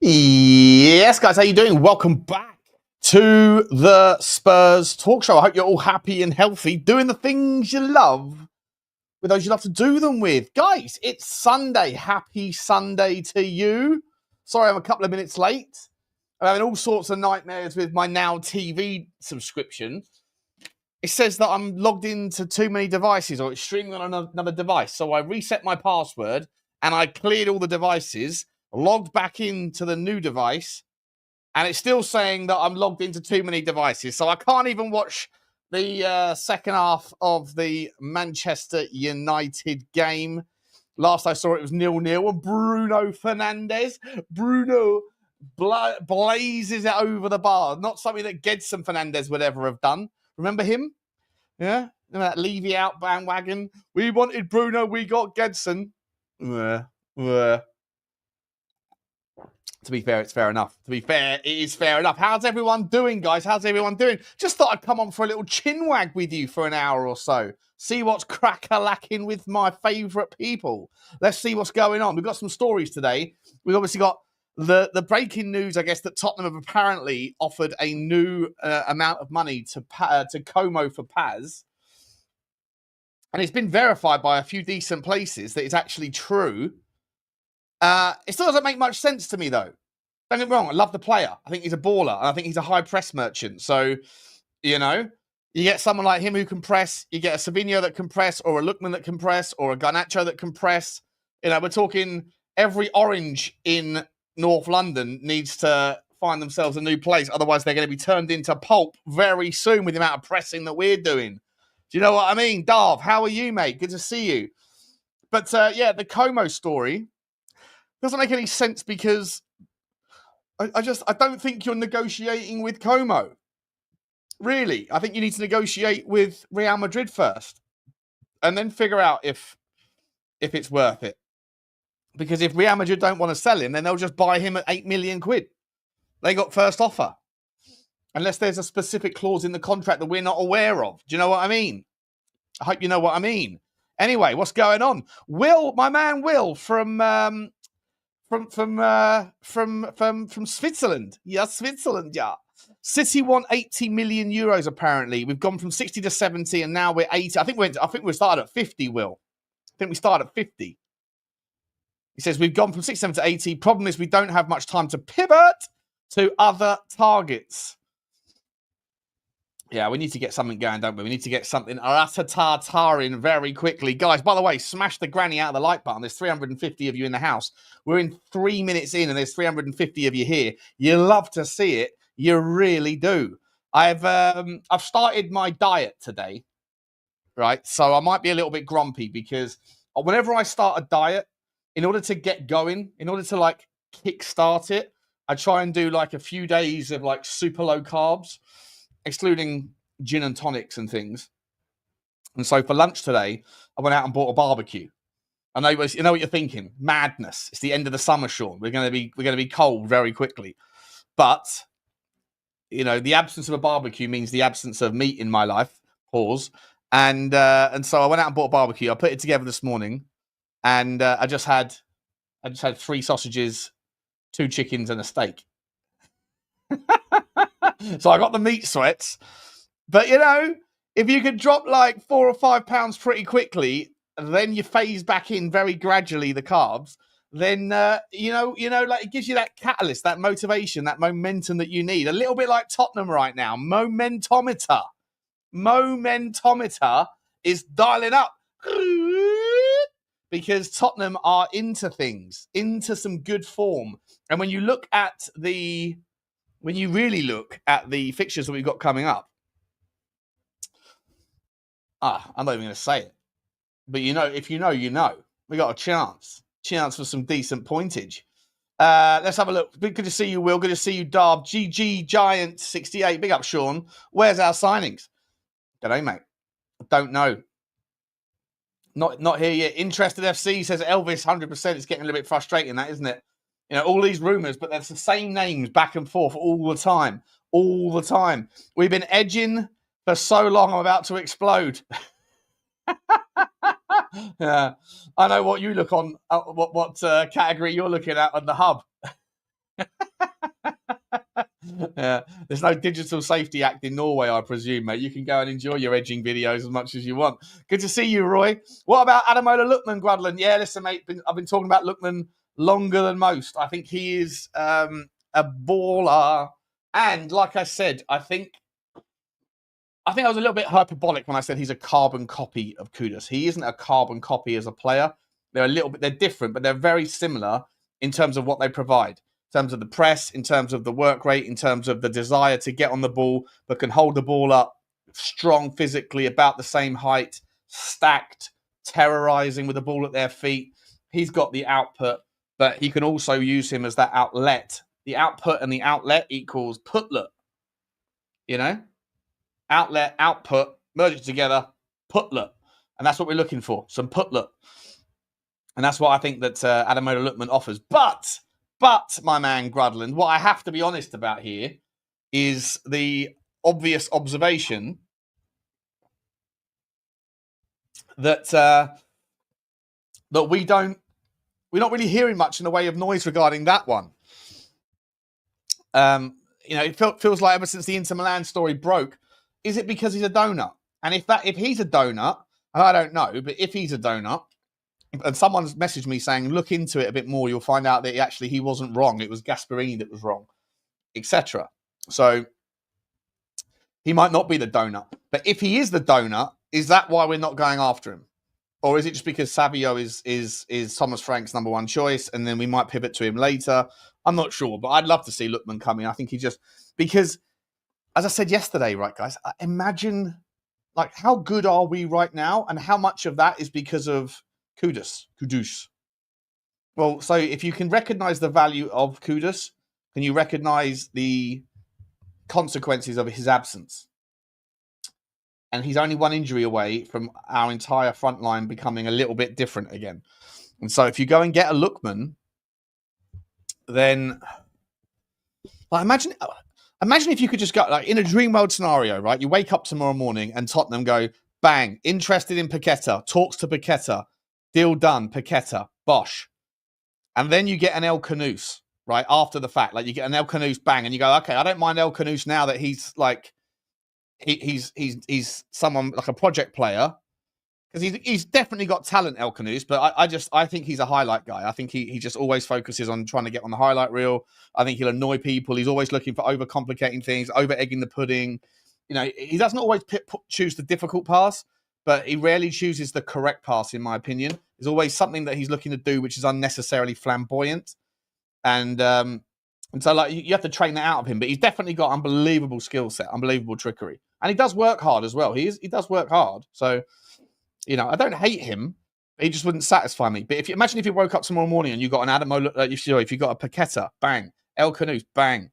Yes, guys, how you doing? Welcome back to the Spurs Talk Show. I hope you're all happy and healthy, doing the things you love with those you love to do them with. Guys, it's Sunday. Happy Sunday to you. Sorry, I'm a couple of minutes late. I'm having all sorts of nightmares with my Now TV subscription. It says that I'm logged into too many devices or it's streaming on another device. So I reset my password and I cleared all the devices, logged back into the new device, and it's still saying that I'm logged into too many devices. So I can't even watch the second half of the Manchester United game. Last I saw it was 0-0, and Bruno Fernandes, blazes it over the bar. Not something that Gedson Fernandes would ever have done. Remember him? Yeah? Remember that Levy out bandwagon? We wanted Bruno, we got Gedson. To be fair, it's fair enough. To be fair, it is fair enough. How's everyone doing, guys? How's everyone doing? Just thought I'd come on for a little chinwag with you for an hour or so. See what's crack-a-lacking with my favourite people. Let's see what's going on. We've got some stories today. We've obviously got the breaking news, I guess, that Tottenham have apparently offered a new amount of money to Como for Paz. And it's been verified by a few decent places that it's actually true. It still doesn't make much sense to me, though. Don't get me wrong, I love the player. I think he's a baller, and I think he's a high press merchant. So, you know, you get someone like him who can press, you get a Savinho that can press, or a Lookman that can press, or a Garnacho that can press. You know, we're talking every orange in North London needs to find themselves a new place. Otherwise, they're going to be turned into pulp very soon with the amount of pressing that we're doing. Do you know what I mean? Darv, how are you, mate? Good to see you. But, yeah, the Como story doesn't make any sense because I don't think you're negotiating with Como. Really, I think you need to negotiate with Real Madrid first, and then figure out if it's worth it. Because if Real Madrid don't want to sell him, then they'll just buy him at £8 million. They got first offer, unless there's a specific clause in the contract that we're not aware of. Do you know what I mean? I hope you know what I mean. Anyway, what's going on? Will, my man, Will from Switzerland. Yeah, Switzerland, yeah. City won 80 million euros, apparently. We've gone from 60 to 70, and now we're 80. I think we started at 50, Will. I think we started at 50. He says we've gone from 67 to 80. Problem is we don't have much time to pivot to other targets. Yeah, we need to get something going, don't we? We need to get something in very quickly. Guys, by the way, smash the granny out of the like button. There's 350 of you in the house. We're in 3 minutes in, and there's 350 of you here. You love to see it. You really do. I've started my diet today, right? So I might be a little bit grumpy because whenever I start a diet, in order to get going, in order to like kickstart it, I try and do like a few days of like super low carbs, excluding gin and tonics and things. And so for lunch today, I went out and bought a barbecue. I know you know what you're thinking. Madness. It's the end of the summer, Sean. We're going to be cold very quickly. But you know, the absence of a barbecue means the absence of meat in my life. Pause. And so I went out and bought a barbecue. I put it together this morning, and I just had 3 sausages, 2 chickens, and a steak. So I got the meat sweats. But, you know, if you could drop like 4 or 5 pounds pretty quickly, then you phase back in very gradually the carbs, then, you know, like it gives you that catalyst, that motivation, that momentum that you need. A little bit like Tottenham right now. Momentometer is dialing up. Because Tottenham are into things, into some good form. And when you really look at the fixtures that we've got coming up, I'm not even going to say it. But you know, if you know, you know. We got a chance for some decent pointage. Let's have a look. Good to see you, Will. Good to see you, Darb. GG Giant 68. Big up, Sean. Where's our signings? G'day, mate. Don't know. Not here yet. Interested FC says Elvis 100%. It's getting a little bit frustrating, that, isn't it? You know, all these rumours, but there's the same names back and forth all the time. All the time. We've been edging for so long, I'm about to explode. Yeah, I know what you look on. What category you're looking at on the hub. Yeah, there's no digital safety act in Norway, I presume, mate. You can go and enjoy your edging videos as much as you want. Good to see you, Roy. What about Ademola Lookman, Grudland? Yeah, listen, mate, I've been talking about Lookman longer than most. I think he is a baller. And like I said, I think I was a little bit hyperbolic when I said he's a carbon copy of Kudus. He isn't a carbon copy as a player. They're different, but they're very similar in terms of what they provide. In terms of the press, in terms of the work rate, in terms of the desire to get on the ball, but can hold the ball up, strong physically, about the same height, stacked, terrorizing with the ball at their feet. He's got the output, but he can also use him as that outlet. The output and the outlet equals putlet. You know? Outlet, output, merge it together, putlet. And that's what we're looking for, some putlet. And that's what I think that Ademola Lookman offers. But, my man Grudland, what I have to be honest about here is the obvious observation that we're not really hearing much in the way of noise regarding that one. It feels like ever since the Inter Milan story broke, is it because he's a donut? And if he's a donut, and I don't know, but if he's a donut, and someone's messaged me saying, look into it a bit more, you'll find out that he wasn't wrong. It was Gasperini that was wrong, etc. So he might not be the donut. But if he is the donut, is that why we're not going after him? Or is it just because Savio is Thomas Frank's number one choice, and then we might pivot to him later? I'm not sure, but I'd love to see Lookman come in. I think because, as I said yesterday, right, guys, imagine, how good are we right now, and how much of that is because of Kudus. Well, so if you can recognize the value of Kudus, can you recognize the consequences of his absence? And he's only one injury away from our entire front line becoming a little bit different again. And so if you go and get a Lookman, then imagine if you could just go, in a dream world scenario, right? You wake up tomorrow morning and Tottenham go, bang, interested in Paqueta, talks to Paqueta, deal done, Paqueta, bosh. And then you get an El Canous, right, after the fact. You get an El Canous, bang, and you go, okay, I don't mind El Canous now that he's he's someone like a project player, because he's definitely got talent, El Canous, but I think he's a highlight guy. I think he just always focuses on trying to get on the highlight reel. I think he'll annoy people. He's always looking for overcomplicating things, over egging the pudding. He doesn't always choose the difficult pass, but he rarely chooses the correct pass, in my opinion. There's always something that he's looking to do which is unnecessarily flamboyant. And so you have to train that out of him. But he's definitely got unbelievable skill set, unbelievable trickery. And he does work hard as well. He does work hard. So, I don't hate him. He just wouldn't satisfy me. But imagine if you woke up tomorrow morning and you got an Ademola, if you got a Paqueta, bang, El Canous, bang.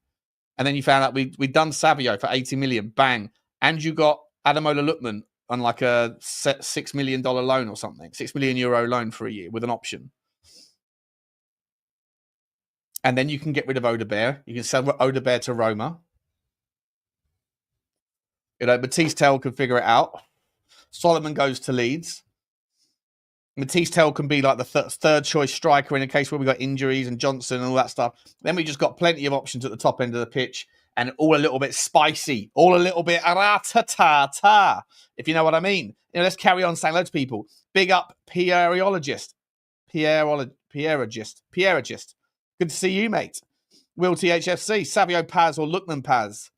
And then you found out we'd done Savio for 80 million, bang. And you got Ademola Lookman on a $6 million loan or something, €6 million loan for a year with an option. And then you can get rid of Odebear. You can sell Odebear to Roma. Mathys Tel can figure it out. Solomon goes to Leeds. Mathys Tel can be the third choice striker in a case where we got injuries and Johnson and all that stuff. Then we just got plenty of options at the top end of the pitch, and all a little bit spicy, all a little bit ta-ta-ta, if you know what I mean. Let's carry on saying loads of people. Big up Pierologist. Good to see you, mate. Will THFC, Savio Paz or Lookman Paz?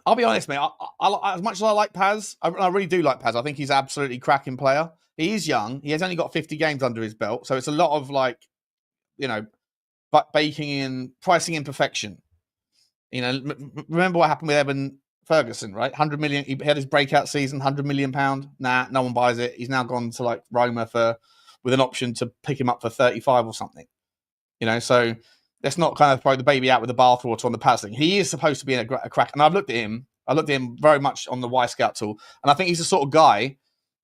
I'll be honest, mate. I as much as I like Paz, I really do like Paz. I think he's an absolutely cracking player. He is young. He has only got 50 games under his belt. So it's a lot of baking in, pricing in perfection. Remember what happened with Evan Ferguson, right? 100 million. He had his breakout season, £100 million. Nah, no one buys it. He's now gone to Roma with an option to pick him up for 35 or something. So let's not kind of throw the baby out with the bathwater on the Paz thing. He is supposed to be a crack. And I've looked at him. I looked at him very much on the Y Scout tool. And I think he's the sort of guy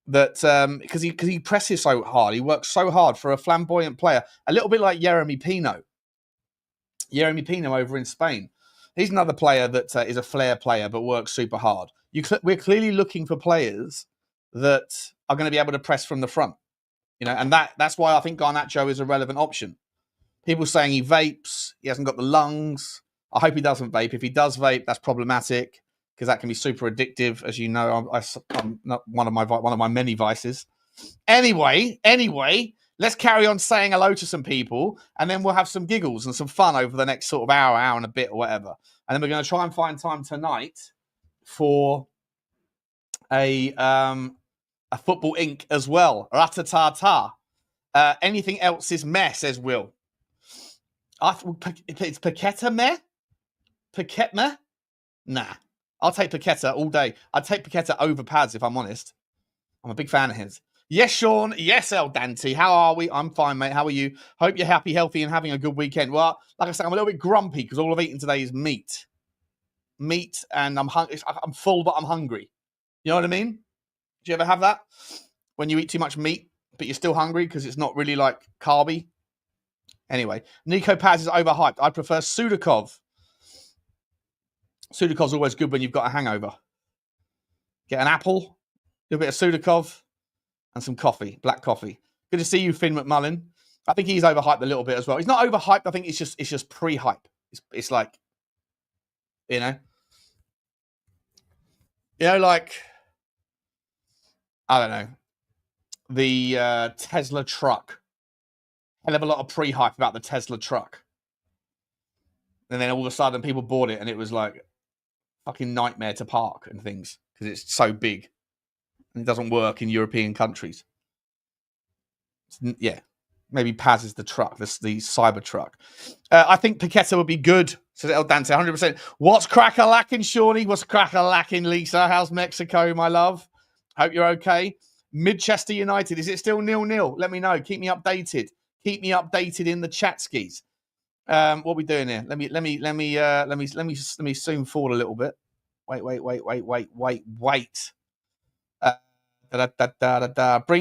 that, because he presses so hard, he works so hard for a flamboyant player, a little bit like Yeremy Pino. Yeremy Pino over in Spain. He's another player that is a flair player but works super hard. We're clearly looking for players that are going to be able to press from the front. And that's why I think Garnacho is a relevant option. People saying he vapes. He hasn't got the lungs. I hope he doesn't vape. If he does vape, that's problematic because that can be super addictive. As you know, I'm not one of my many vices. Anyway, let's carry on saying hello to some people, and then we'll have some giggles and some fun over the next sort of hour and a bit or whatever. And then we're going to try and find time tonight for a Football Inc. as well. Ratatata. Anything else is meh, says Will. It's Paqueta meh? Paqueta meh? Nah. I'll take Paqueta all day. I'd take Paqueta over Pads if I'm honest. I'm a big fan of his. Yes, Sean. Yes, El Dante. How are we? I'm fine, mate. How are you? Hope you're happy, healthy, and having a good weekend. Well, like I said, I'm a little bit grumpy because all I've eaten today is meat. Meat, and I'm full, but I'm hungry. You know what I mean? Do you ever have that? When you eat too much meat, but you're still hungry because it's not really like carby? Anyway, Nico Paz is overhyped. I prefer Sudakov. Sudakov's always good when you've got a hangover. Get an apple, a bit of Sudakov, and some coffee, black coffee. Good to see you, Finn McMullen. I think he's overhyped a little bit as well. He's not overhyped. I think it's just pre-hype. It's like, like, I don't know, the Tesla truck. Hell of a lot of pre-hype about the Tesla truck. And then all of a sudden people bought it and it was like fucking nightmare to park and things because it's so big and it doesn't work in European countries. Yeah. Maybe Paz is the truck, the cyber truck. I think Paqueta would be good, says El Dante, 100%. What's crack-a-lacking, Shawnee? What's crack-a-lacking, Lisa? How's Mexico, my love? Hope you're okay. Manchester United, is it still 0-0? Let me know. Keep me updated. Keep me updated in the chat skis. What are we doing here? Let me zoom forward a little bit. Wait. Bring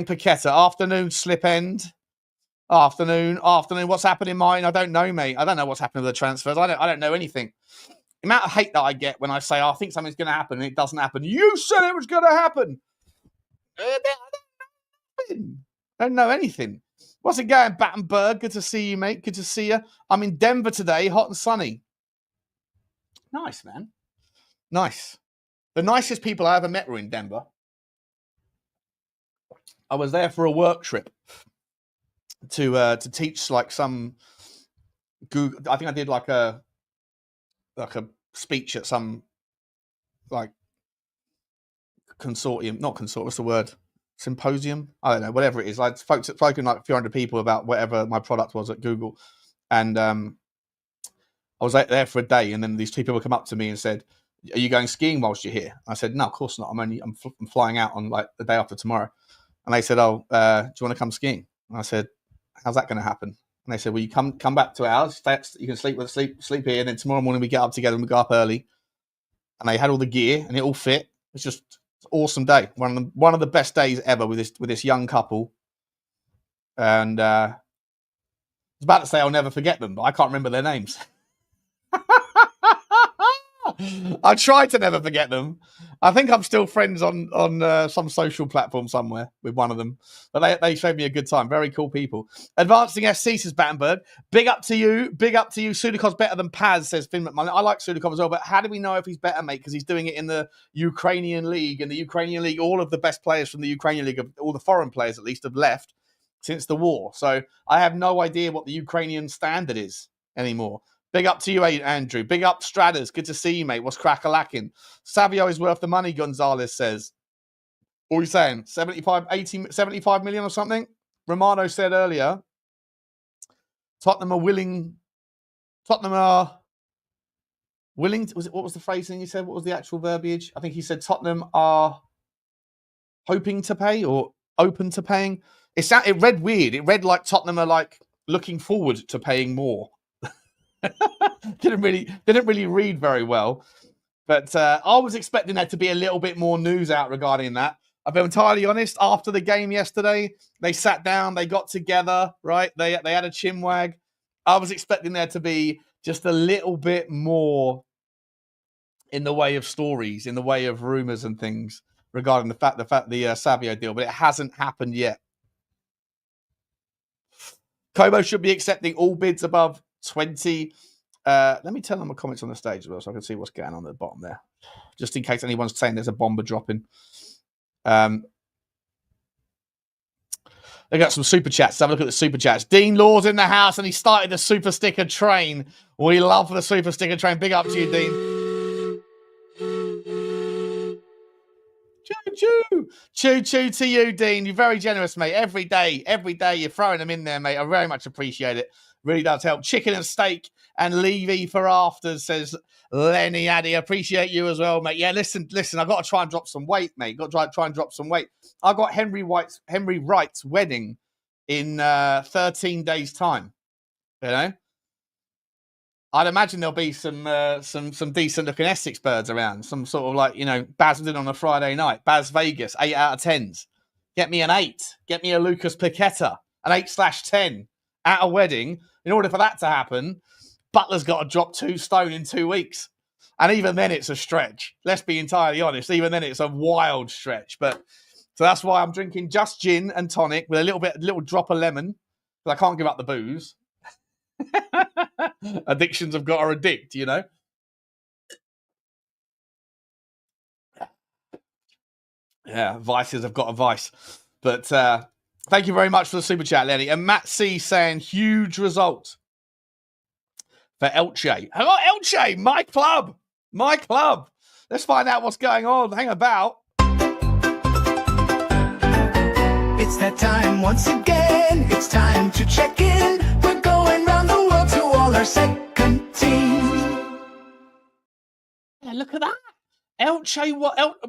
Paqueta. Afternoon slip end. Afternoon. What's happening, mine? I don't know, mate. I don't know what's happening with the transfers. I don't know anything. The amount of hate that I get when I say, I think something's going to happen and it doesn't happen. You said it was going to happen. I don't know anything. What's it going, Battenberg? Good to see you, mate. Good to see you. I'm in Denver today, hot and sunny. Nice, man. Nice. The nicest people I ever met were in Denver. I was there for a work trip to teach like some Google. I think I did like a speech at some like consortium, not consortium. What's the word? Symposium? I don't know, whatever it is. I'd spoken like a few hundred people about whatever my product was at Google. And I was there for a day, and then these two people come up to me and said, "Are you going skiing whilst you're here?" I said, "No, of course not. I'm flying out on like the day after tomorrow." And they said, "Oh, do you want to come skiing?" And I said, "How's that going to happen?" And they said, "Well, you come back to ours. You can sleep here, and then tomorrow morning we get up together and we go up early." And they had all the gear and it all fit. It's just awesome day. One of the best days ever with this young couple. And I was about to say I'll never forget them, but I can't remember their names. I tried to never forget them. I think I'm still friends on some social platform somewhere with one of them. But they showed me a good time. Very cool people. Advancing SC, says Battenberg. Big up to you. Big up to you. Sudakov's better than Paz, says Finn McMullen. I like Sudakov as well, but how do we know if he's better, mate? Because he's doing it in the Ukrainian League. And the Ukrainian League, all of the best players from the Ukrainian League, all the foreign players at least, have left since the war. So I have no idea what the Ukrainian standard is anymore. Big up to you, Andrew. Big up, Stratters. Good to see you, mate. What's crack-a-lacking? Savio is worth the money, Gonzalez says. What are you saying? 75 million or something? Romano said earlier, Tottenham are willing... what was the phrasing he said? What was the actual verbiage? I think he said Tottenham are hoping to pay or open to paying. It read weird. It read like Tottenham are like looking forward to paying more. didn't really read very well, but I was expecting there to be a little bit more news out regarding that. I'll be entirely honest. After the game yesterday, they sat down, they got together, right? They had a chinwag. I was expecting there to be just a little bit more in the way of stories, in the way of rumors and things regarding the Savio deal, but it hasn't happened yet. Kobo should be accepting all bids above 20. Let me turn on my comments on the stage as well so I can see what's going on at the bottom there. Just in case anyone's saying there's a bomber dropping. They got some super chats. Let's have a look at the super chats. Dean Law's in the house and he started the super sticker train. We love the super sticker train. Big up to you, Dean. Choo-choo. Choo-choo to you, Dean. You're very generous, mate. Every day you're throwing them in there, mate. I very much appreciate it. Really does help. Chicken and steak and Levy for afters, says Lenny Addy. Appreciate you as well, mate. Yeah, listen. I've got to try and drop some weight, mate. Got to try and drop some weight. I got Henry Wright's wedding in 13 days' time. You know, I'd imagine there'll be some decent looking Essex birds around. Some sort of like, you know, Basildon on a Friday night. Baz Vegas, 8 out of 10s. Get me an 8. Get me a Lucas Paqueta, an 8/10 at a wedding. In order for that to happen, Butler's got to drop 2 stone in 2 weeks. And even then it's a stretch. Let's be entirely honest. Even then it's a wild stretch. But so that's why I'm drinking just gin and tonic with a little drop of lemon. But I can't give up the booze. Addictions have got to addict, you know. Yeah, vices have got a vice. But thank you very much for the super chat, Lenny. And Matt C saying huge result for Elche. Hello, Elche, my club. My club. Let's find out what's going on. Hang about. It's that time once again. It's time to check in. We're going round the world to all our second teams. Yeah, look at that. Elche,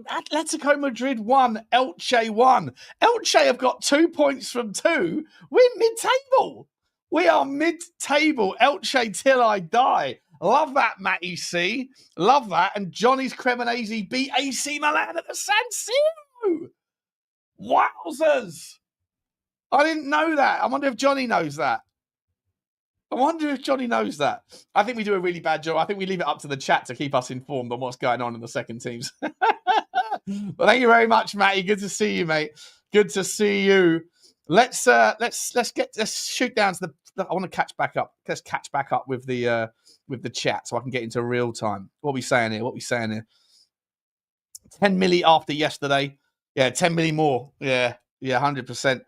Atletico Madrid 1, Elche 1. Elche have got 2 points from 2. We're mid-table. We are mid-table. Elche till I die. Love that, Matty C. Love that. And Johnny's Cremonese beat AC Milan at the San Siro. Wowzers. I didn't know that. I wonder if Johnny knows that. I think we do a really bad job. I think we leave it up to the chat to keep us informed on what's going on in the second teams. But thank you very much, Matty. Good to see you, mate. Good to see you. Let's shoot down to the. I want to catch back up. Let's catch back up with the chat so I can get into real time. What are we saying here? 10 milli after yesterday. Yeah, 10 milli more. Yeah, 100%.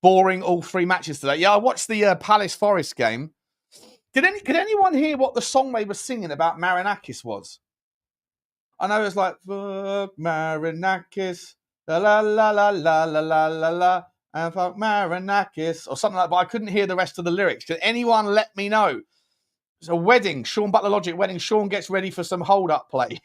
Boring all 3 matches today. Yeah, I watched the Palace Forest game. Could anyone hear what the song they were singing about Marinakis was? I know it's like, fuck Marinakis, la la la la la la la la la, and fuck Marinakis, or something like that, but I couldn't hear the rest of the lyrics. Can anyone let me know? It's a wedding, Sean Butler Logic wedding. Sean gets ready for some hold-up play.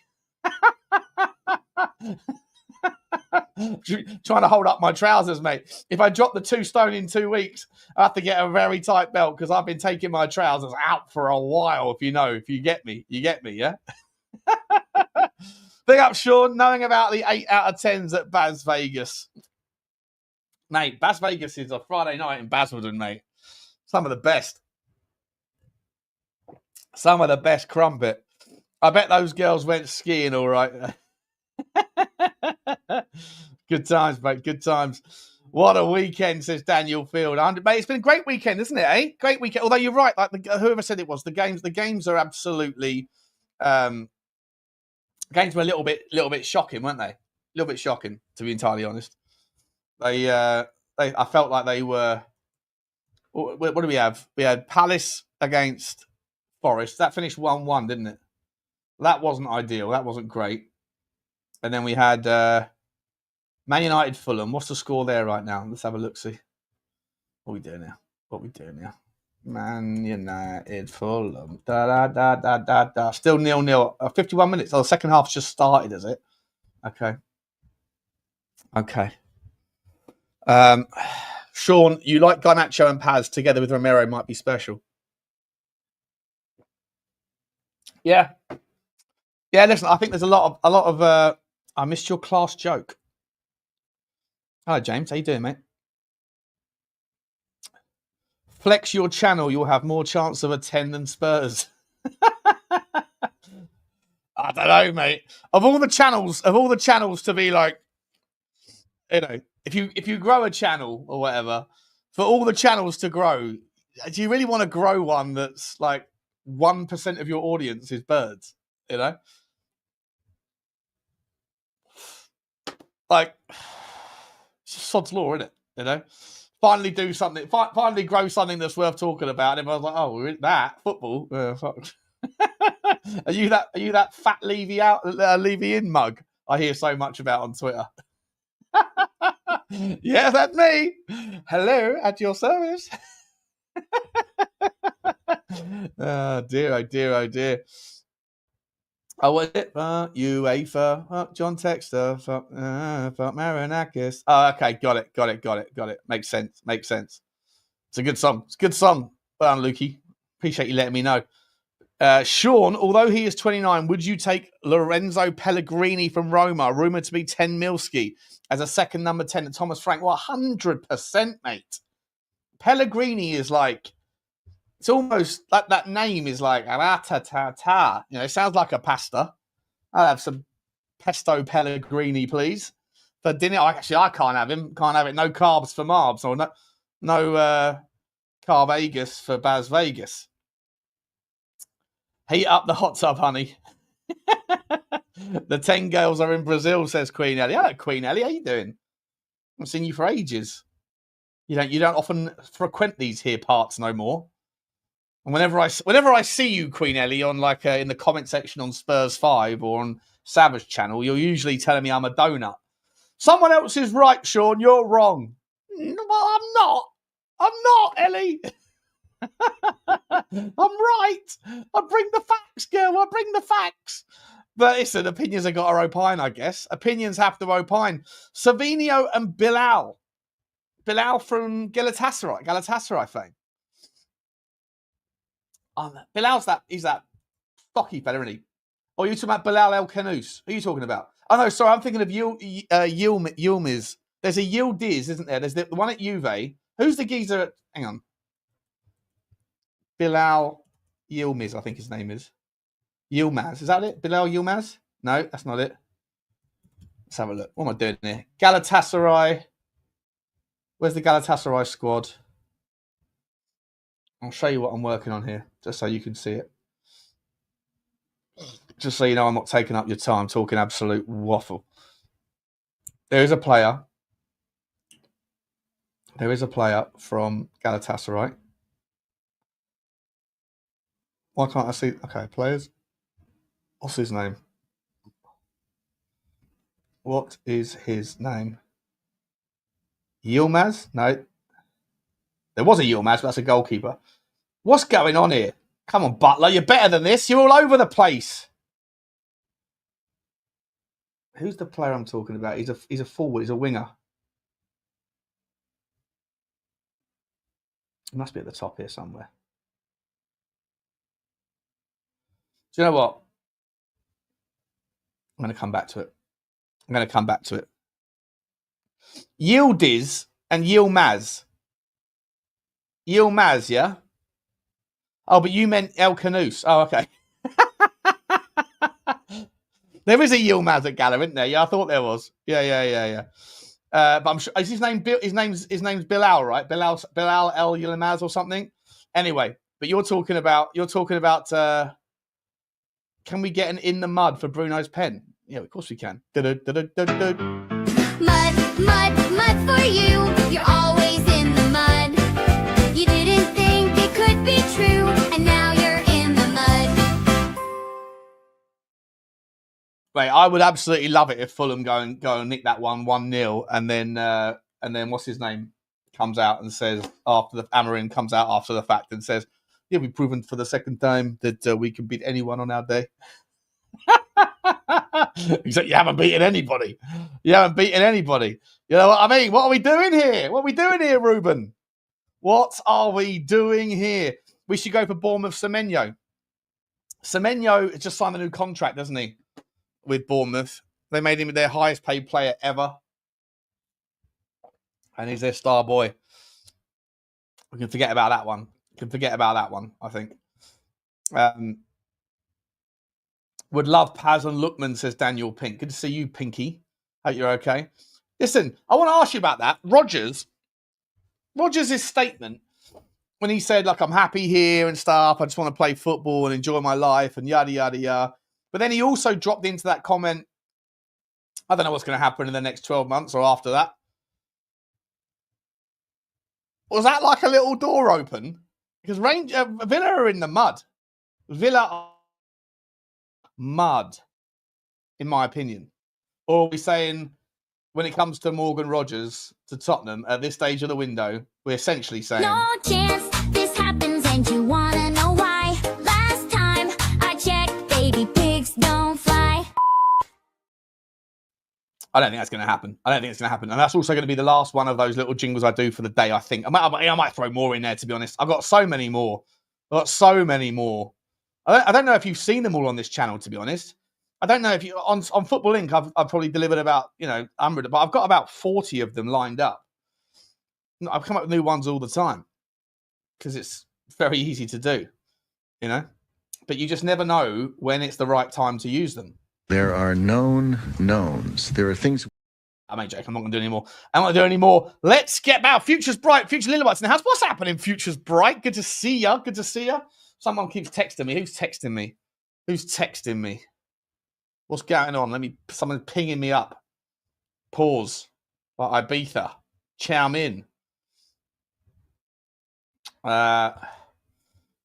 Trying to hold up my trousers, mate. If I drop the 2 stone in 2 weeks, I have to get a very tight belt because I've been taking my trousers out for a while. If you get me, yeah. Big up, Sean, knowing about the 8 out of 10s at Baz Vegas, mate. Baz Vegas is a Friday night in Basildon, mate. Some of the best crumpet. I bet those girls went skiing all right. Good times, mate. Good times. What a weekend, says Daniel Field. Mate, it's been a great weekend, isn't it? Eh? Great weekend. Although you're right, like whoever said it was, the games are absolutely. Games were a little bit shocking, weren't they? A little bit shocking, to be entirely honest. I felt like they were. What do we have? We had Palace against Forest. That finished 1-1, didn't it? That wasn't ideal. That wasn't great. And then we had Man United Fulham. What's the score there right now? Let's have a look, see. What are we doing now? Man United Fulham. Da. Still 0-0. 51 minutes. Oh, the second half's just started, is it? Okay. Sean, you like Garnacho and Paz together with Romero might be special. Yeah. Yeah, listen, I think there's a lot of I missed your class joke. Hello, James. How you doing, mate? Flex your channel, you'll have more chance of a 10 than Spurs. I don't know, mate. Of all the channels to be like, you know, if you grow a channel or whatever, for all the channels to grow, do you really want to grow one that's like 1% of your audience is birds? You know, like it's just sod's law, isn't it? You know, finally do something, finally grow something that's worth talking about. And everyone's like, oh, that football. Fuck. Are you that fat Levy in mug I hear so much about on Twitter? Yeah, that's me. Hello, at your service. Oh dear, oh dear, oh dear. Oh, what is it? UEFA, John Texter, fuck Marinakis. Oh, okay, got it. Makes sense. It's a good song. Well done, Lukey. Appreciate you letting me know. Sean, although he is 29, would you take Lorenzo Pellegrini from Roma, rumoured to be 10 Milski, as a second number 10 to Thomas Frank? Well, 100%, mate. Pellegrini is like, it's almost like that name is like, ta. You know, it sounds like a pasta. I'll have some pesto Pellegrini, please. For dinner, actually, I can't have him. Can't have it. No carbs for Marbs, or no Car Vegas for Baz Vegas. Heat up the hot tub, honey. The 10 girls are in Brazil, says Queen Ellie. Hello, Queen Ellie. How you doing? I haven't seen you for ages. You don't often frequent these here parts no more. And whenever I see you, Queen Ellie, on like in the comment section on Spurs 5 or on Savage Channel, you're usually telling me I'm a donut. Someone else is right, Sean. You're wrong. Well, I'm not, Ellie. I'm right. I bring the facts, girl. I bring the facts. But listen, opinions have got to opine, I guess. Opinions have to opine. Savinho and Bilal. Bilal from Galatasaray fame. Bilal's he's that stocky fella, isn't he? Or are you talking about Bilal El Kanous? Who are you talking about? Oh, no, sorry, I'm thinking of Yilmaz. There's a Yildiz, isn't there? There's the one at Juve. Who's the geezer? Hang on. Bilal Yilmaz, I think his name is. Yilmaz, is that it? Bilal Yilmaz? No, that's not it. Let's have a look. What am I doing here? Galatasaray. Where's the Galatasaray squad? I'll show you what I'm working on here, just so you can see it. Just so you know I'm not taking up your time talking absolute waffle. There is a player. There is a player from Galatasaray. Why can't I see? Okay, players. What's his name? What is his name? Yilmaz? No. There was a Yilmaz, but that's a goalkeeper. What's going on here? Come on, Butler. You're better than this. You're all over the place. Who's the player I'm talking about? He's a forward. He's a winger. He must be at the top here somewhere. Do you know what? I'm going to come back to it. Yildiz and Yilmaz. Yilmaz, yeah? Oh, but you meant El Kanous. Oh, okay. There is a Yilmaz at Gala, isn't there? Yeah, I thought there was. Yeah. But I'm sure is his name his name's Bilal, right? Bilal El Yilmaz or something. Anyway, but you're talking about can we get an in the mud for Bruno's pen? Yeah, of course we can. Mud for you. You're always in the mud. You didn't think it could be true, and now you're in the mud. Right, I would absolutely love it if Fulham go and nick that 1-0, and then what's his name comes out and says Amarin comes out after the fact and says, "Yeah, we've proven for the second time that we can beat anyone on our day." Except you haven't beaten anybody. You know what I mean? What are we doing here? Ruben? What are we doing here? We should go for Bournemouth Semenyo. Semenyo just signed a new contract, doesn't he? With Bournemouth. They made him their highest paid player ever. And he's their star boy. We can forget about that one. I think. Would love Paz and Lookman, says Daniel Pink. Good to see you, Pinky. Hope you're okay. Listen, I want to ask you about that. Rodgers' statement when he said, like, I'm happy here and stuff, I just want to play football and enjoy my life and yada, yada, yada. But then he also dropped into that comment, I don't know what's going to happen in the next 12 months or after that. Was that like a little door open? Because Villa are in the mud. Villa are mud, in my opinion. Or are we saying, when it comes to Morgan Rogers to Tottenham at this stage of the window, we're essentially saying, No chance this happens and you wanna know why. Last time I checked, baby pigs don't fly. I don't think that's going to happen. I don't think it's going to happen. And that's also going to be the last one of those little jingles I do for the day, I think. I might throw more in there, to be honest. I've got so many more. I don't know if you've seen them all on this channel, to be honest. I don't know if you... On Football Inc., I've probably delivered about, 100, but I've got about 40 of them lined up. I've come up with new ones all the time because it's very easy to do, But you just never know when it's the right time to use them. There are known knowns. There are things... I'm not going to do any more. I'm not going to do any more. Let's get about Future's Bright. Future Lillibut's in the house. What's happening, Future's Bright? Good to see ya. Good to see ya. Someone keeps texting me. Who's texting me? What's going on? Someone's pinging me up. Pause. Like Ibiza. Chow Min.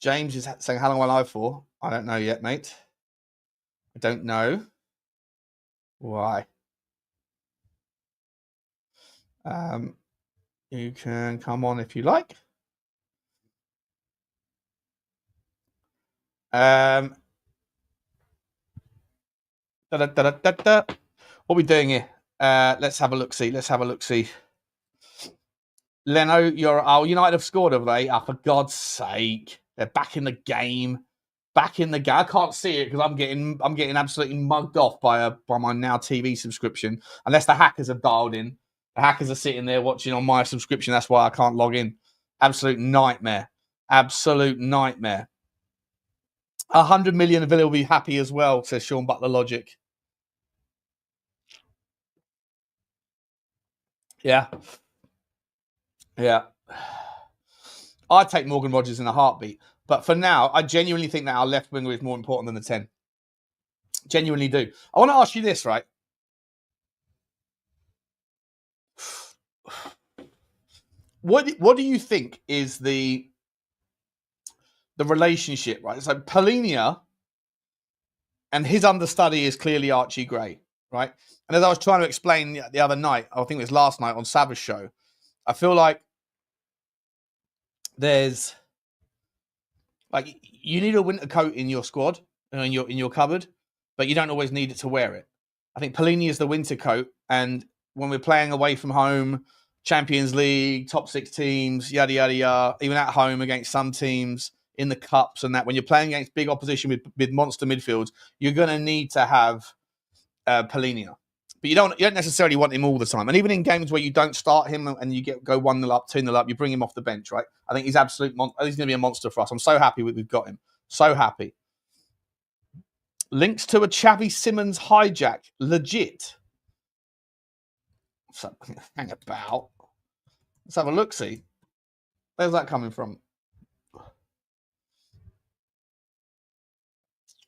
James is saying, how long am I live for? I don't know yet, mate. I don't know. Why? You can come on if you like. What are we doing here? Let's have a look-see. Leno, United have scored, have they? For God's sake. They're back in the game. I can't see it because I'm getting absolutely mugged off by my Now TV subscription. Unless the hackers have dialed in. The hackers are sitting there watching on my subscription. That's why I can't log in. Absolute nightmare. 100 million Villa will be happy as well, says Sean Butler Logic. Yeah. I'd take Morgan Rogers in a heartbeat. But for now, I genuinely think that our left winger is more important than the 10. Genuinely do. I want to ask you this, right? What do you think is the relationship, right? So Polinia and his understudy is clearly Archie Gray, right? And as I was trying to explain the other night, I think it was last night on Savage Show, I feel like there's you need a winter coat in your squad, in your cupboard, but you don't always need it to wear it. I think Polinia is the winter coat, and when we're playing away from home, Champions League, top 6 teams, yada, yada, yada, even at home against some teams in the cups and that, when you're playing against big opposition with monster midfields, you're going to need to have Polinia. But you don't necessarily want him all the time. And even in games where you don't start him and you go 1-0 up, 2-0 up, you bring him off the bench, right? I think he's he's going to be a monster for us. I'm so happy we've got him. So happy. Links to a Xavi Simons hijack. Legit. Hang about. Let's have a look-see. Where's that coming from?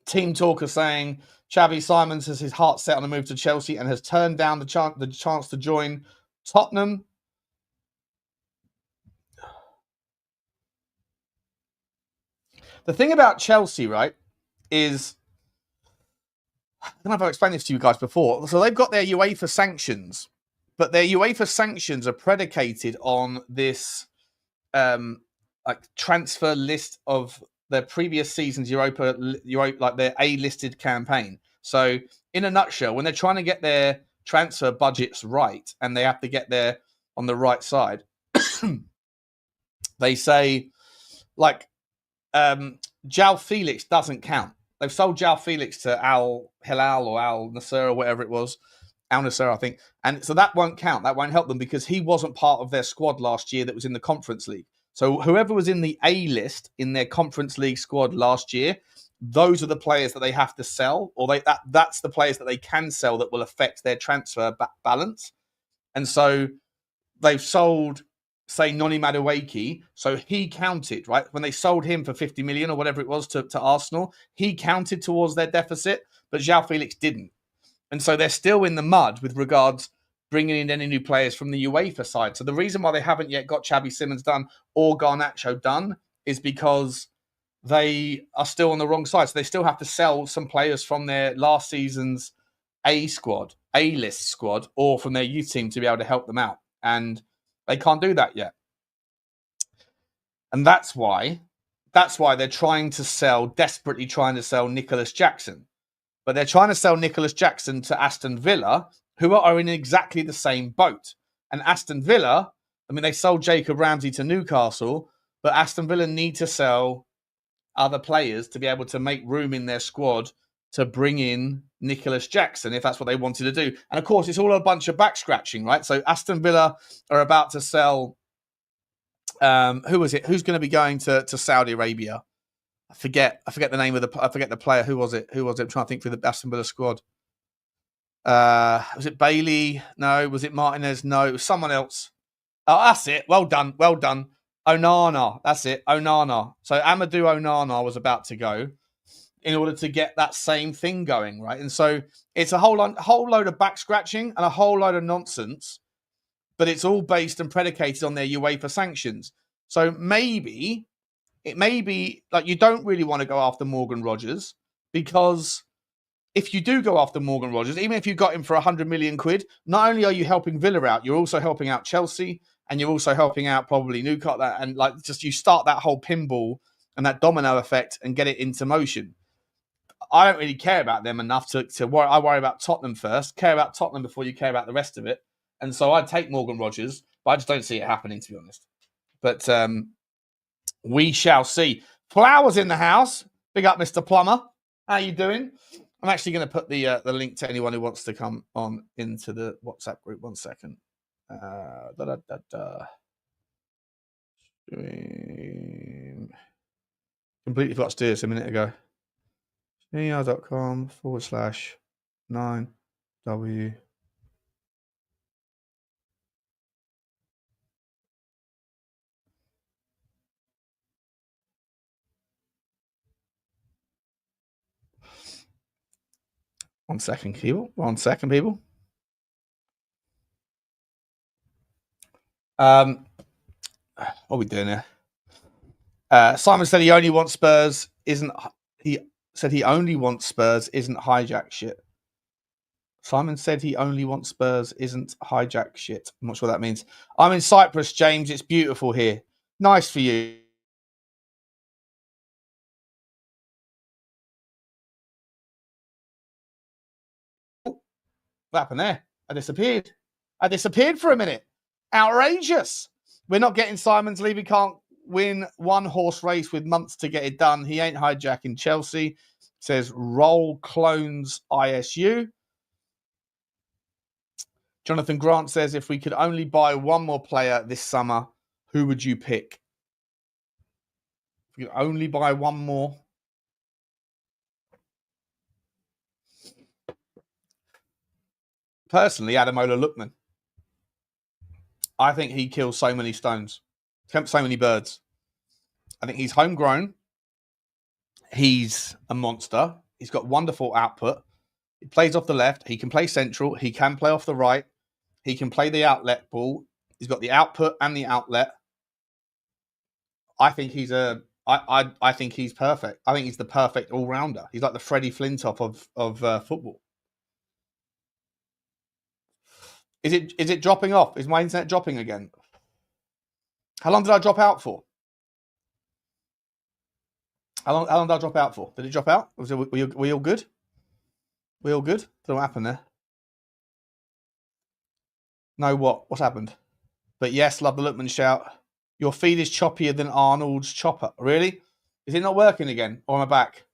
Team Talker saying Xavi Simons has his heart set on a move to Chelsea and has turned down the chance to join Tottenham. The thing about Chelsea, right, is... I don't know if I've explained this to you guys before. So they've got their UEFA sanctions, but their UEFA sanctions are predicated on this transfer list of their previous season's Europa, like their A-listed campaign. So in a nutshell, when they're trying to get their transfer budgets right and they have to get there on the right side, they say, João Felix doesn't count. They've sold João Felix to Al Hilal or Al Nassr or whatever it was. Al Nassr, I think. And so that won't count. That won't help them because he wasn't part of their squad last year that was in the Conference League. So whoever was in the A list in their Conference League squad last year, those are the players that they have to sell, or that's the players that they can sell that will affect their transfer balance. And so they've sold say, Noni Madueke, so he counted, right? When they sold him for 50 million or whatever it was to Arsenal, he counted towards their deficit, but João Felix didn't. And so they're still in the mud with regards bringing in any new players from the UEFA side. So the reason why they haven't yet got Xavi Simons done or Garnacho done is because they are still on the wrong side. So they still have to sell some players from their last season's A-list squad, or from their youth team to be able to help them out. And they can't do that yet. And that's why they're desperately trying to sell Nicholas Jackson. But they're trying to sell Nicholas Jackson to Aston Villa, who are in exactly the same boat. And Aston Villa, I mean, they sold Jacob Ramsey to Newcastle, but Aston Villa need to sell other players to be able to make room in their squad to bring in Nicholas Jackson, if that's what they wanted to do. And of course, it's all a bunch of back scratching, right? So Aston Villa are about to sell. Who was it? Who's going to be going to Saudi Arabia? I forget the name of the player. Who was it? I'm trying to think through the Aston Villa squad. Was it Bailey? No. Was it Martinez? No. It was someone else. Oh, that's it. Well done. Onana. That's it. Onana. So Amadou Onana was about to go in order to get that same thing going, right? And so it's a whole load of back scratching and a whole load of nonsense, but it's all based and predicated on their UEFA sanctions. So maybe it may be like you don't really want to go after Morgan Rogers, because if you do go after Morgan Rogers, even if you got him for 100 million quid, not only are you helping Villa out, you're also helping out Chelsea, and you're also helping out probably Newcastle, and like just you start that whole pinball and that domino effect and get it into motion. I don't really care about them enough to worry. I worry about Tottenham first. Care about Tottenham before you care about the rest of it. And so I'd take Morgan Rogers, but I just don't see it happening, to be honest. But we shall see. Flowers in the house. Big up, Mr. Plumber. How you doing? I'm actually going to put the link to anyone who wants to come on into the WhatsApp group. 1 second. Completely forgot to do this a minute ago. er.com/9W. One second, people. What are we doing here? Simon said he only wants Spurs. He only wants Spurs isn't hijack shit. Simon said he only wants Spurs isn't hijack shit. I'm not sure what that means. I'm in Cyprus, James. It's beautiful here. Nice for you. What happened there? I disappeared for a minute. Outrageous. We're not getting Simon's leave. He can't win one horse race with months to get it done. He ain't hijacking Chelsea. Says roll clones ISU. Jonathan Grant says, if we could only buy one more player this summer, who would you pick? If you could only buy one more. Personally, Ademola Lookman. I think he kills so many stones, so many birds. I think he's homegrown. He's a monster. He's got wonderful output. He plays off the left. He can play central. He can play off the right. He can play the outlet ball. He's got the output and the outlet. I think he's I think he's perfect. I think he's the perfect all-rounder. He's like the Freddie Flintoff of football. Is it dropping off? Is my internet dropping again? How long did I drop out for? How long did I drop out for? Did it drop out? Were we all good? We all good? Don't know what happened there. No, what? What's happened? But yes, love the Lookman shout. Your feed is choppier than Arnold's chopper. Really? Is it not working again? Or am I back?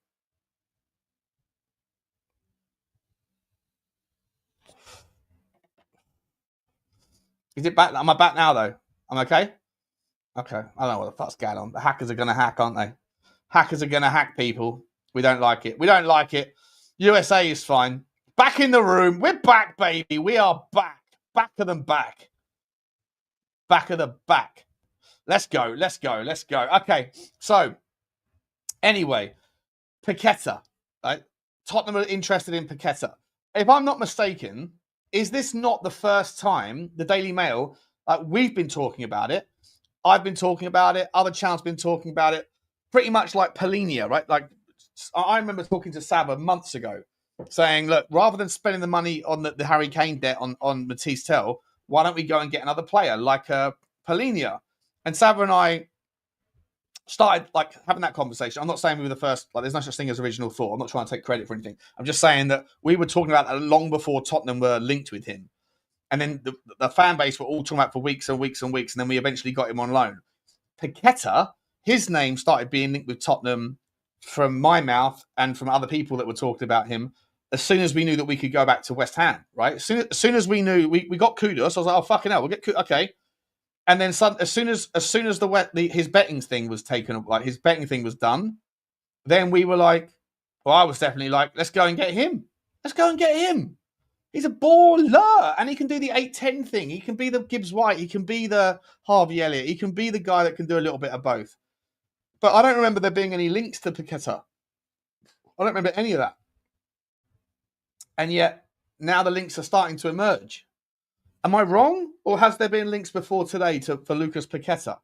Is it back? Am I back now, though? I'm okay? Okay. I don't know what the fuck's going on. The hackers are going to hack, aren't they? Hackers are going to hack people. We don't like it. We don't like it. USA is fine. Back in the room. We're back, baby. We are back. Backer than back. Back of the back. Let's go. Okay, so anyway, Paqueta. Right? Tottenham are interested in Paqueta. If I'm not mistaken, is this not the first time the Daily Mail, we've been talking about it, I've been talking about it, other channels been talking about it, pretty much like Polinia, right? Like, I remember talking to Saba months ago saying, look, rather than spending the money on the Harry Kane debt on Mathys Tel, why don't we go and get another player like Polinia? And Saba and I started like having that conversation. I'm not saying we were the first, like there's no such thing as original thought. I'm not trying to take credit for anything. I'm just saying that we were talking about that long before Tottenham were linked with him. And then the fan base were all talking about for weeks and weeks and weeks. And then we eventually got him on loan. Paqueta, his name started being linked with Tottenham from my mouth and from other people that were talking about him as soon as we knew that we could go back to West Ham, right? As soon as we knew, we got Kudus, I was like, oh, fucking hell, we'll get Kudus. Okay. And then as soon as his betting thing was taken, like his betting thing was done, then we were like, well, I was definitely like, let's go and get him. Let's go and get him. He's a baller, and he can do the 8-10 thing. He can be the Gibbs White. He can be the Harvey Elliott. He can be the guy that can do a little bit of both. But I don't remember there being any links to Paqueta. I don't remember any of that. And yet, now the links are starting to emerge. Am I wrong? Or has there been links before today for Lucas Paqueta?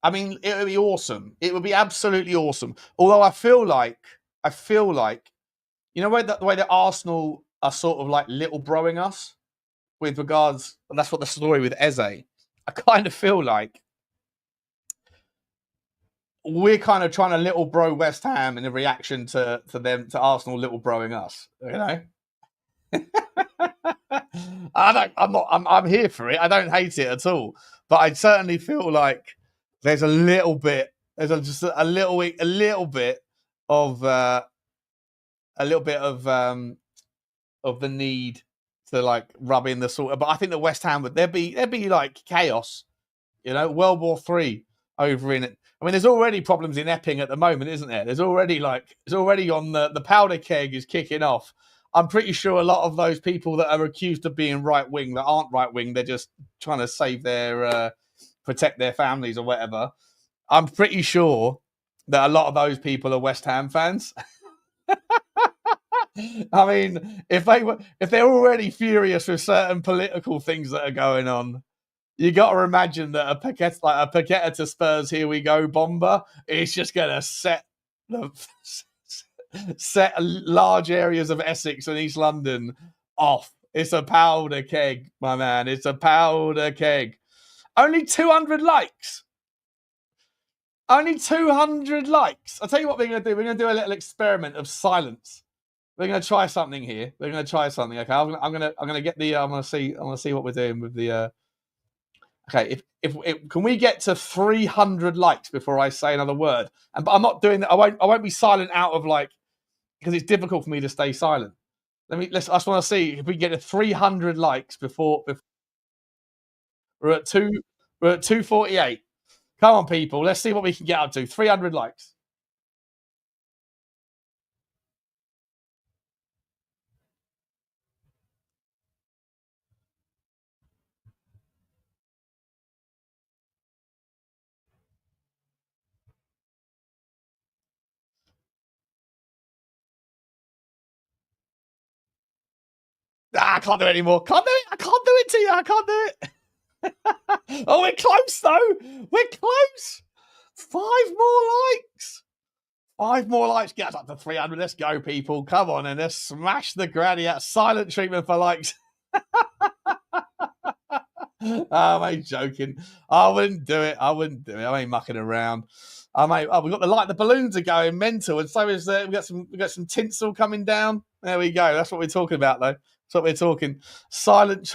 I mean, it would be awesome. It would be absolutely awesome. Although I feel like, you know, the way that Arsenal are sort of like little broing us with regards, and that's what the story with Eze. I kind of feel like we're kind of trying to little bro West Ham in a reaction to Arsenal little broing us, you know? I'm here for it. I don't hate it at all. But I certainly feel like there's just a little bit of the need to like rub in the sort of, but I think that West Ham there'd be like chaos, you know, World War III over in it. I mean, there's already problems in Epping at the moment, isn't there? It's already on the powder keg is kicking off. I'm pretty sure a lot of those people that are accused of being right wing that aren't right wing, they're just trying to save protect their families or whatever. I'm pretty sure that a lot of those people are West Ham fans. I mean, if they're already furious with certain political things that are going on, you got to imagine that a Paqueta to Spurs, here we go, bomber, is just going to set large areas of Essex and East London off. It's a powder keg, my man. It's a powder keg. Only 200 likes. Only 200 likes. I'll tell you what we're going to do. We're going to do a little experiment of silence. We're going to try something here. We're going to try something. Okay, I'm going to get the. I'm going to see what we're doing with the. Okay, if can we get to 300 likes before I say another word? But I'm not doing that. I won't be silent out of like, because it's difficult for me to stay silent. I just want to see if we can get to 300 likes before we're at 248. Come on, people. Let's see what we can get up to. 300 likes. I can't do it anymore. Can't do it. I can't do it to you. I can't do it. Oh, we're close, though. We're close. 5 more likes. 5 more likes. Get us up to 300. Let's go, people. Come on, and let's smash the granny out. Silent treatment for likes. I'm only joking. I wouldn't do it. I ain't mucking around. We've got the balloons are going mental, and so is we got some tinsel coming down. There we go. That's what we're talking about, though. That's what we're talking. Silent.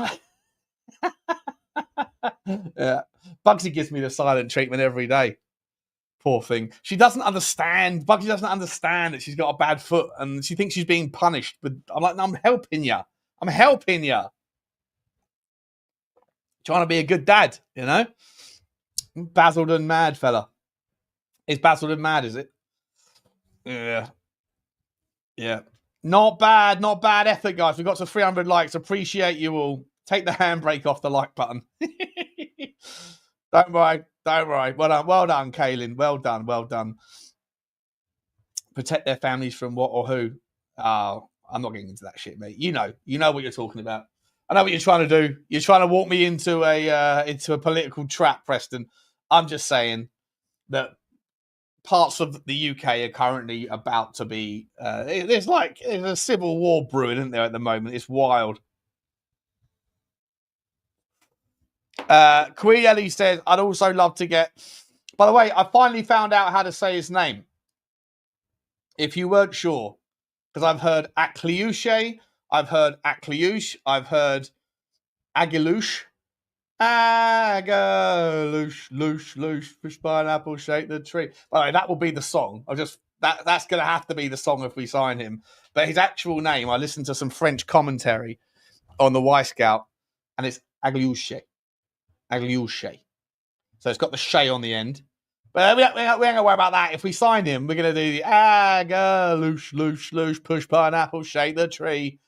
Yeah, Bugsy gives me the silent treatment every day. Poor thing. She doesn't understand. Bugsy doesn't understand that she's got a bad foot, and she thinks she's being punished. But I'm like, no, I'm helping you. I'm helping you. Trying to be a good dad, you know. Basildon mad fella. Is Basildon mad? Is it? Yeah. Yeah. Not bad effort, guys. We got to 300 likes. Appreciate you all. Take the handbrake off the like button. Don't worry. Well done, Kaylin. Well done. Protect their families from what or who? Oh, I'm not getting into that shit, mate. You know what you're talking about. I know what you're trying to do. You're trying to walk me into a political trap, Preston. I'm just saying that parts of the UK are currently about to be. There's a civil war brewing, isn't there, at the moment? It's wild. Queen Ellie says, I'd also love to get. By the way, I finally found out how to say his name. If you weren't sure, because I've heard Akliouche, I've heard Akliouche, I've heard Agilouche. Loosh, push pineapple, shake the tree. By the way, that will be the song. That's going to have to be the song if we sign him. But his actual name, I listened to some French commentary on the Y Scout, and it's Agilouche. So it's got the shay on the end. But we ain't going to worry about that. If we sign him, we're going to do the loosh, push pineapple, shake the tree.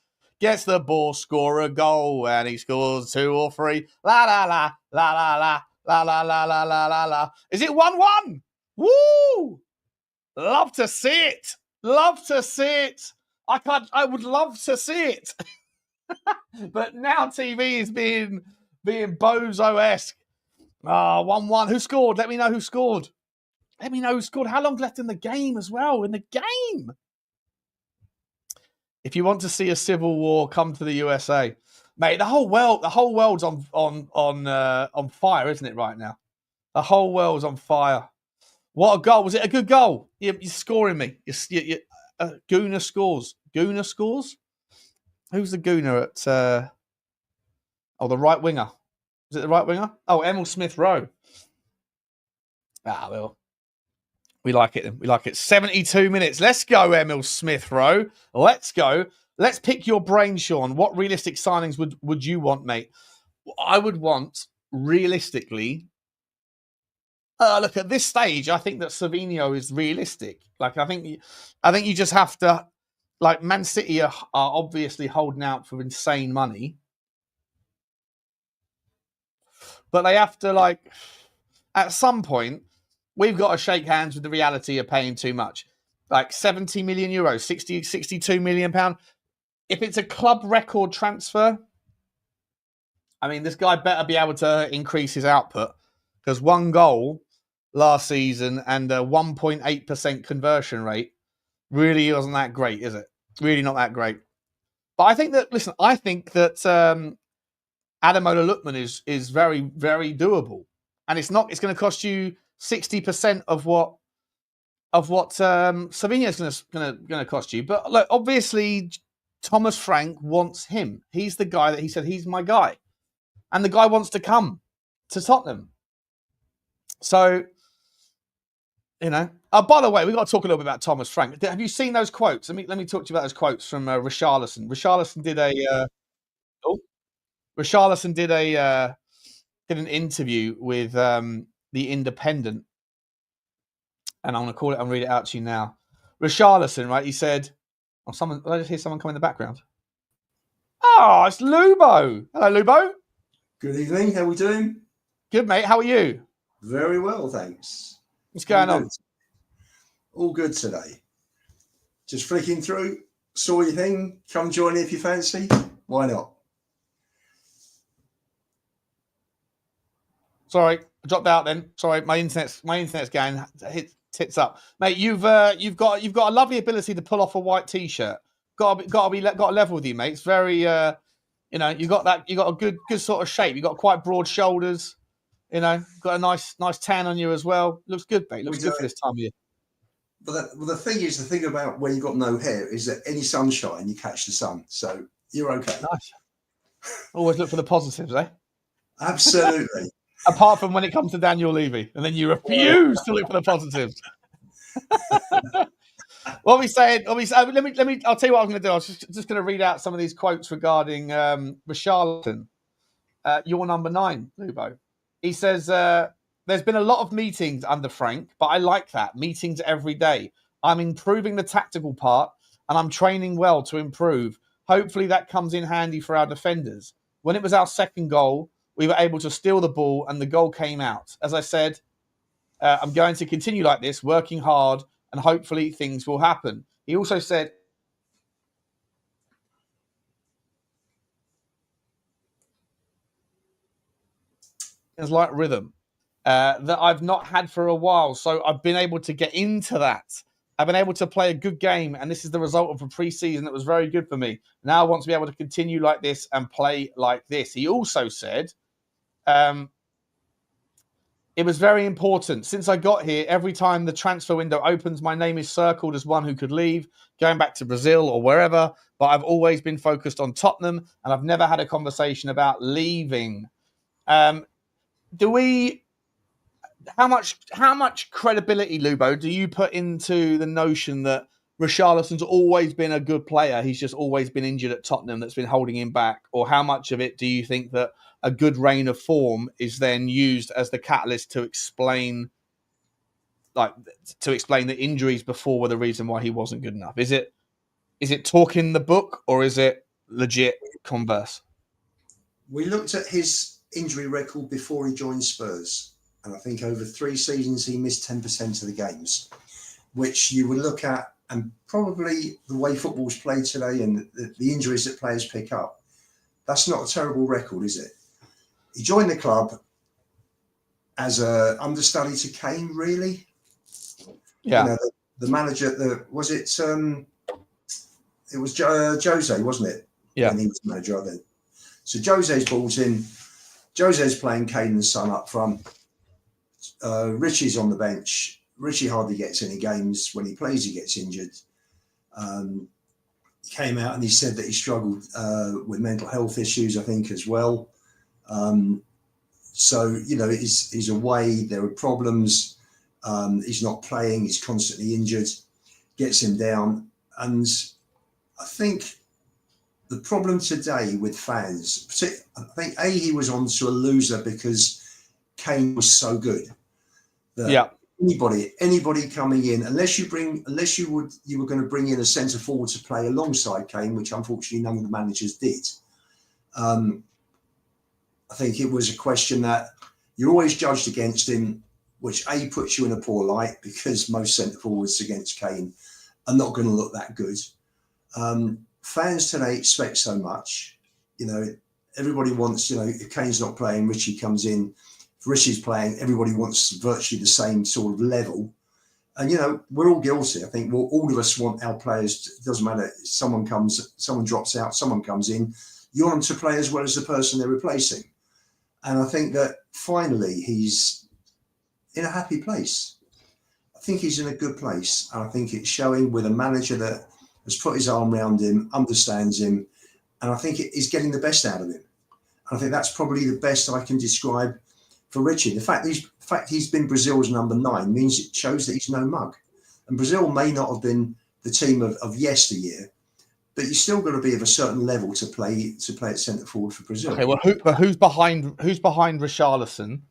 Gets the ball, score a goal, and he scores 2 or 3. La la la la la la la la la la la la la. Is it 1-1? Woo! Love to see it. I would love to see it. But now TV is being bozo-esque. 1-1. Who scored? Let me know who scored. How long's left in the game as well? If you want to see a civil war, come to the USA, mate. The whole world's on fire, isn't it? Right now, the whole world's on fire. What a goal! Was it a good goal? You're scoring me. Gooner scores. Gooner scores. Who's the Gooner at? The right winger. Is it the right winger? Oh, Emil Smith-Rowe. Well. We like it. 72 minutes. Let's go, Emil Smith-Rowe. Let's go. Let's pick your brain, Sean. What realistic signings would you want, mate? I would want, realistically... look, at this stage, I think that Savinho is realistic. I think you just have to... Man City are obviously holding out for insane money. But they have to, at some point... We've got to shake hands with the reality of paying too much. 70 million euros, 62 million pounds. If it's a club record transfer, this guy better be able to increase his output, because 1 goal last season and a 1.8% conversion rate really wasn't that great, is it? Really not that great. But I think that Ademola Lookman is very, very doable. And it's going to cost you 60% of what Savinho is going to cost you. But look, obviously, Thomas Frank wants him. He's the guy that he said, he's my guy. And the guy wants to come to Tottenham. So, by the way, we've got to talk a little bit about Thomas Frank. Have you seen those quotes? Let me talk to you about those quotes from Richalison. Richalison did an interview with The Independent, and I'm going to call it and read it out to you now. Richalison, right? He said, did I just hear someone come in the background? Oh, it's Lubo. Hello, Lubo. Good evening. How are we doing? Good, mate. How are you? Very well, thanks. What's going on? All good today. Just flicking through. Saw your thing. Come join me if you fancy. Why not? Sorry, I dropped out then. Sorry, my internet's going tits up, mate. You've got a lovely ability to pull off a white t-shirt. Got a level with you, mate. It's very you got a good sort of shape. You got quite broad shoulders. Got a nice tan on you as well. Looks good, mate. Looks good for this time of year. But the thing about where you've got no hair is that any sunshine you catch the sun, so you're okay. Nice. Always look for the positives, eh? Absolutely. Apart from when it comes to Daniel Levy, and then you refuse to look for the positives. What are we saying? Let me. I'll tell you what I'm going to do. I was just going to read out some of these quotes regarding Richarlison. Your number 9, Lubo. He says, "There's been a lot of meetings under Frank, but I like that meetings every day. I'm improving the tactical part, and I'm training well to improve. Hopefully, that comes in handy for our defenders. When it was our second goal, we were able to steal the ball and the goal came out. As I said, I'm going to continue like this, working hard, and hopefully things will happen. He also said, it's like rhythm that I've not had for a while. So I've been able to get into that. I've been able to play a good game, and this is the result of a pre-season that was very good for me. Now I want to be able to continue like this and play like this. He also said, it was very important. Since I got here, every time the transfer window opens, my name is circled as one who could leave, going back to Brazil or wherever. But I've always been focused on Tottenham, and I've never had a conversation about leaving. How much credibility, Lubo, do you put into the notion that Richarlison's always been a good player? He's just always been injured at Tottenham that's been holding him back. Or how much of it do you think that a good reign of form is then used as the catalyst to explain the injuries before were the reason why he wasn't good enough? Is it talking the book or is it legit converse? We looked at his injury record before he joined Spurs, and I think over 3 seasons he missed 10% of the games, which you would look at, and probably the way football's played today and the injuries that players pick up, that's not a terrible record, is it? He joined the club as a understudy to Kane, really. Yeah. You know, the manager, it was Jose, wasn't it? Yeah. And he was the manager then. So Jose's brought in. Jose's playing Kane and Son up front. Richie's on the bench. Richie hardly gets any games. When he plays, he gets injured. He came out and he said that he struggled with mental health issues, I think, as well. So, you know, he's away. There are problems. He's not playing. He's constantly injured. Gets him down. And I think the problem today with fans, I think, he was on to a loser because Kane was so good. That anybody coming in, unless you were going to bring in a centre forward to play alongside Kane, which unfortunately none of the managers did. I think it was a question that you're always judged against him, which puts you in a poor light because most centre forwards against Kane are not going to look that good. Fans today expect so much. You know, everybody wants, you know, if Kane's not playing, Richie comes in. If Richie's playing, everybody wants virtually the same sort of level. And, you know, we're all guilty. I think all of us want our players, it doesn't matter, someone drops out, someone comes in, you want them to play as well as the person they're replacing. And I think that finally he's in a happy place. I think he's in a good place. And I think it's showing with a manager that has put his arm around him, understands him, and I think he's getting the best out of him. And I think that's probably the best I can describe for Richie. The fact he's been Brazil's number 9 means it shows that he's no mug. And Brazil may not have been the team of yesteryear, but you've still got to be of a certain level to play at centre forward for Brazil. Okay, well, who's behind Richarlison?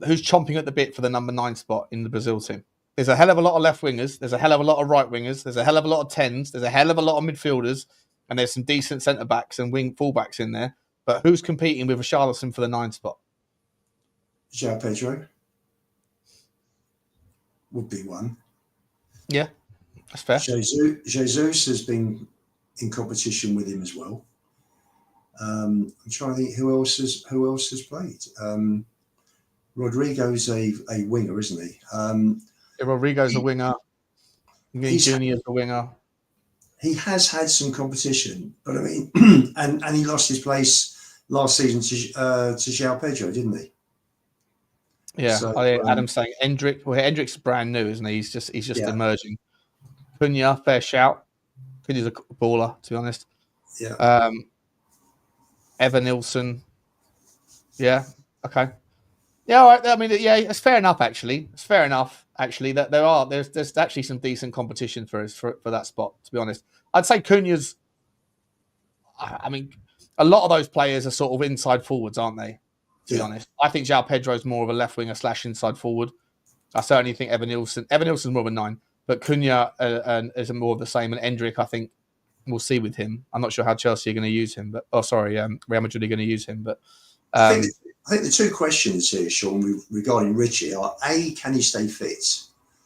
Who's chomping at the bit for the number 9 spot in the Brazil team? There's a hell of a lot of left wingers. There's a hell of a lot of right wingers. There's a hell of a lot of 10s. There's a hell of a lot of midfielders. And there's some decent centre backs and wing fullbacks in there. But who's competing with Richarlison for the 9 spot? João Pedro would be one. Yeah, that's fair. Jesus has been in competition with him as well. I'm trying to think who else has played. Rodrigo's a winger, isn't he? Rodrigo's a winger. Junior's a winger. He has had some competition, but I mean, and he lost his place last season to João Pedro, didn't he? Yeah, so, Adam's saying Endrick. Well, Endrick's brand new, isn't he? He's just emerging. Cunha, fair shout. Cunha's a baller, to be honest. Yeah. Evan Nilsson. Yeah. Okay. Yeah. All right. I mean, yeah, it's fair enough. Actually, it's fair enough. Actually, that there's actually some decent competition for that spot. To be honest, I'd say Cunha's. I mean, a lot of those players are sort of inside forwards, aren't they? To be honest, I think João Pedro's more of a left winger / inside forward. I certainly think Evan Nilsson's more of a 9, but Cunha is more of the same. And Endrick, I think, we'll see with him. I'm not sure how Chelsea are going to use him, but Real Madrid are going to use him. But I think the two questions here, Sean, regarding Richie are A, can he stay fit?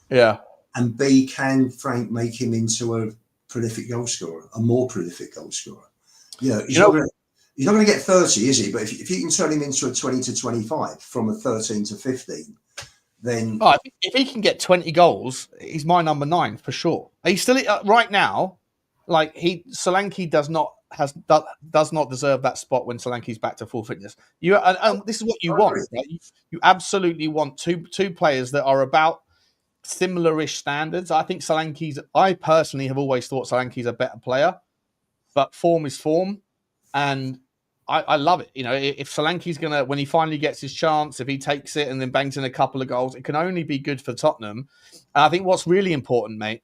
Yeah. And B, can Frank make him into a prolific goal scorer, a more prolific goal scorer? He's not going to get 30, is he? But if you can turn him into a 20 to 25 from a 13 to 15, then if he can get 20 goals, he's my number 9 for sure. He's still right now, like Solanke does not deserve that spot when Solanke's back to full fitness. This is what you want. Right? You absolutely want two players that are about similar-ish standards. I personally have always thought Solanke's a better player, but form is form, and I love it. If Solanke's gonna, when he finally gets his chance, if he takes it and then bangs in a couple of goals, it can only be good for Tottenham. And I think what's really important, mate,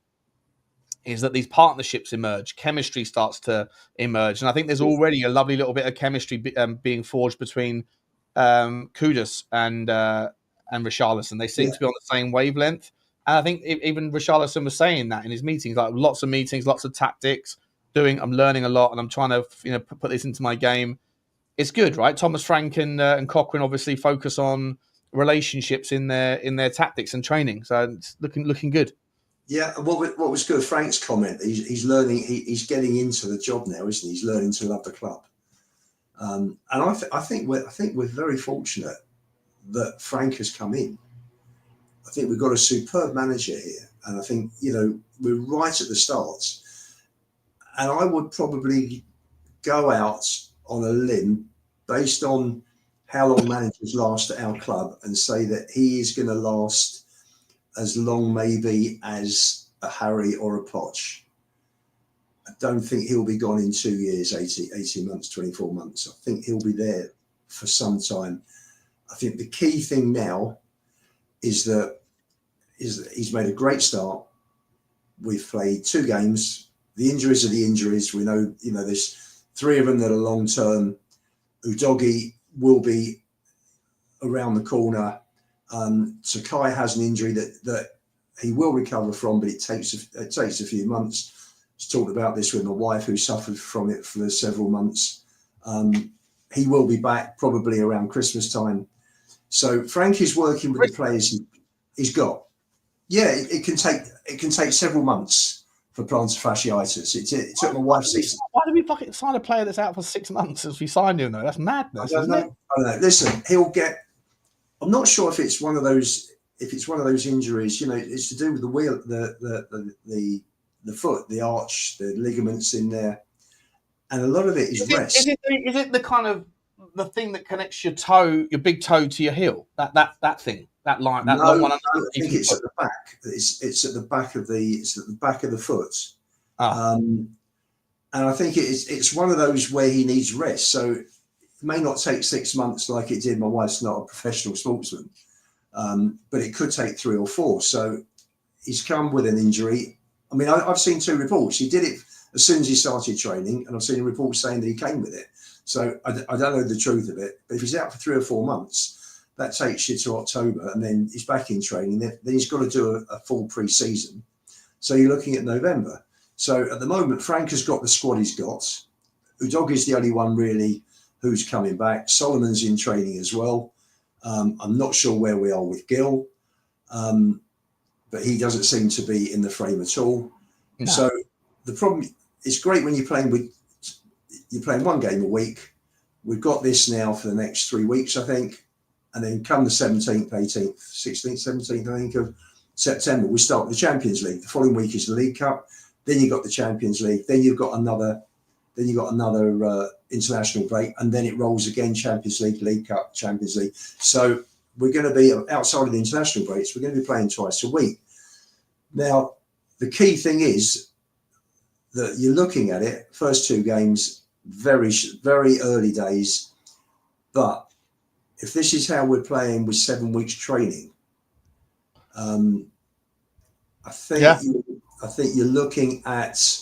is that these partnerships emerge, chemistry starts to emerge, and I think there's already a lovely little bit of chemistry being forged between Kudus and Richalison. They seem to be on the same wavelength, and I think even Richalison was saying that in his meetings, like lots of meetings, lots of tactics. I'm learning a lot, and I'm trying to put this into my game. It's good, right? Thomas Frank and Cochrane obviously focus on relationships in their tactics and training, so it's looking good. Yeah, what was good? Frank's comment. He's learning. He's getting into the job now, isn't he? He's learning to love the club, and I think we're very fortunate that Frank has come in. I think we've got a superb manager here, and I think we're right at the start. And I would probably go out on a limb based on how long managers last at our club and say that he is going to last as long maybe as a Harry or a Poch. I don't think he'll be gone in 2 years, 18 months, 24 months. I think he'll be there for some time. I think the key thing now is that he's made a great start. We've played 2 games. The injuries are the injuries. We know, there's 3 of them that are long term. Udogie will be around the corner. Sakai has an injury that he will recover from, but it takes a few months. I was talked about this with my wife, who suffered from it for several months. He will be back probably around Christmas time. So Frank is working with the players he's got. Yeah, it can take several months for plantar fasciitis. It took my wife 6. Why do we fucking sign a player that's out for 6 months as we signed him though? That's madness. I don't know. Listen, he'll get. I'm not sure if it's one of those. If it's one of those injuries, it's to do with the wheel, the foot, the arch, the ligaments in there, and a lot of it is rest. Is it the kind of the thing that connects your big toe to your heel? That thing. That line, that long one. I think it's at the back. It's at the back of the foot. And I think it's one of those where he needs rest. So it may not take 6 months like it did. My wife's not a professional sportsman, but it could take 3 or 4. So he's come with an injury. I mean, I've seen 2 reports. He did it as soon as he started training, and I've seen a report saying that he came with it. So I don't know the truth of it. But if he's out for 3 or 4 months, that takes you to October, and then he's back in training. Then he's got to do a full pre-season. So you're looking at November. So at the moment, Frank has got the squad he's got. Udogie's the only one really who's coming back. Solomon's in training as well. I'm not sure where we are with Gil, but he doesn't seem to be in the frame at all. No. So the problem, it's great when you're playing 1 game a week. We've got this now for the next 3 weeks, I think. And then come the 17th, 18th, 16th, 17th, I think, of September, we start the Champions League. The following week is the League Cup. Then you've got the Champions League. Then you've got another international break. And then it rolls again, Champions League, League Cup, Champions League. So we're going to be, outside of the international breaks, we're going to be playing twice a week. Now, the key thing is that you're looking at it, first 2 games, very, very early days, but if this is how we're playing with 7 weeks training, I think you're looking at,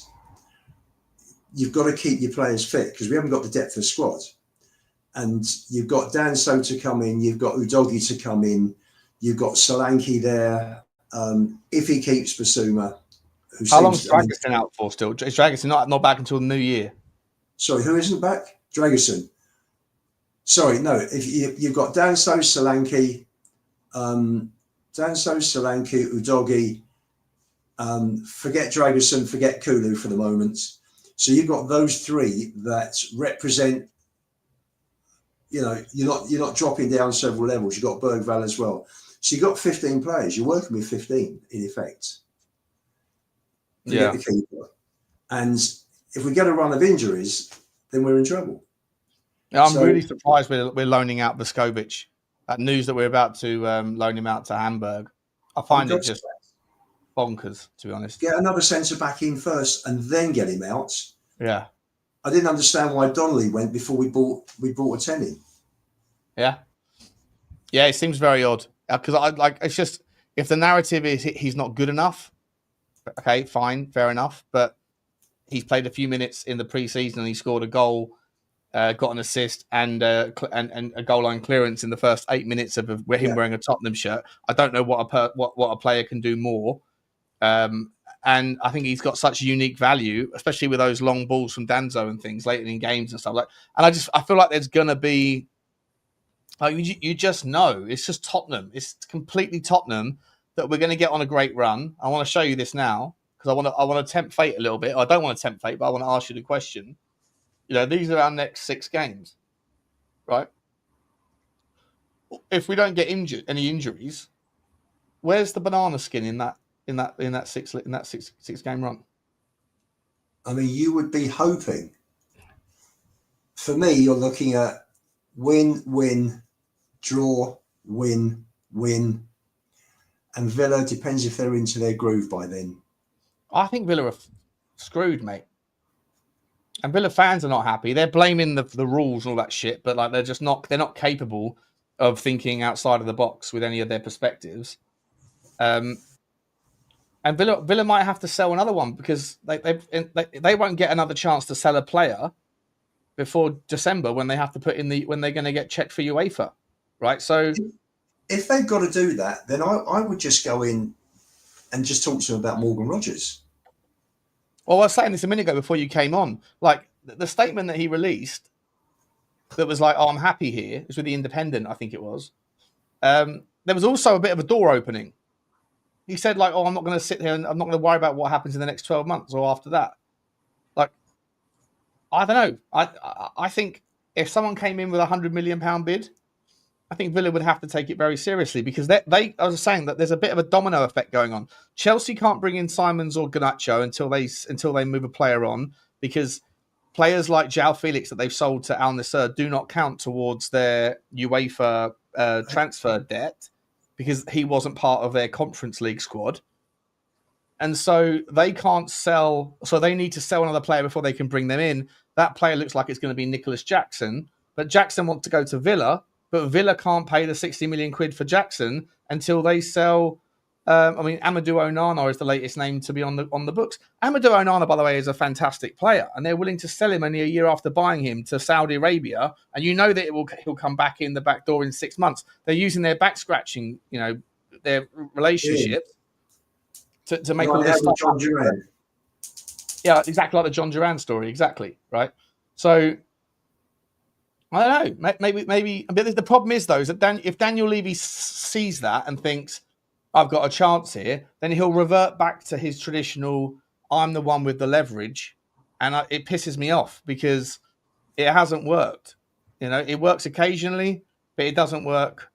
you've got to keep your players fit because we haven't got the depth of squad. And you've got Danso to come in, you've got Udogie to come in, you've got Solanke there. If he keeps Bissouma, who How long's seems. I mean, Dragusin out for still? Is Dragusin not back until the new year? sorry, who isn't back? Dragusin. Sorry, no. If you've got Danso, Solanke, Udogie. Forget Dragusin, forget Kulu for the moment. So you've got those three that represent. You know, you're not dropping down several levels. You've got Berghvall as well. So you've got 15 players. You're working with 15 in effect. Forget the keeper. And if we get a run of injuries, then we're in trouble. Yeah, I'm really surprised we're loaning out Vuskovic. That news that we're about to loan him out to Hamburg. I find it just bonkers, to be honest. Get another centre back in first and then get him out. Yeah. I didn't understand why Donnelly went before we bought a 10 in. Yeah. Yeah, it seems very odd. Because it's just, if the narrative is he's not good enough, okay, fine, fair enough. But he's played a few minutes in the preseason and he scored a goal, got an assist and a goal line clearance in the first 8 minutes of him wearing a Tottenham shirt. I don't know what a player can do more. And I think he's got such unique value, especially with those long balls from Danzo and things later in games and stuff like. And I feel like there's gonna be, like, you just know it's just Tottenham. It's completely Tottenham that we're going to get on a great run. I want to show you this now because I want to tempt fate a little bit. I don't want to tempt fate, but I want to ask you the question. You know, these are our next 6 games, right? If we don't get any injuries, where's the banana skin in that six game run? I mean, you would be hoping. For me, you're looking at win, draw, win. And Villa, depends if they're into their groove by then. I think Villa are screwed, mate. And Villa fans are not happy. They're blaming the rules and all that shit, but like they're not capable of thinking outside of the box with any of their perspectives. And Villa might have to sell another one because they won't get another chance to sell a player before December when they have to put in when they're going to get checked for UEFA, right? So if they've got to do that, then I would just go in and just talk to them about Morgan Rogers. Well, I was saying this a minute ago before you came on. Like the statement that he released that was like, "Oh, I'm happy here," it was with the Independent, I think it was. There was also a bit of a door opening. He said, like, "Oh, I'm not going to sit here and I'm not going to worry about what happens in the next 12 months or after that." Like, I don't know. I think if someone came in with £100 million bid, I think Villa would have to take it very seriously because I was saying that there's a bit of a domino effect going on. Chelsea can't bring in Simons or Garnacho until they move a player on because players like João Felix that they've sold to Al Nassr do not count towards their UEFA transfer debt because he wasn't part of their Conference League squad. And so they can't sell. So they need to sell another player before they can bring them in. That player looks like it's going to be Nicholas Jackson, but Jackson wants to go to Villa. But Villa can't pay the 60 million quid for Jackson until they sell. Amadou Onana is the latest name to be on the books. Amadou Onana, by the way, is a fantastic player, and they're willing to sell him only a year after buying him to Saudi Arabia. And you know that he'll come back in the back door in 6 months. They're using their back scratching, their relationship to make all this stuff happen. Yeah, exactly like the John Duran story. Exactly right. So. I don't know. Maybe. But the problem is, though, is that if Daniel Levy sees that and thinks, I've got a chance here, then he'll revert back to his traditional, I'm the one with the leverage. And it pisses me off because it hasn't worked. It works occasionally, but it doesn't work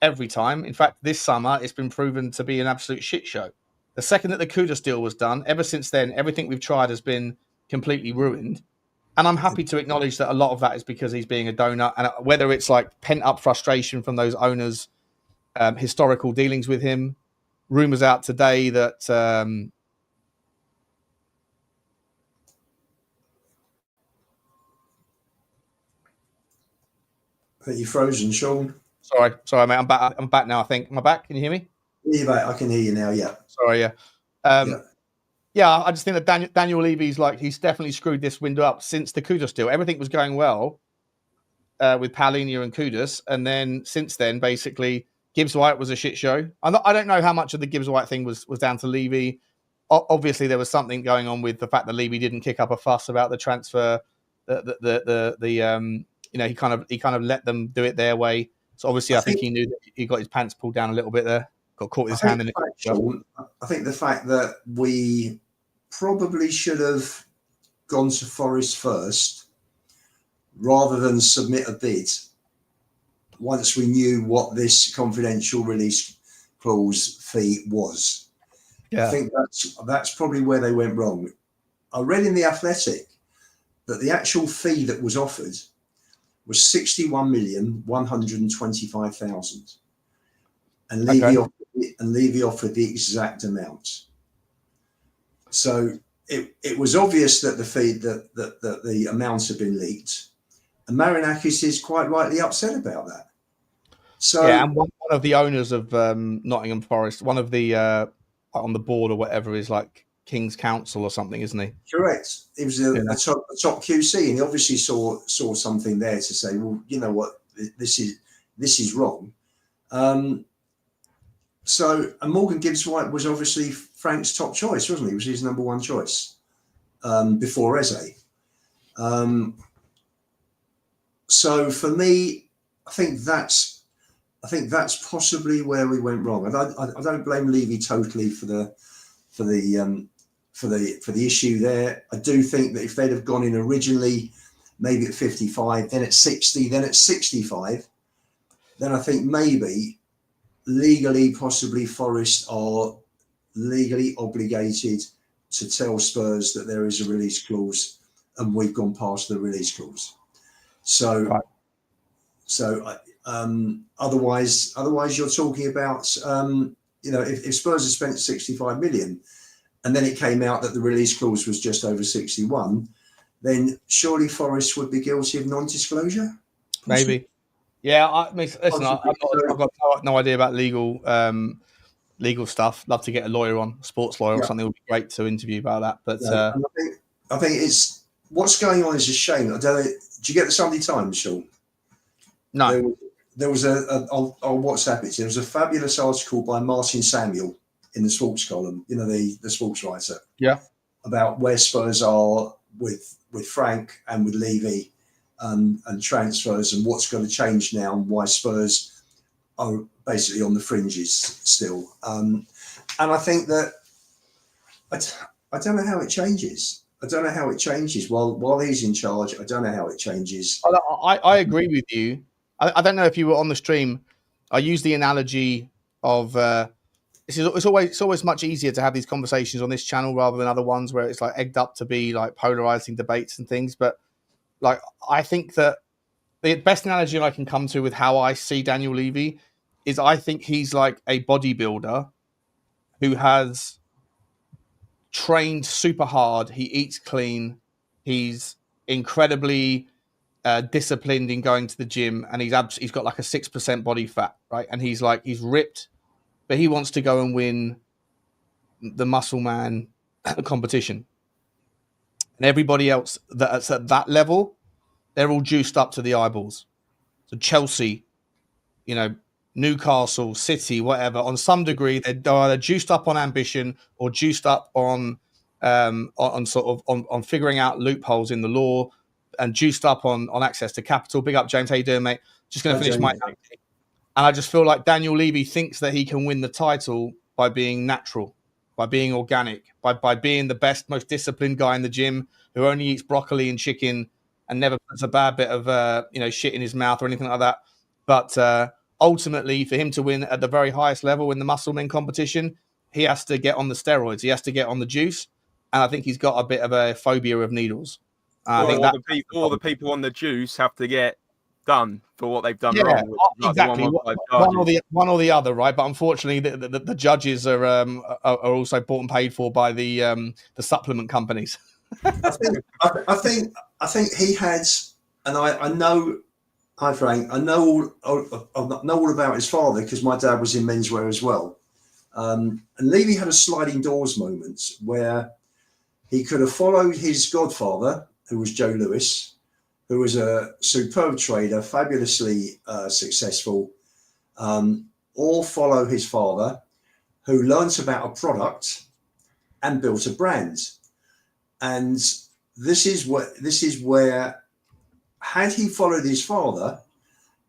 every time. In fact, this summer, it's been proven to be an absolute shit show. The second that the Kudus deal was done, ever since then, everything we've tried has been completely ruined. And I'm happy to acknowledge that a lot of that is because he's being a donor, and whether it's like pent up frustration from those owners' historical dealings with him. Rumors out today that you're frozen, Sean. Sorry, mate. I'm back now. I think. Am I back? Can you hear me? Yeah, mate. I can hear you now. Yeah. Sorry. Yeah. Yeah, I just think that Daniel Levy's he's definitely screwed this window up since the Kudus deal. Everything was going well with Paulinho and Kudus, and then since then, basically, Gibbs White was a shit show. I don't know how much of the Gibbs White thing was down to Levy. obviously there was something going on with the fact that Levy didn't kick up a fuss about the transfer. He kind of let them do it their way. So obviously, I think he knew that he got his pants pulled down a little bit there. Got caught with his hand in it. Sean, I think the fact that we probably should have gone to Forest first rather than submit a bid once we knew what this confidential release clause fee was. Yeah. I think that's probably where they went wrong. I read in The Athletic that the actual fee that was offered was 61,125,000, and Levy offered the exact amount. So it was obvious that the fee that the amount had been leaked, and Marinakis is quite rightly upset about that. So yeah, and one of the owners of Nottingham Forest, one of the on the board or whatever, is like King's Counsel or something, isn't he? Correct. He was a top QC, and he obviously saw something there to say, well, you know what, this is wrong. And Morgan Gibbs-White was obviously Frank's top choice, wasn't he? It was his number one choice before Eze. So for me, I think that's possibly where we went wrong. And I don't blame Levy totally for the issue there. I do think that if they'd have gone in originally, maybe at 55, then at 60, then at 65, then I think maybe legally, possibly Forest are legally obligated to tell Spurs that there is a release clause, and we've gone past the release clause. So, right. Otherwise you're talking about, if Spurs had spent 65 million and then it came out that the release clause was just over 61, then surely Forest would be guilty of non-disclosure? Maybe. Yeah, listen, I've got no idea about legal stuff. Love to get a lawyer on, a sports lawyer or something. It would be great to interview about that. But I think it's what's going on is a shame. I don't know. Did you get the Sunday Times, Sean? No. There was I'll WhatsApp it. There was a fabulous article by Martin Samuel in the sports column. You know, the sports writer. Yeah. About where Spurs are with Frank and with Levy. And transfers and what's going to change now and why Spurs are basically on the fringes still. And I think that I don't know how it changes. I don't know how it changes while he's in charge. I don't know how it changes. I agree with you. I don't know if you were on the stream. I use the analogy of it's always much easier to have these conversations on this channel rather than other ones where it's like egged up to be like polarizing debates and things. But like, I think that the best analogy I can come to with how I see Daniel Levy is I think he's like a bodybuilder who has trained super hard. He eats clean. He's incredibly disciplined in going to the gym, and he's got like a 6% body fat, right? And he's ripped, but he wants to go and win the muscle man competition. And everybody else that's at that level, they're all juiced up to the eyeballs. So Chelsea, Newcastle, City, whatever, on some degree, they're either juiced up on ambition or juiced up on figuring out loopholes in the law, and juiced up on access to capital. Big up, James. How you doing, mate? Just going to finish my... And I just feel like Daniel Levy thinks that he can win the title by being natural, by being organic, by being the best, most disciplined guy in the gym who only eats broccoli and chicken and never puts a bad bit of shit in his mouth or anything like that. But ultimately, for him to win at the very highest level in the musclemen competition, he has to get on the steroids. He has to get on the juice, and I think he's got a bit of a phobia of needles. I think the people on the juice have to get done for what they've done wrong. Exactly, one or the other, right? But unfortunately, the judges are also bought and paid for by the supplement companies. I think he had, and I know. Hi Frank, I know all about his father because my dad was in menswear as well. And Levy had a sliding doors moment where he could have followed his godfather, who was Joe Lewis, who was a superb trader, fabulously successful, or follow his father, who learnt about a product and built a brand. And this is where, had he followed his father,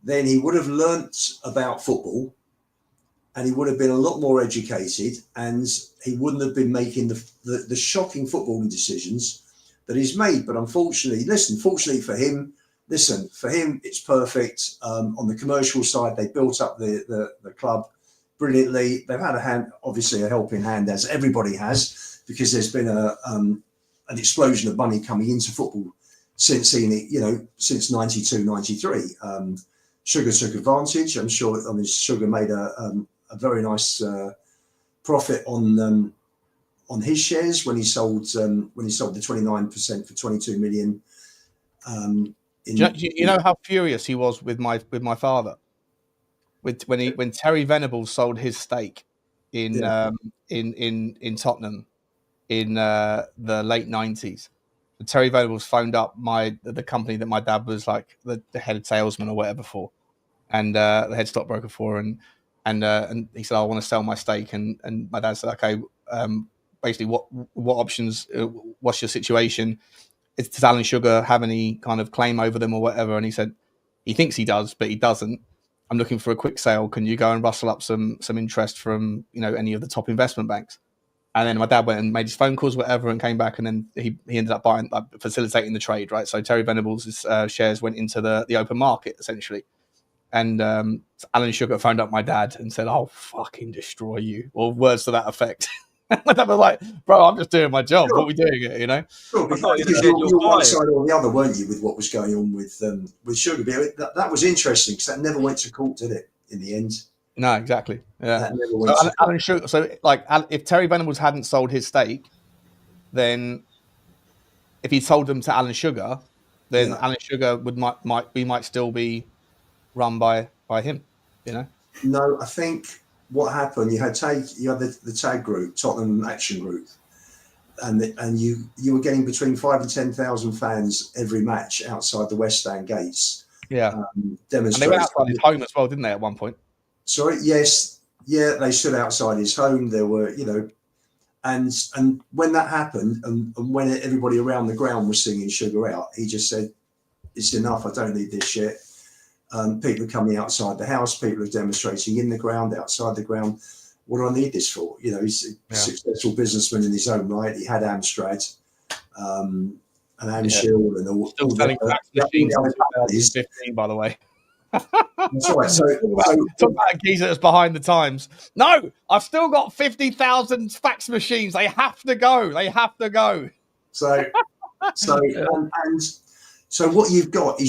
then he would have learnt about football, and he would have been a lot more educated, and he wouldn't have been making the shocking footballing decisions that he's made. But unfortunately, fortunately for him, it's perfect. On the commercial side, they built up the club brilliantly. They've had obviously a helping hand, as everybody has, because there's been an explosion of money coming into football since 92, 93. Sugar took advantage. I'm sure. I mean, Sugar made a very nice profit on his shares when he sold the 29% for 22 million. You know how furious he was with my father when Terry Venables sold his stake in Tottenham in the late 90s. Terry Venables phoned up the company that my dad was like the head salesman or whatever for, and the head stockbroker for, and he said, I want to sell my stake, and my dad said, okay, basically what options, what's your situation? Does Alan Sugar have any kind of claim over them or whatever? And he said he thinks he does, but he doesn't. I'm looking for a quick sale. Can you go and rustle up some interest from any of the top investment banks? And then my dad went and made his phone calls, whatever, and came back, and then he ended up facilitating the trade, right? So Terry Venables' shares went into the open market essentially. And Alan Sugar phoned up my dad and said, "I'll fucking destroy you," or words to that effect. My dad was like, "Bro, I'm just doing my job. Sure. What are we doing here, you know?" Sure, because you're one side or the other, weren't you, with what was going on with Sugar? That was interesting because that never went to court, did it? In the end, no, exactly. Yeah. So Alan Sugar. So, like, if Terry Venables hadn't sold his stake, then if he sold them to Alan Sugar, then Alan Sugar might still be run by him, you know. No, I think what happened, you had the tag group, Tottenham Action Group, and you were getting between 5,000 and 10,000 fans every match outside the West Stand gates. Yeah, and they went outside his home as well, didn't they? At one point. Sorry, yes, yeah, they stood outside his home. There were, and when that happened, and when everybody around the ground was singing Sugar Out, he just said, "It's enough. I don't need this shit." People are coming outside the house. People are demonstrating in the ground, outside the ground. What do I need this for? He's a successful businessman in his own right. He had Amstrad, and Amshield, and all. Still selling fax machines in 2015, by the way. That's right. So talk about a geezer that's behind the times. No, I've still got 50,000 fax machines. They have to go. They have to go. So what you've got.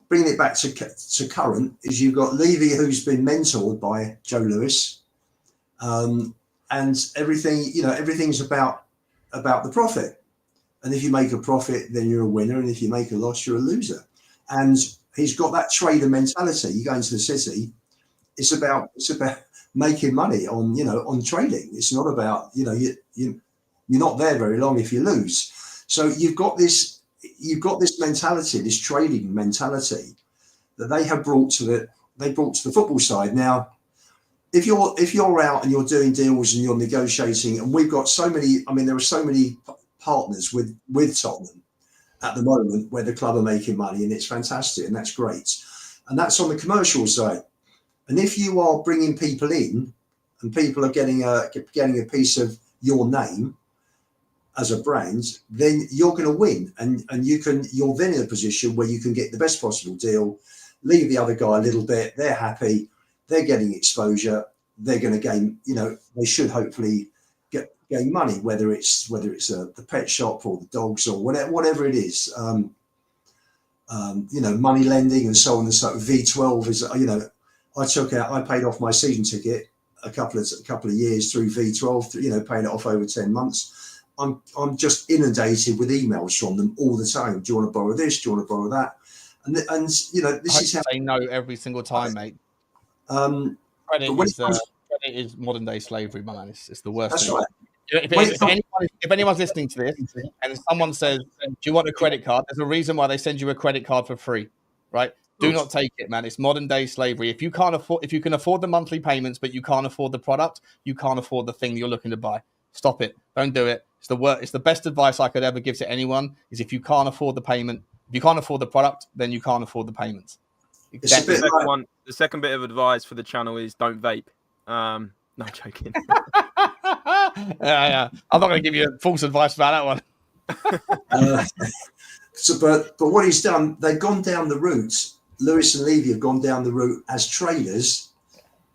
Bringing it back to current, is you've got Levy, who's been mentored by Joe Lewis, and everything. Everything's about the profit. And if you make a profit, then you're a winner, and if you make a loss, you're a loser. And he's got that trader mentality. You go into the city, it's about making money on trading. It's not about you're not there very long if you lose. So you've got this mentality, this trading mentality that they have brought to the football side. Now, if you're out and you're doing deals and you're negotiating, and we've got so many, there are so many partners with Tottenham at the moment where the club are making money, and it's fantastic, and that's great. And that's on the commercial side. And if you are bringing people in and people are getting a piece of your name as a brand, then you're going to win, and you're then in a position where you can get the best possible deal, leave the other guy a little bit. They're happy, they're getting exposure, they're going to gain. They should hopefully gain money, whether it's the pet shop or the dogs or whatever it is. Money lending and so on and so. V12 is I paid off my season ticket a couple of years through V12. Paying it off over 10 months. I'm just inundated with emails from them all the time. Do you want to borrow this? Do you want to borrow that? And this is how they know every single time, mate. Credit is modern day slavery, man. It's the worst. That's thing. Right. If anyone's listening to this and someone says, "Do you want a credit card?" There's a reason why they send you a credit card for free, right? Do not take it, man. It's modern day slavery. If you can afford the monthly payments, but you can't afford the product, you can't afford the thing you're looking to buy. Stop it. Don't do it. It's the best advice I could ever give to anyone is if you can't afford the payment, if you can't afford the product, then you can't afford the payments. It's a bit like... The second bit of advice for the channel is don't vape. No, I'm joking. yeah. I'm not going to give you false advice about that one. But what he's done, they've gone down the route. Lewis and Levy have gone down the route as traders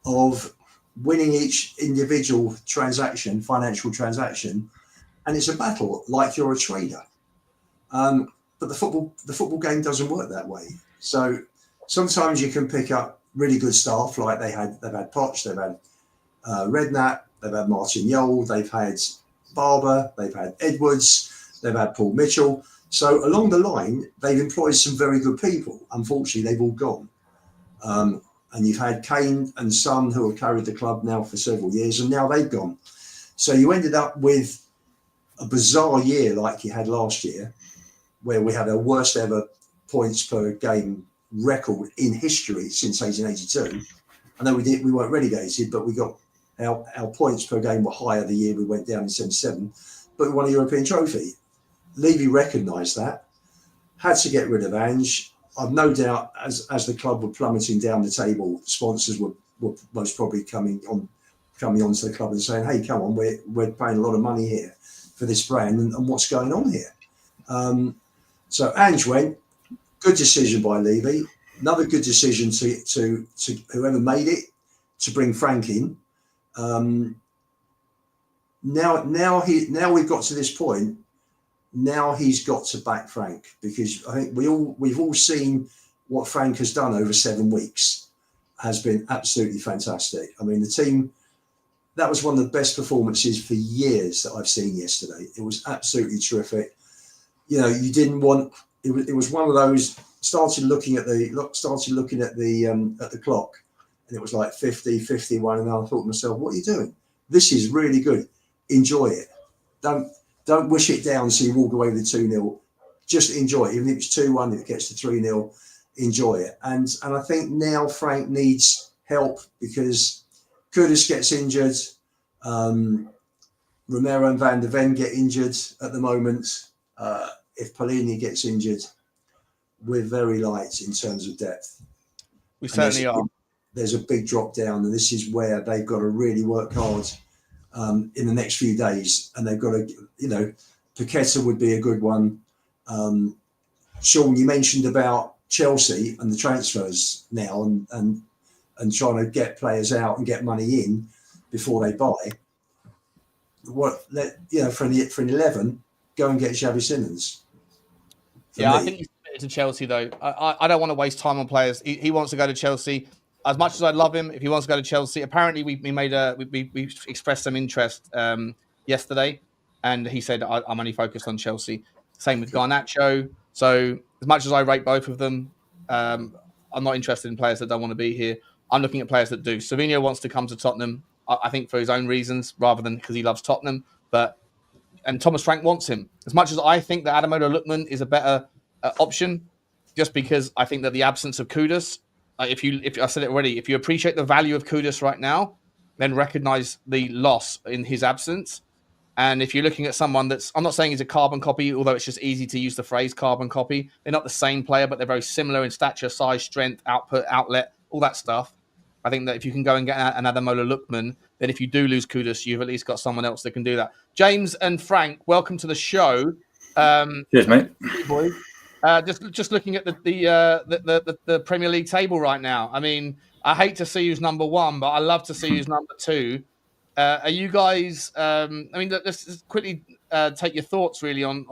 of winning each individual transaction, financial transaction, and it's a battle like you're a trader. But the football game doesn't work that way. So sometimes you can pick up really good staff, like they've had Poch, they've had Redknapp, they've had Martin Yole, they've had Barber, they've had Edwards, they've had Paul Mitchell. So along the line, they've employed some very good people. Unfortunately, they've all gone. And you've had Kane and Son, who have carried the club now for several years, and now they've gone. So you ended up with a bizarre year like you had last year, where we had our worst ever points per game record in history since 1882. I know we weren't relegated, but we got our points per game were higher the year we went down in 77, but we won a European trophy. Levy recognised that, had to get rid of Ange. I've no doubt as the club were plummeting down the table, sponsors were most probably coming onto the club and saying, hey, come on, we're paying a lot of money here for this brand and what's going on here. So Ange went, good decision by Levy. Another good decision to whoever made it to bring Frank in. Now we've got to this point. Now he's got to back Frank, because I think we've all seen what Frank has done over 7 weeks has been absolutely fantastic. I mean, the team, that was one of the best performances for years that I've seen yesterday. It was absolutely terrific. You know, you didn't want it was one of those, started looking at the clock, and it was like 50, 51, and I thought to myself, what are you doing? This is really good. Enjoy it. Don't wish it down so you walk away with 2-0. Just enjoy it. Even if it's 2-1, if it gets to 3-0, enjoy it. And I think now Frank needs help because Kudus gets injured. Romero and Van der Ven get injured at the moment. If Polini gets injured, we're very light in terms of depth. We certainly are. There's a big drop down, and this is where they've got to really work hard in the next few days, and they've got to, Paqueta would be a good one. Sean, you mentioned about Chelsea and the transfers now, and trying to get players out and get money in before they buy. For an 11, go and get Xavi Simons. I think he's committed to Chelsea though. I don't want to waste time on players. He wants to go to Chelsea. As much as I love him, if he wants to go to Chelsea, apparently we expressed some interest yesterday, and he said I'm only focused on Chelsea. Same with Garnacho. So as much as I rate both of them, I'm not interested in players that don't want to be here. I'm looking at players that do. Savinho wants to come to Tottenham, I think for his own reasons rather than because he loves Tottenham. And Thomas Frank wants him. As much as I think that Ademola Lookman is a better option, just because I think that the absence of Kudus. If I said it already, if you appreciate the value of Kudus right now, then recognize the loss in his absence. And if you're looking at someone that's, I'm not saying he's a carbon copy, although it's just easy to use the phrase carbon copy. They're not the same player, but they're very similar in stature, size, strength, output, outlet, all that stuff. I think that if you can go and get an Ademola Lookman, then if you do lose Kudus, you've at least got someone else that can do that. James and Frank, welcome to the show. Cheers, mate. Boys. Just looking at the Premier League table right now. I mean, I hate to see who's number one, but I love to see who's number two. Are you guys? Let's just quickly take your thoughts really on.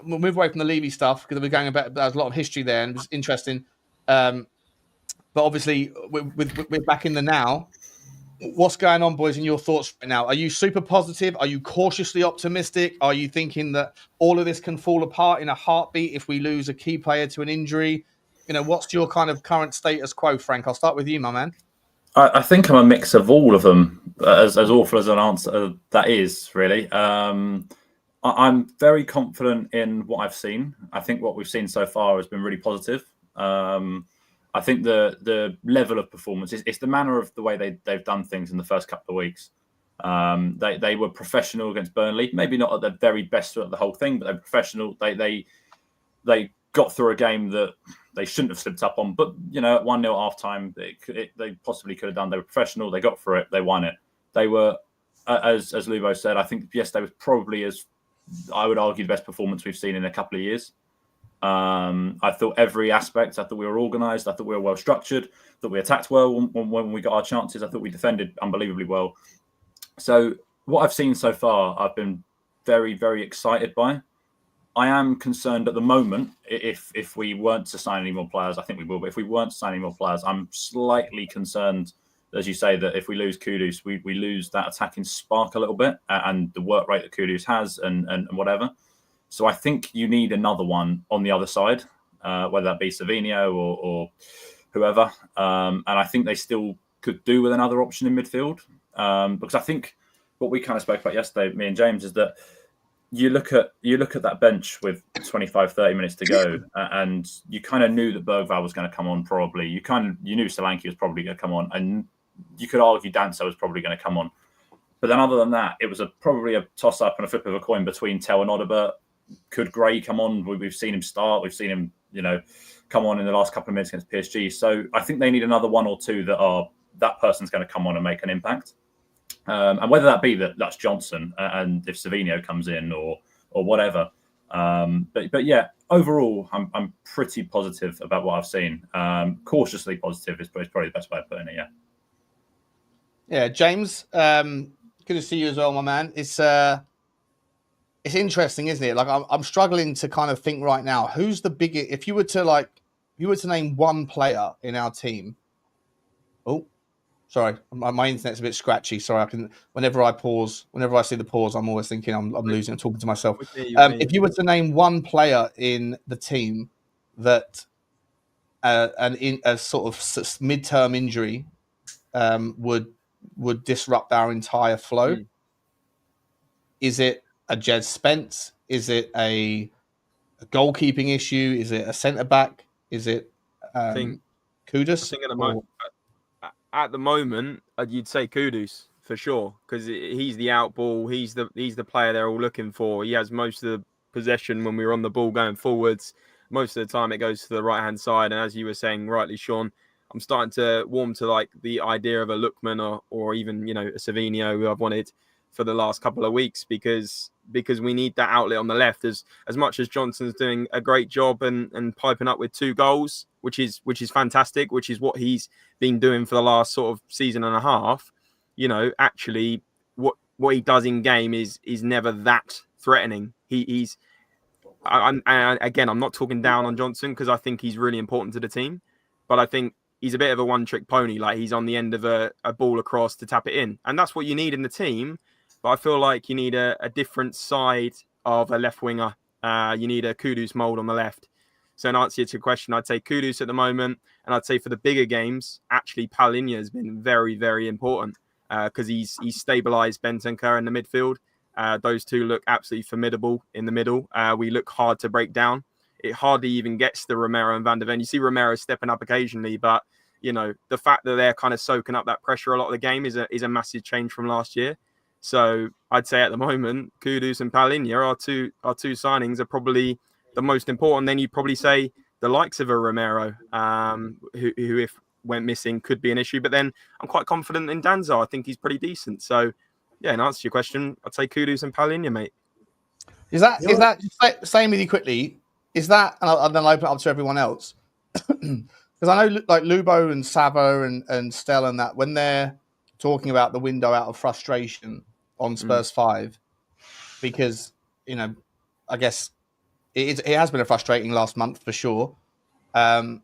We'll move away from the Levy stuff because we're going about. There's a lot of history there, and it was interesting. But obviously, we're back in the now. What's going on, boys, in your thoughts right now? Are you super positive? Are you cautiously optimistic? Are you thinking that all of this can fall apart in a heartbeat if we lose a key player to an injury? What's your kind of current status quo, Frank? I'll start with you, my man. I think I'm a mix of all of them, as awful as an answer that is, really. I'm very confident in what I've seen. I think what we've seen so far has been really positive. I think the level of performance, it's the manner of the way they've done things in the first couple of weeks. They were professional against Burnley. Maybe not at the very best throughout the whole thing, but they're professional. They got through a game that they shouldn't have slipped up on. But, you know, at 1-0 at half-time, they possibly could have done. They were professional. They got through it. They won it. They were, as Lubo said, I think yesterday was probably, as I would argue, the best performance we've seen in a couple of years. I thought every aspect, I thought we were organised. I thought we were well structured, that we attacked well when we got our chances. I thought we defended unbelievably well. So what I've seen so far, I've been very, very excited by. I am concerned at the moment, if we weren't to sign any more players, I think we will, but if we weren't to sign any more players, I'm slightly concerned, as you say, that if we lose Kudus, we lose that attacking spark a little bit and the work rate that Kudus has and whatever. So I think you need another one on the other side, whether that be Savinho or whoever. And I think they still could do with another option in midfield. Because I think what we kind of spoke about yesterday, me and James, is that you look at that bench with 25, 30 minutes to go, and you kind of knew that Berghvall was going to come on probably. You knew Solanke was probably going to come on, and you could argue Danso was probably going to come on. But then other than that, it was probably a toss-up and a flip of a coin between Tel and Odobert. Could Gray come on? We've seen him start. We've seen him, come on in the last couple of minutes against PSG. So I think they need another one or two that person's going to come on and make an impact. And whether that be that's Johnson and if Savinho comes in or whatever. But yeah, overall, I'm pretty positive about what I've seen. Cautiously positive is probably the best way of putting it. Yeah. Yeah, James. Good to see you as well, my man. It's interesting, isn't it? Like I'm struggling to kind of think right now. Who's the biggest? If you were to name one player in our team. Oh. Sorry, my internet's a bit scratchy. Sorry, whenever I see the pause, I'm always thinking I'm losing. I'm talking to myself. If you were to name one player in the team that a sort of midterm injury would disrupt our entire flow, is it a Jed Spence? Is it a goalkeeping issue? Is it a centre back? Is it Kudus? I think at the moment, you'd say Kudus for sure, because he's the outball. He's the player they're all looking for. He has most of the possession when we're on the ball going forwards. Most of the time, it goes to the right hand side. And as you were saying rightly, Sean, I'm starting to warm to like the idea of a Lookman or even a Savinho, who I've wanted for the last couple of weeks, because we need that outlet on the left. As much as Johnson's doing a great job and piping up with 2 goals, which is fantastic, which is what he's been doing for the last sort of season and a half. Actually, what he does in game is never that threatening. I'm not talking down on Johnson, because I think he's really important to the team, but I think he's a bit of a one-trick pony. Like, he's on the end of a ball across to tap it in, and that's what you need in the team. But I feel like you need a different side of a left winger. You need a Kudus mould on the left. So in answer to your question, I'd say Kudus at the moment. And I'd say for the bigger games, actually, Palhinha has been very, very important because he's stabilised Bentancur in the midfield. Those two look absolutely formidable in the middle. We look hard to break down. It hardly even gets to Romero and Van der Ven. You see Romero stepping up occasionally, but, the fact that they're kind of soaking up that pressure a lot of the game is a massive change from last year. So I'd say at the moment, Kudus and Palhinha, our two signings, are probably the most important. Then you'd probably say the likes of a Romero, who if went missing could be an issue. But then I'm quite confident in Danso. I think he's pretty decent. So yeah, in answer to your question, I'd say Kudus and Palhinha, mate. Is that same with you quickly? Is that, and then I'll open it up to everyone else, because I know like Lubo and Savo and Stel and that, when they're talking about the window out of frustration on Spurs 5, because I guess it has been a frustrating last month for sure. But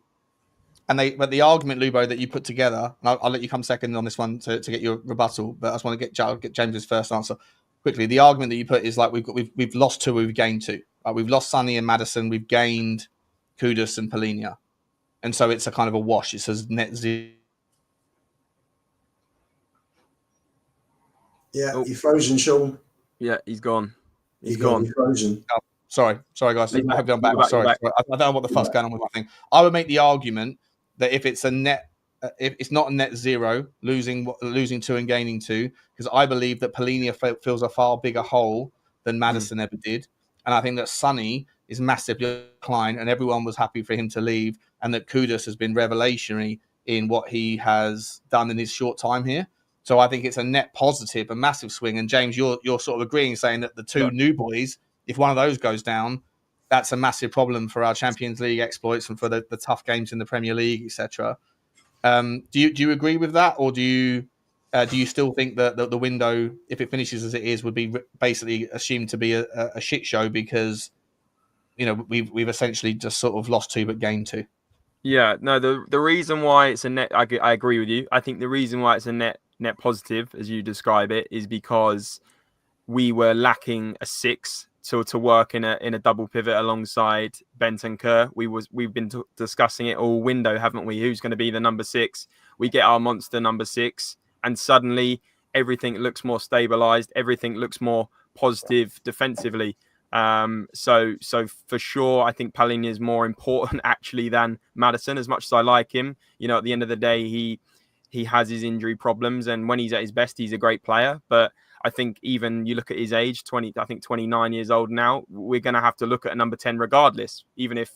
the argument, Lubo, that you put together, and I'll let you come second on this one to get your rebuttal, but I just want to get James's first answer quickly. The argument that you put is like we've lost 2, we've gained 2. We've lost Sonny and Maddison, we've gained Kudus and Palhinha, and so it's a kind of a wash. It says net 0. Yeah, you're frozen, Sean. Yeah, he's gone. He's gone. You're frozen. Oh, sorry, guys. I hope I'm back. Sorry. I don't know what the fuck's going on with my thing. I would make the argument that if it's a net it's not a net zero, losing 2 and gaining 2, because I believe that Palhinha fills a far bigger hole than Maddison ever did. And I think that Sonny is massively declined, and everyone was happy for him to leave, and that Kudus has been revelationary in what he has done in his short time here. So I think it's a net positive, a massive swing. And James, you're sort of agreeing, saying that the 2 new boys, if one of those goes down, that's a massive problem for our Champions League exploits and for the tough games in the Premier League, etc. Do you agree with that, or do you still think that the window, if it finishes as it is, would be basically assumed to be a shit show because we've essentially just sort of lost 2 but gained 2? Yeah, no, the reason why it's a net, I agree with you. I think the reason why it's a net positive, as you describe it, is because we were lacking a 6 to work in a double pivot alongside Bentancur. We've been discussing it all window, haven't we? Who's going to be the number 6? We get our monster number 6, and suddenly everything looks more stabilized. Everything looks more positive defensively. So for sure, I think Palhinha is more important actually than Maddison. As much as I like him, at the end of the day, he has his injury problems, and when he's at his best, he's a great player. But I think even you look at his age, 29 years old now, we're going to have to look at a number 10 regardless, even if,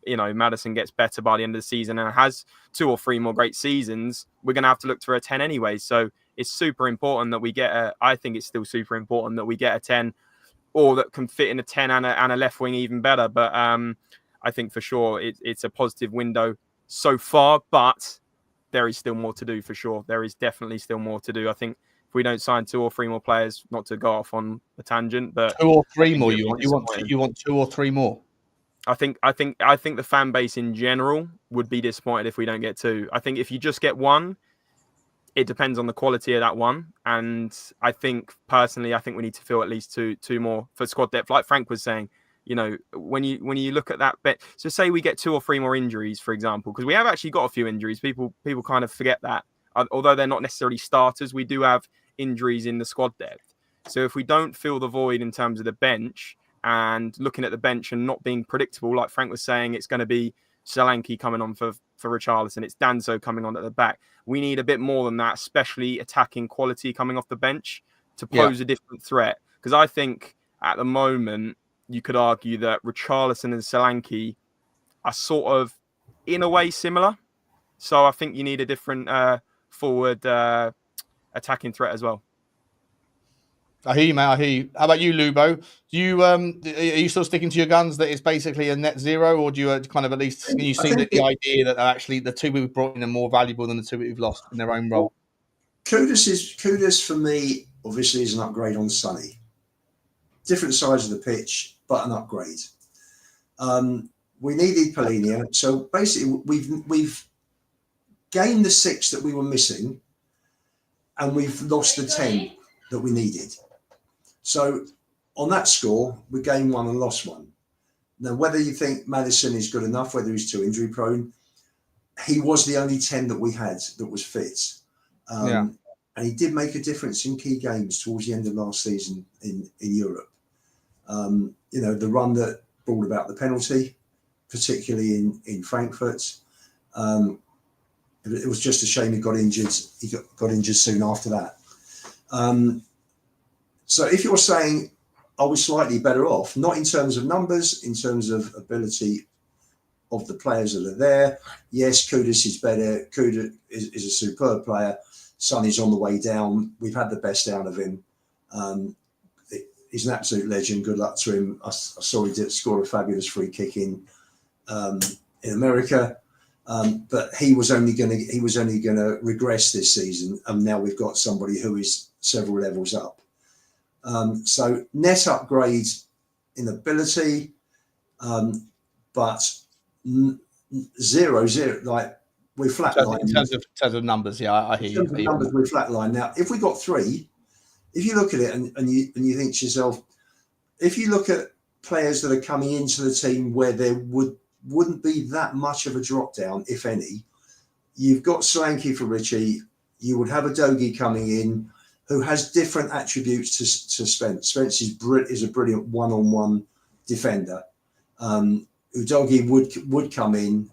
Maddison gets better by the end of the season and has 2 or 3 more great seasons, we're going to have to look for a 10 anyway. So it's super important that we get I think it's still super important that we get a 10, or that can fit in a 10 and a left wing even better. But I think for sure it's a positive window so far, but there is still more to do for sure. There is definitely still more to do. I think if we don't sign 2 or 3 more players, not to go off on a tangent, but 2 or 3 more. You want 2 or 3 more? I think the fan base in general would be disappointed if we don't get 2. I think if you just get 1, it depends on the quality of that 1. And I think personally, we need to fill at least two more for squad depth. Like Frank was saying, when you look at that bet, so say we get 2 or 3 more injuries, for example, because we have actually got a few injuries. People kind of forget that. Although they're not necessarily starters, we do have injuries in the squad depth. So if we don't fill the void in terms of the bench, and looking at the bench and not being predictable, like Frank was saying, it's going to be Solanke coming on for Richalison, it's Danso coming on at the back. We need a bit more than that, especially attacking quality coming off the bench to pose a different threat. Because I think at the moment, you could argue that Richarlison and Solanke are sort of, in a way, similar. So I think you need a different forward attacking threat as well. I hear you, mate. I hear you. How about you, Lubo? Do you are you still sticking to your guns that it's basically a net zero, or do you kind of at least can you see the idea that actually the 2 we've brought in are more valuable than the 2 we've lost in their own role? Kudus for me obviously is an upgrade on Sonny. Different size of the pitch, but an upgrade. We needed Palhinha, so basically we've gained the 6 that we were missing, and we've lost the 10 that we needed. So on that score, we gained 1 and lost 1. Now, whether you think Maddison is good enough, whether he's too injury prone, he was the only 10 that we had that was fit. And he did make a difference in key games towards the end of last season in Europe. The run that brought about the penalty, particularly in Frankfurt. It was just a shame he got injured. He got injured soon after that. So if you're saying, are we slightly better off? Not in terms of numbers, in terms of ability of the players that are there. Yes, Kudus is better. Kudus is a superb player. Sonny's on the way down. We've had the best out of him. He's an absolute legend. Good luck to him. I saw he did score a fabulous free kick in America. But he was only going to regress this season, and now we've got somebody who is several levels up. So net upgrade in ability, but 0-0. Like we're flatlined in terms of numbers. Yeah, I hear you. In terms of numbers, we're flatlined now. If we got 3, if you look at it and you think to yourself, if you look at players that are coming into the team where there wouldn't be that much of a drop down, if any. You've got Solanke for Richie. You would have Udogie coming in, who has different attributes to Spence. Spence is a brilliant one-on-one defender. Udogie would come in.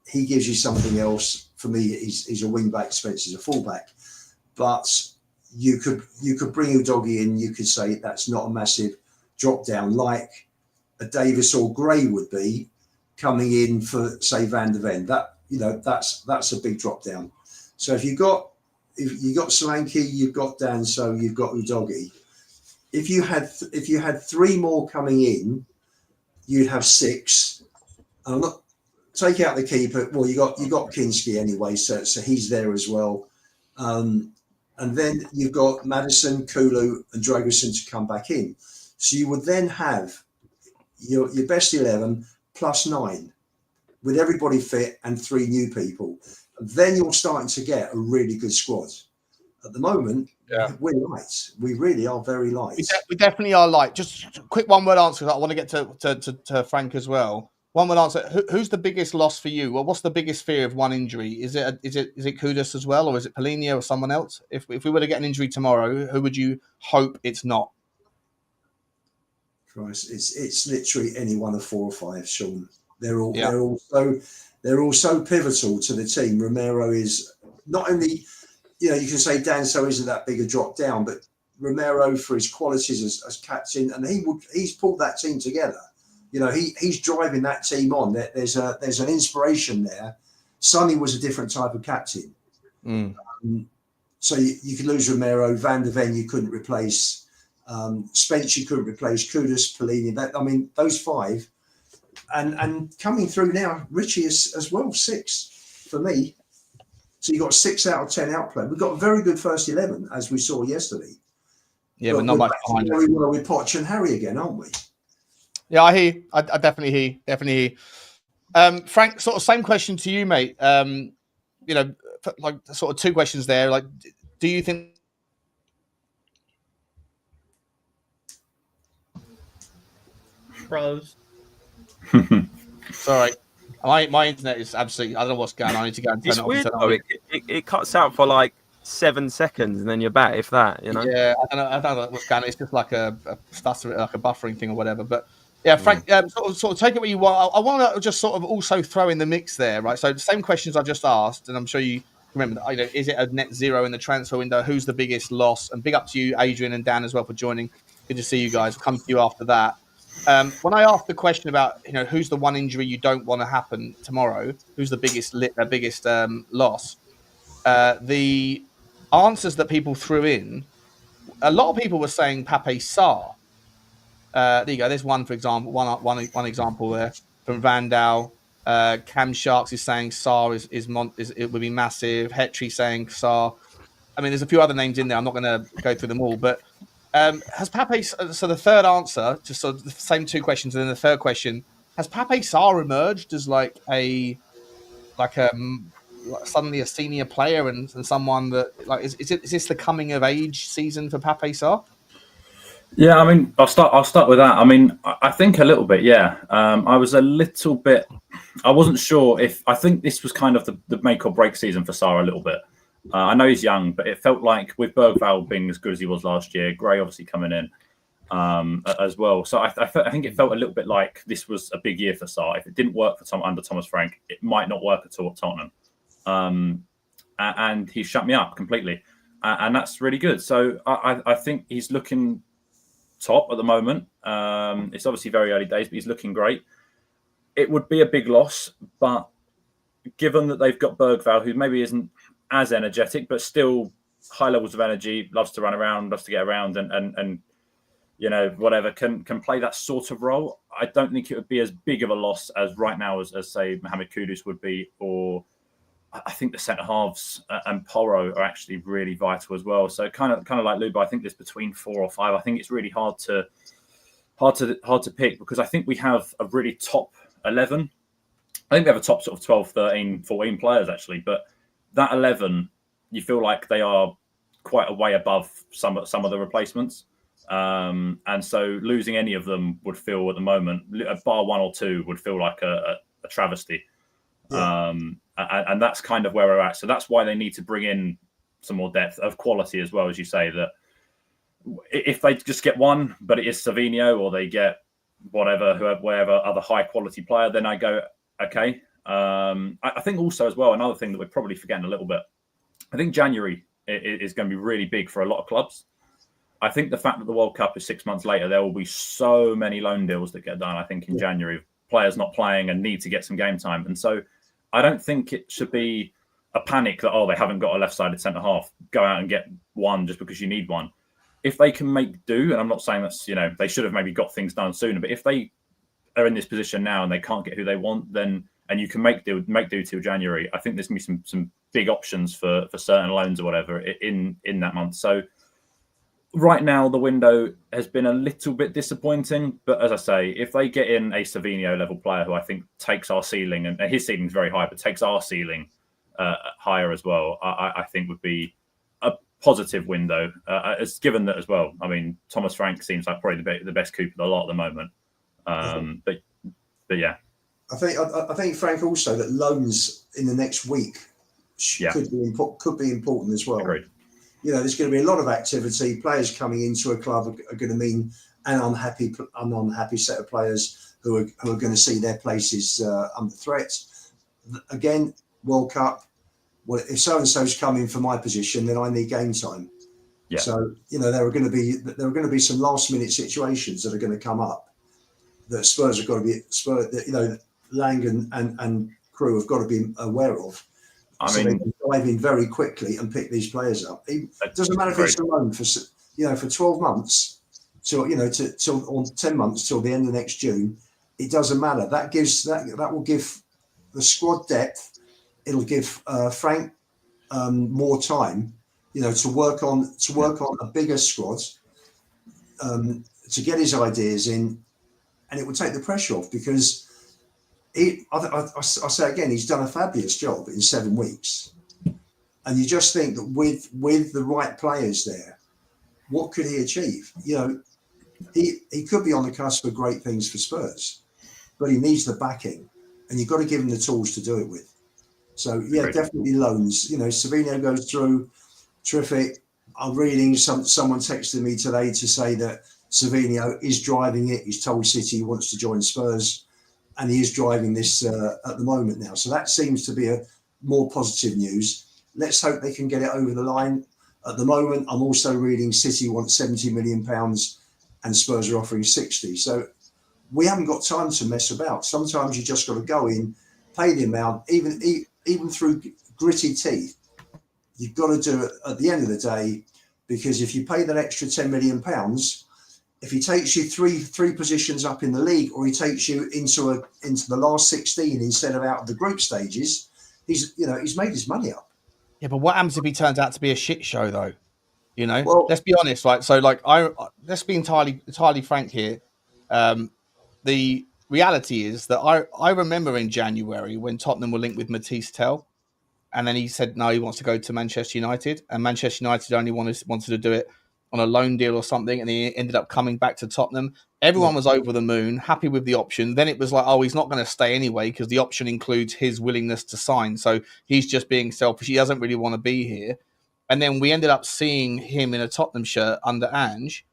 He gives you something else. For me, he's a wing back. Spencer's a full back. But you could bring Udogie in. You could say that's not a massive drop down like a Davis or Gray would be coming in for, say, Van der Ven. That's a big drop down. So if you got Solanke, you've got Danso, you've got Udogie. If you had three more coming in, you'd have six. And I'm not take out the keeper. Well, you got Kinsky anyway, so he's there as well. And then you've got Maddison, Kulu, and Dragusin to come back in. So you would then have your best 11 plus 9 with everybody fit and 3 new people. And then you're starting to get a really good squad. At the moment, we're light. We really are very light. We definitely are light. Just a quick one-word answer. I want to get to Frank as well. One-word answer. Who's the biggest loss for you? Well, what's the biggest fear of one injury? Is it Kudus as well, or is it Polina or someone else? If we were to get an injury tomorrow, who would you hope it's not? Christ, it's literally any one of 4 or 5, Sean. They're all so pivotal to the team. Romero is not only, you can say Danso isn't that big a drop down, but Romero for his qualities as captain, and he's pulled that team together. He's driving that team on. There's an inspiration there. Sonny was a different type of captain. So you could lose Romero, Van der Ven you couldn't replace. Spence you couldn't replace, Kudus, Polini. Those 5, and coming through now, Richie is as well 6 for me. So you got 6 out of 10 outplay. We've got a very good first 11 as we saw yesterday. Yeah, but not much behind. We're with Poch and Harry again, aren't we? Yeah, I hear. I definitely hear. Frank, sort of same question to you, mate. Like sort of 2 questions there. Like, do you think? Froze. Sorry, my internet is absolutely. I don't know what's going on. I need to go and turn It's it off. weird though. It cuts out for like 7 seconds and then you're back. If that, Yeah, I don't know what's going on. It's just like a stutter, like a buffering thing or whatever. But yeah, Frank, sort of take it where you want. I want to just sort of also throw in the mix there, right? So the same questions I just asked, and I'm sure you remember. Is it a net zero in the transfer window? Who's the biggest loss? And big up to you, Adrian and Dan, as well for joining. Good to see you guys. Come to you after that. When I asked the question about who's the one injury you don't want to happen tomorrow, who's the biggest loss, the answers that people threw in, a lot of people were saying Pape Sarr. There you go. There's one, for example, one example there from Vandal. Cam Sharks is saying Sarr is it would be massive. Hetry saying Sarr. There's a few other names in there. I'm not going to go through them all, but. Has Pape? So the third answer, just sort of the same 2 questions, and then the third question: has Pape Sarr emerged as suddenly a senior player and someone that is this the coming of age season for Pape Sarr? Yeah, I'll start with that. I think a little bit. Yeah, I was a little bit. I wasn't sure if I think this was kind of the make or break season for Sarr a little bit. I know he's young, but it felt like with Berghvall being as good as he was last year, Gray obviously coming in as well. So I think it felt a little bit like this was a big year for Sarr. If it didn't work for under Thomas Frank, it might not work at all at Tottenham. And he shut me up completely. And that's really good. So I think he's looking top at the moment. It's obviously very early days, but he's looking great. It would be a big loss, but given that they've got Berghvall, who maybe isn't as energetic, but still high levels of energy, loves to run around, loves to get around and whatever, can play that sort of role. I don't think it would be as big of a loss as right now as say Mohamed Kudus would be, or I think the centre halves and Porro are actually really vital as well. So kind of like Luba, I think there's between 4 or 5. I think it's really hard to pick because I think we have a really top 11. I think we have a top sort of 12, 13, 14 players actually, but that 11, you feel like they are quite a way above some of the replacements. And so losing any of them would feel at the moment, bar 1 or 2, would feel like a travesty. Yeah. And that's kind of where we're at. So that's why they need to bring in some more depth of quality as well, as you say, that if they just get one, but it is Savinho, or they get whatever other high quality player, then I go, okay. I think also as well, another thing that we're probably forgetting a little bit, I think January is going to be really big for a lot of clubs. I think the fact that the World Cup is 6 months later, there will be so many loan deals that get done, I think, in January, players not playing and need to get some game time. And so I don't think it should be a panic that, they haven't got a left-sided centre-half, go out and get one just because you need one. If they can make do, and I'm not saying that's, they should have maybe got things done sooner, but if they are in this position now and they can't get who they want, then, and you can make do till January, I think there's going to be some big options for certain loans or whatever in that month. So right now, the window has been a little bit disappointing. But as I say, if they get in a Savinho level player who I think takes our ceiling, and his ceiling is very high, but takes our ceiling higher as well, I think would be a positive window. As given that as well, I mean, Thomas Frank seems like probably the best coup of the lot at the moment. But yeah. I think Frank also that loans in the next week could be important as well. Agreed. There's going to be a lot of activity. Players coming into a club are going to mean an unhappy set of players who are going to see their places under threat. Again, World Cup. Well, if so and so's coming for my position, then I need game time. Yeah. So there are going to be some last minute situations that are going to come up that Spurs have got to be Lang and crew have got to be aware of. They can dive in very quickly and pick these players up. It doesn't matter if it's a loan for 12 months till or 10 months till the end of next June. It doesn't matter. That will give the squad depth. It'll give Frank more time, to work on a bigger squad, to get his ideas in, and it will take the pressure off because. I say again, he's done a fabulous job in 7 weeks, and you just think that with the right players there, what could he achieve? He could be on the cusp of great things for Spurs, but he needs the backing, and you've got to give him the tools to do it with. So definitely loans. Savinho goes through, terrific. I'm reading someone texted me today to say that Savinho is driving it. He's told City he wants to join Spurs. And he is driving this at the moment now. So that seems to be a more positive news. Let's hope they can get it over the line. At the moment, I'm also reading City want £70 million and Spurs are offering 60. So we haven't got time to mess about. Sometimes you just got to go in, pay the amount, even through gritty teeth. You've got to do it at the end of the day, because if you pay that extra £10 million, if he takes you three positions up in the league, or he takes you into the last 16 instead of out of the group stages, he's made his money up. Yeah, but what happens if he turns out to be a shit show, though? Well, let's be honest, right? So, let's be entirely frank here. The reality is that I remember in January when Tottenham were linked with Mathys Tel, and then he said no, he wants to go to Manchester United, and Manchester United only wanted to do it on a loan deal or something, and he ended up coming back to Tottenham. Everyone was over the moon, happy with the option. Then it was like, he's not going to stay anyway because the option includes his willingness to sign. So he's just being selfish. He doesn't really want to be here. And then we ended up seeing him in a Tottenham shirt under Ange,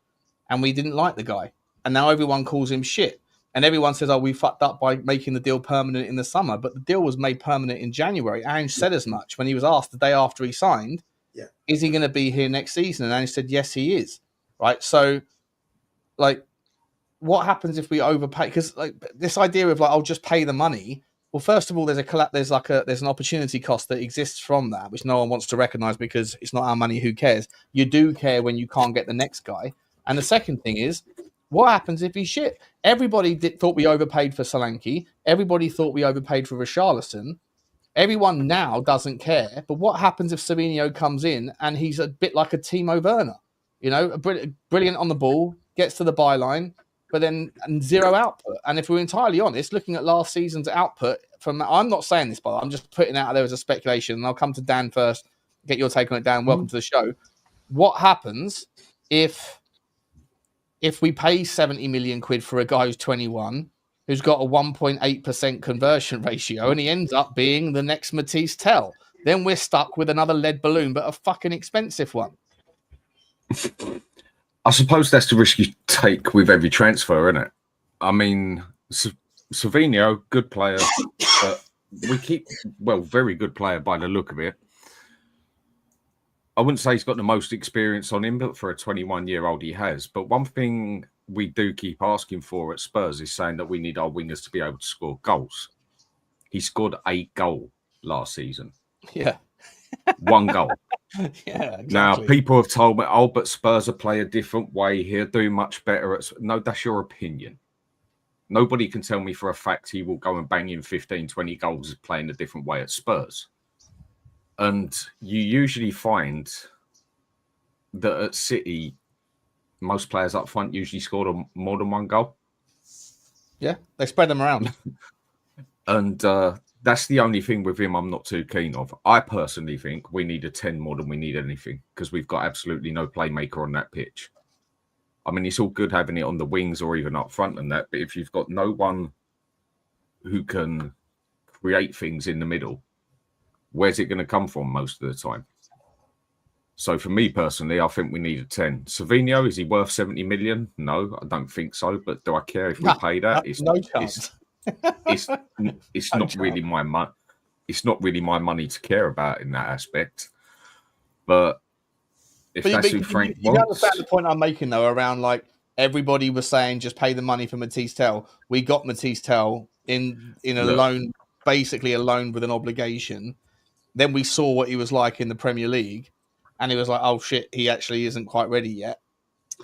and we didn't like the guy. And now everyone calls him shit. And everyone says, we fucked up by making the deal permanent in the summer. But the deal was made permanent in January. Ange said as much when he was asked the day after he signed, is he going to be here next season? And Ange said, yes, he is. Right. So, what happens if we overpay? Because this idea of I'll just pay the money. Well, first of all, there's an opportunity cost that exists from that, which no one wants to recognise because it's not our money. Who cares? You do care when you can't get the next guy. And the second thing is, what happens if he's shit? Everybody thought we overpaid for Solanke. Everybody thought we overpaid for Richalison. Everyone now doesn't care. But what happens if Savinho comes in and he's a bit like a Timo Werner? Brilliant on the ball, gets to the byline, but then zero output. And if we're entirely honest, looking at last season's output I'm not saying this, but I'm just putting it out there as a speculation. And I'll come to Dan first, get your take on it, Dan. Welcome to the show. What happens if we pay 70 million quid for a guy who's 21, who's got a 1.8% conversion ratio, and he ends up being the next Mathys Tel? Then we're stuck with another lead balloon, but a fucking expensive one. I suppose that's the risk you take with every transfer, isn't it? I mean, Savinho, good player, but very good player by the look of it. I wouldn't say he's got the most experience on him, but for a 21-year-old, he has. But one thing we do keep asking for at Spurs is saying that we need our wingers to be able to score goals. He scored 8 goals last season. Yeah. 1 goal. Yeah, exactly. Now, people have told me, but Spurs will play a different way. He'll do much better. No, that's your opinion. Nobody can tell me for a fact he will go and bang in 15, 20 goals playing a different way at Spurs. And you usually find that at City, most players up front usually scored more than 1 goal. Yeah, they spread them around. And that's the only thing with him I'm not too keen of. I personally think we need a 10 more than we need anything because we've got absolutely no playmaker on that pitch. I mean, it's all good having it on the wings or even up front and that, but if you've got no one who can create things in the middle, where's it going to come from most of the time? So for me personally, I think we need a 10. Savinho, is he worth 70 million? No, I don't think so. But do I care if we pay that? It's no chance. It's not really my money. It's not really my money to care about in that aspect. But that's who Frank wants. You understand the point I'm making though around like everybody was saying just pay the money for Mathys Tel. We got Mathys Tel in a loan, basically a loan with an obligation. Then we saw what he was like in the Premier League, and he was like, "Oh shit, he actually isn't quite ready yet."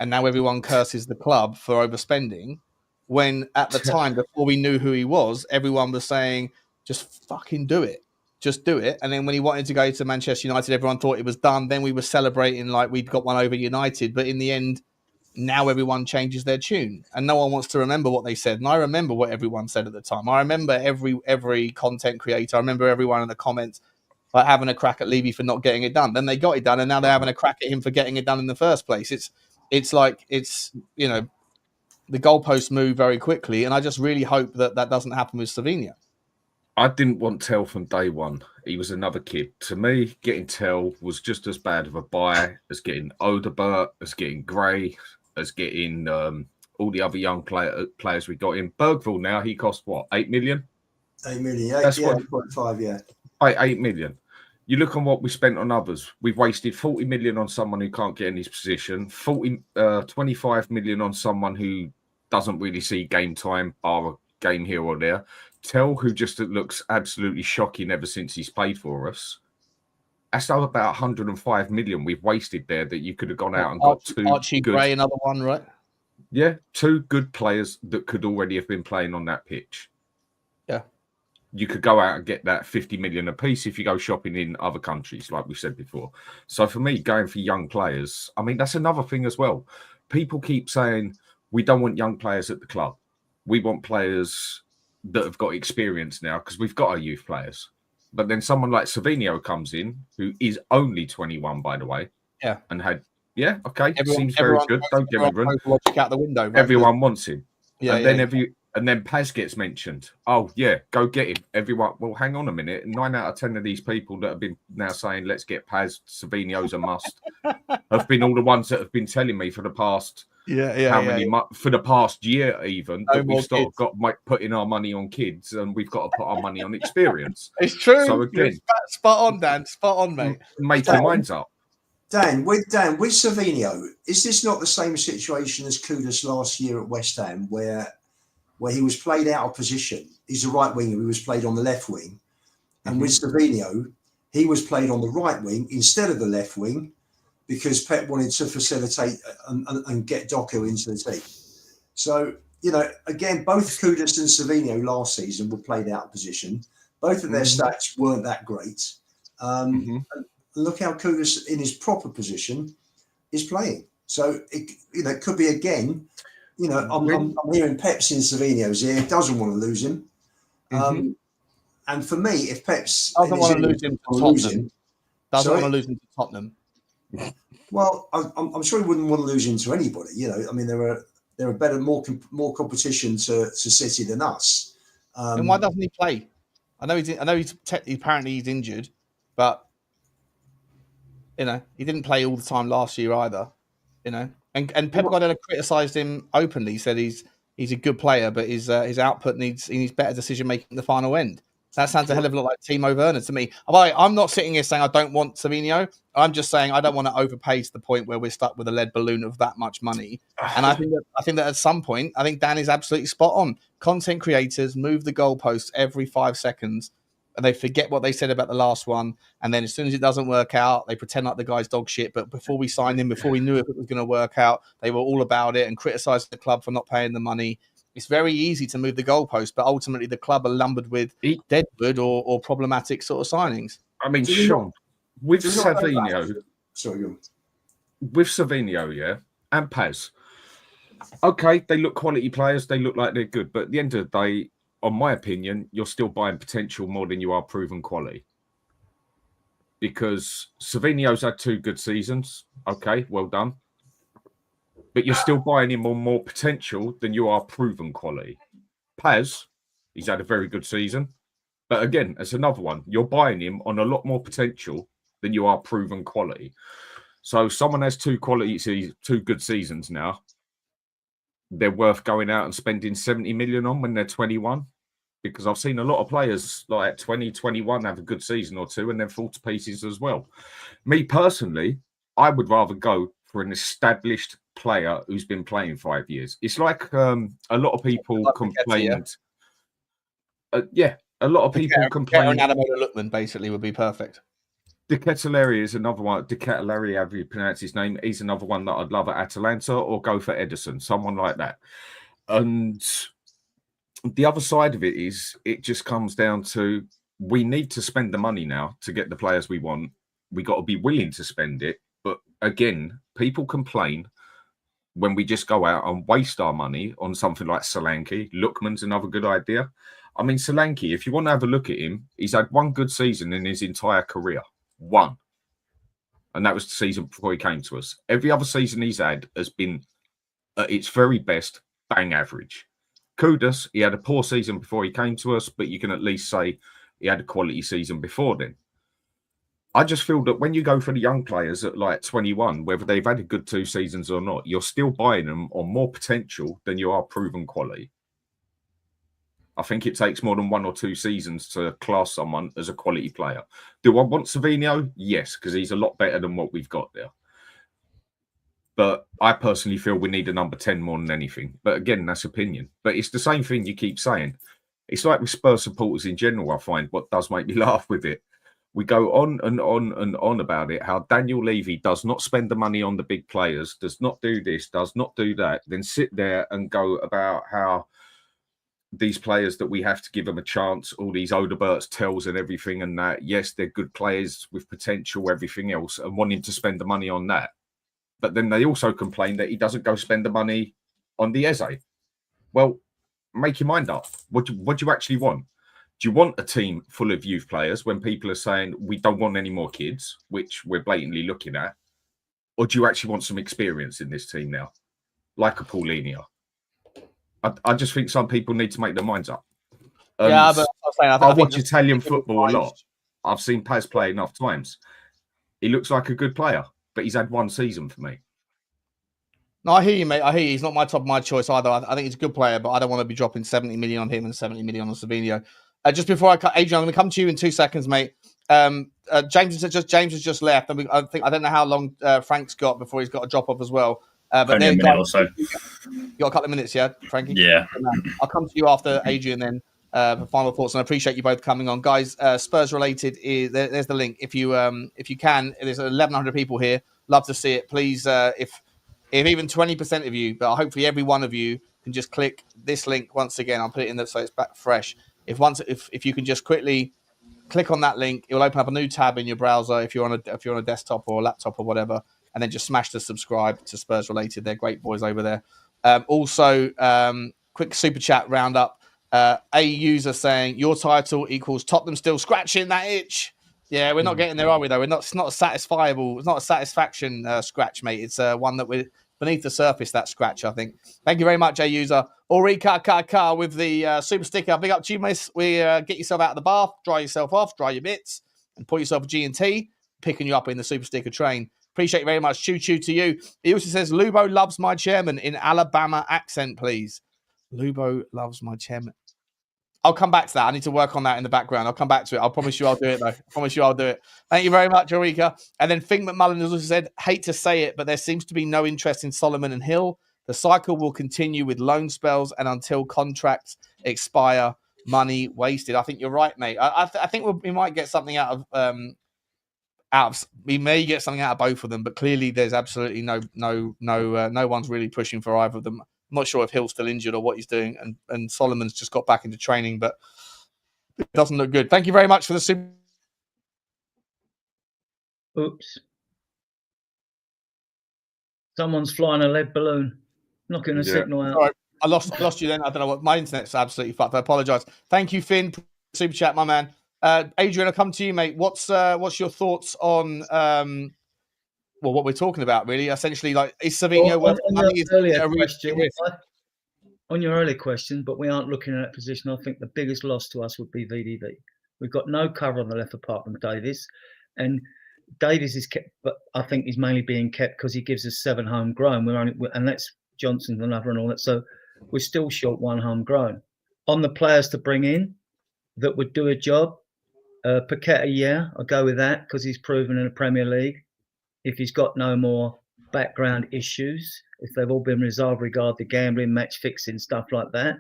And now everyone curses the club for overspending. When at the time, before we knew who he was, everyone was saying, "Just fucking do it, just do it." And then when he wanted to go to Manchester United, everyone thought it was done. Then we were celebrating like we'd got one over United, but in the end, now everyone changes their tune, and no one wants to remember what they said. And I remember what everyone said at the time. I remember every content creator. I remember everyone in the comments. Like having a crack at Levy for not getting it done. Then they got it done, and now they're having a crack at him for getting it done in the first place. It's like you know, the goalposts move very quickly, and I just really hope that doesn't happen with Savinho. I didn't want Tel from day one. He was another kid. To me, getting Tel was just as bad of a buy as getting Odegaard, as getting Gray, as getting all the other young players we got in. Berghvall now, he cost what, 8 million? 8 million, That's yeah, what, 8.5, yeah. 8 million. You look on what we spent on others. We've wasted 40 million on someone who can't get in his position, 25 million on someone who doesn't really see game time, bar a game here or there. Tel, who just looks absolutely shocking ever since he's played for us. That's about 105 million we've wasted there that you could have gone out and got Archie Gray, another one, right? Yeah, 2 good players that could already have been playing on that pitch. Yeah. You could go out and get that 50 million a piece if you go shopping in other countries, like we said before. So for me, going for young players, I mean, that's another thing as well. People keep saying, we don't want young players at the club. We want players that have got experience now because we've got our youth players. But then someone like Savinho comes in, who is only 21, by the way. Yeah. And seems very good. Don't get me wrong. Logic out the window. Right? Everyone wants him. Yeah. And then Paz gets mentioned. Oh, yeah, go get him. Everyone, well, hang on a minute. 9 out of 10 of these people that have been now saying, let's get Paz, Savinho's a must, have been all the ones that have been telling me for the past, for the past year even, that we've putting our money on kids and we've got to put our money on experience. It's true. So again, spot on, Dan. Spot on, mate. Make your minds up. Dan, with Savinho, is this not the same situation as Kudus last year at West Ham, where he was played out of position? He's a right winger, he was played on the left wing. And with Savinho, he was played on the right wing instead of the left wing because Pep wanted to facilitate and get Doku into the team. So, you know, again, both Kudus and Savinho last season were played out of position. Both of their stats weren't that great. And look how Kudus in his proper position is playing. So, it could be again, you know, I'm hearing Pep's in Savinho's ear, doesn't want to lose him. And for me, if Pep's doesn't want to lose him to Tottenham. Well, I'm sure he wouldn't want to lose him to anybody. You know, I mean, there are better, more competition to City than us. And why doesn't he play? I know he's apparently he's injured, but you know, he didn't play all the time last year either. You know. And Pep Guardiola criticised him openly. He said he he's a good player, but his output needs better decision making at the final end. That sounds a hell of a lot like Timo Werner to me. I'm not sitting here saying I don't want Savinho. I'm just saying I don't want to overpay to the point where we're stuck with a lead balloon of that much money. And I think that at some point, I think Dan is absolutely spot on. Content creators move the goalposts every 5 seconds, and they forget what they said about the last one. And then as soon as it doesn't work out, they pretend like the guy's dog shit. But before we signed him, before we knew if it was going to work out, they were all about it and criticised the club for not paying the money. It's very easy to move the goalpost, but ultimately the club are lumbered with deadwood or problematic sort of signings. I mean, Sean, with Savinho, yeah, and Paz, okay, they look quality players. They look like they're good, but at the end of the day, on my opinion, you're still buying potential more than you are proven quality. Because Savinho's had 2 good seasons. Okay, well done. But you're still buying him on more potential than you are proven quality. Paz, he's had a very good season. But again, it's another one. You're buying him on a lot more potential than you are proven quality. So someone has 2 good seasons now. They're worth going out and spending 70 million on when they're 21. Because I've seen a lot of players like 20, 21 have a good season or 2 and then fall to pieces as well. Me personally, I would rather go for an established player who's been playing 5 years. It's like a lot of people complained. A lot of people complain. Adamola Lookman basically would be perfect. De Ketelaere is another one. De Ketelaere, however you pronounce his name, he's another one that I'd love at Atalanta, or go for Edison, someone like that. And the other side of it is, it just comes down to, we need to spend the money now to get the players we want. We got to be willing to spend it. But again, people complain when we just go out and waste our money on something like Solanke. Lookman's another good idea. I mean, Solanke, if you want to have a look at him, he's had 1 good season in his entire career. 1. And that was the season before he came to us. Every other season he's had has been, at its very best, bang average. Kudus, he had a poor season before he came to us, but you can at least say he had a quality season before then. I just feel that when you go for the young players at like 21, whether they've had a good 2 seasons or not, you're still buying them on more potential than you are proven quality. I think it takes more than 1 or 2 seasons to class someone as a quality player. Do I want Savinho? Yes, because he's a lot better than what we've got there. But I personally feel we need a number 10 more than anything. But again, that's opinion. But it's the same thing you keep saying. It's like with Spurs supporters in general, I find, what does make me laugh with it. We go on and on and on about it, how Daniel Levy does not spend the money on the big players, does not do this, does not do that, then sit there and go about how these players that we have to give them a chance, all these Odeberts, Tells and everything and that. Yes, they're good players with potential, everything else, and wanting to spend the money on that. But then they also complain that he doesn't go spend the money on the Eze. Well, make your mind up. What do you actually want? Do you want a team full of youth players when people are saying we don't want any more kids, which we're blatantly looking at? Or do you actually want some experience in this team now, like a Paulinho? I just think some people need to make their minds up. Yeah, but I watch Italian football a lot. I've seen Paz play enough times. He looks like a good player, but he's had 1 season for me. No, I hear you, mate. I hear you. He's not my top of my choice either. I think he's a good player, but I don't want to be dropping 70 million on him and 70 million on Savinho. Just before I cut, Adrian, I'm going to come to you in 2 seconds, mate. James has just left, and I don't know how long Frank's got before he's got a drop off as well. But only a minute or so. You got a couple of minutes, yeah, Frankie? Yeah. I'll come to you after Adrian then for final thoughts, and I appreciate you both coming on, guys. Spurs related there's the link. If you can, there's 1,100 people here. Love to see it. Please, if even 20% of you, but hopefully every one of you can just click this link once again. I'll put it in there so it's back fresh. If you can just quickly click on that link, it will open up a new tab in your browser if you're on a desktop or a laptop or whatever, and then just smash the subscribe to Spurs Related. They're great boys over there. Also, quick super chat roundup. A user saying your title equals Tottenham still scratching that itch. Yeah, we're not getting there, are we? Though it's not a satisfiable. It's not a satisfaction scratch, mate. It's one that we're beneath the surface. That scratch, I think. Thank you very much, A user. Ulrika with the super sticker. Big up to you, miss. Get yourself out of the bath, dry yourself off, dry your bits, and pour yourself a G&T. Picking you up in the super sticker train. Appreciate you very much. Choo choo to you. He also says Lubo loves my chairman in Alabama accent, please. Lubo loves my chairman. I'll come back to that. I need to work on that in the background. I'll come back to it. I'll promise you I'll do it, though. I promise you I'll do it. Thank you very much, Eureka. And then Fink McMullen has also said, hate to say it, but there seems to be no interest in Solomon and Hill. The cycle will continue with loan spells and until contracts expire, money wasted. I think you're right, mate. I think we might get something out of we may get something out of both of them, but clearly there's absolutely no one's really pushing for either of them. I'm not sure if Hill's still injured or what he's doing, and Solomon's just got back into training, but it doesn't look good. Thank you very much for the super. Oops. Someone's flying a lead balloon, knocking a signal out. All right. I lost you then. I don't know what. My internet's absolutely fucked. I apologise. Thank you, Finn. Super chat, my man. Adrian, I'll come to you, mate. What's your thoughts on what we're talking about, really? Essentially, like, is Savinho worth money? On your earlier question, but we aren't looking at that position. I think the biggest loss to us would be VDV. We've got no cover on the left apart from Davies, and Davies is kept, but I think he's mainly being kept because he gives us 7 homegrown. And that's Johnson's another and all that. So we're still short 1 homegrown. On the players to bring in that would do a job, Paqueta, yeah, I'll go with that because he's proven in the Premier League. If he's got no more background issues, if they've all been resolved regarding gambling, match fixing, stuff like that.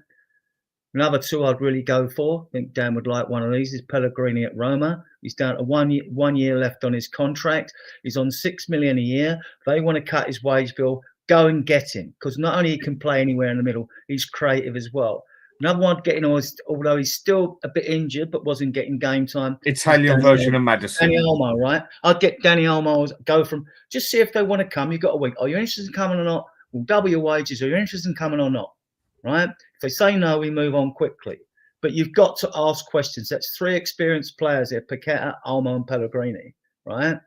Another 2 I'd really go for, I think Dan would like one of these, is Pellegrini at Roma. He's down to 1 year left on his contract. He's on $6 million a year. If they want to cut his wage bill, go and get him, because not only he can play anywhere in the middle, he's creative as well. Another one getting on, although he's still a bit injured, but wasn't getting game time. Italian version of Maddison. Danny Olmo, right? I'd get Danny Olmo, go from, just see if they want to come. You've got a week. Are you interested in coming or not? We'll double your wages. Are you interested in coming or not? Right? If they say no, we move on quickly. But you've got to ask questions. That's 3 experienced players here, Paqueta, Olmo, and Pellegrini, right?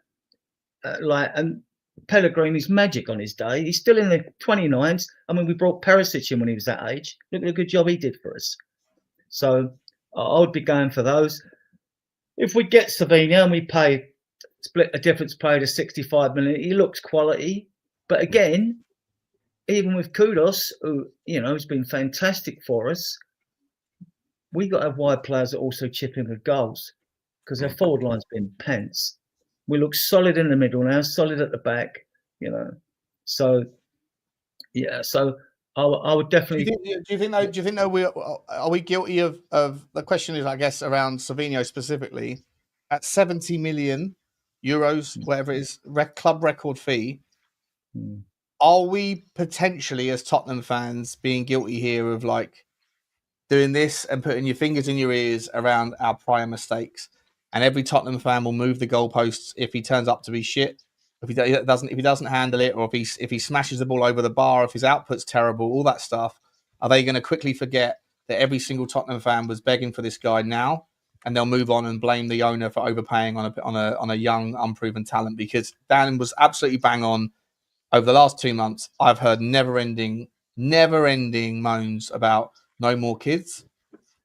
And Pellegrini's magic on his day. He's still in the 29s. I mean, we brought Perisic in when he was that age. Look at the good job he did for us. So I would be going for those. If we get Savinho and we split a difference paid to 65 million, he looks quality. But again, even with Kudus, who, has been fantastic for us, we got to have wide players that also chip in with goals because their forward line's been pants. We look solid in the middle now, solid at the back, So, yeah. So I would definitely. Do you think are we guilty of the question is, I guess, around Savinho specifically at 70 million euros, whatever it is, club record fee? Are we potentially, as Tottenham fans, being guilty here of like doing this and putting your fingers in your ears around our prior mistakes? And every Tottenham fan will move the goalposts if he turns up to be shit, if he doesn't handle it, or if he smashes the ball over the bar, if his output's terrible, all that stuff. Are they going to quickly forget that every single Tottenham fan was begging for this guy now, and they'll move on and blame the owner for overpaying on a young, unproven talent? Because Dan was absolutely bang on. Over the last 2 months, I've heard never-ending moans about no more kids.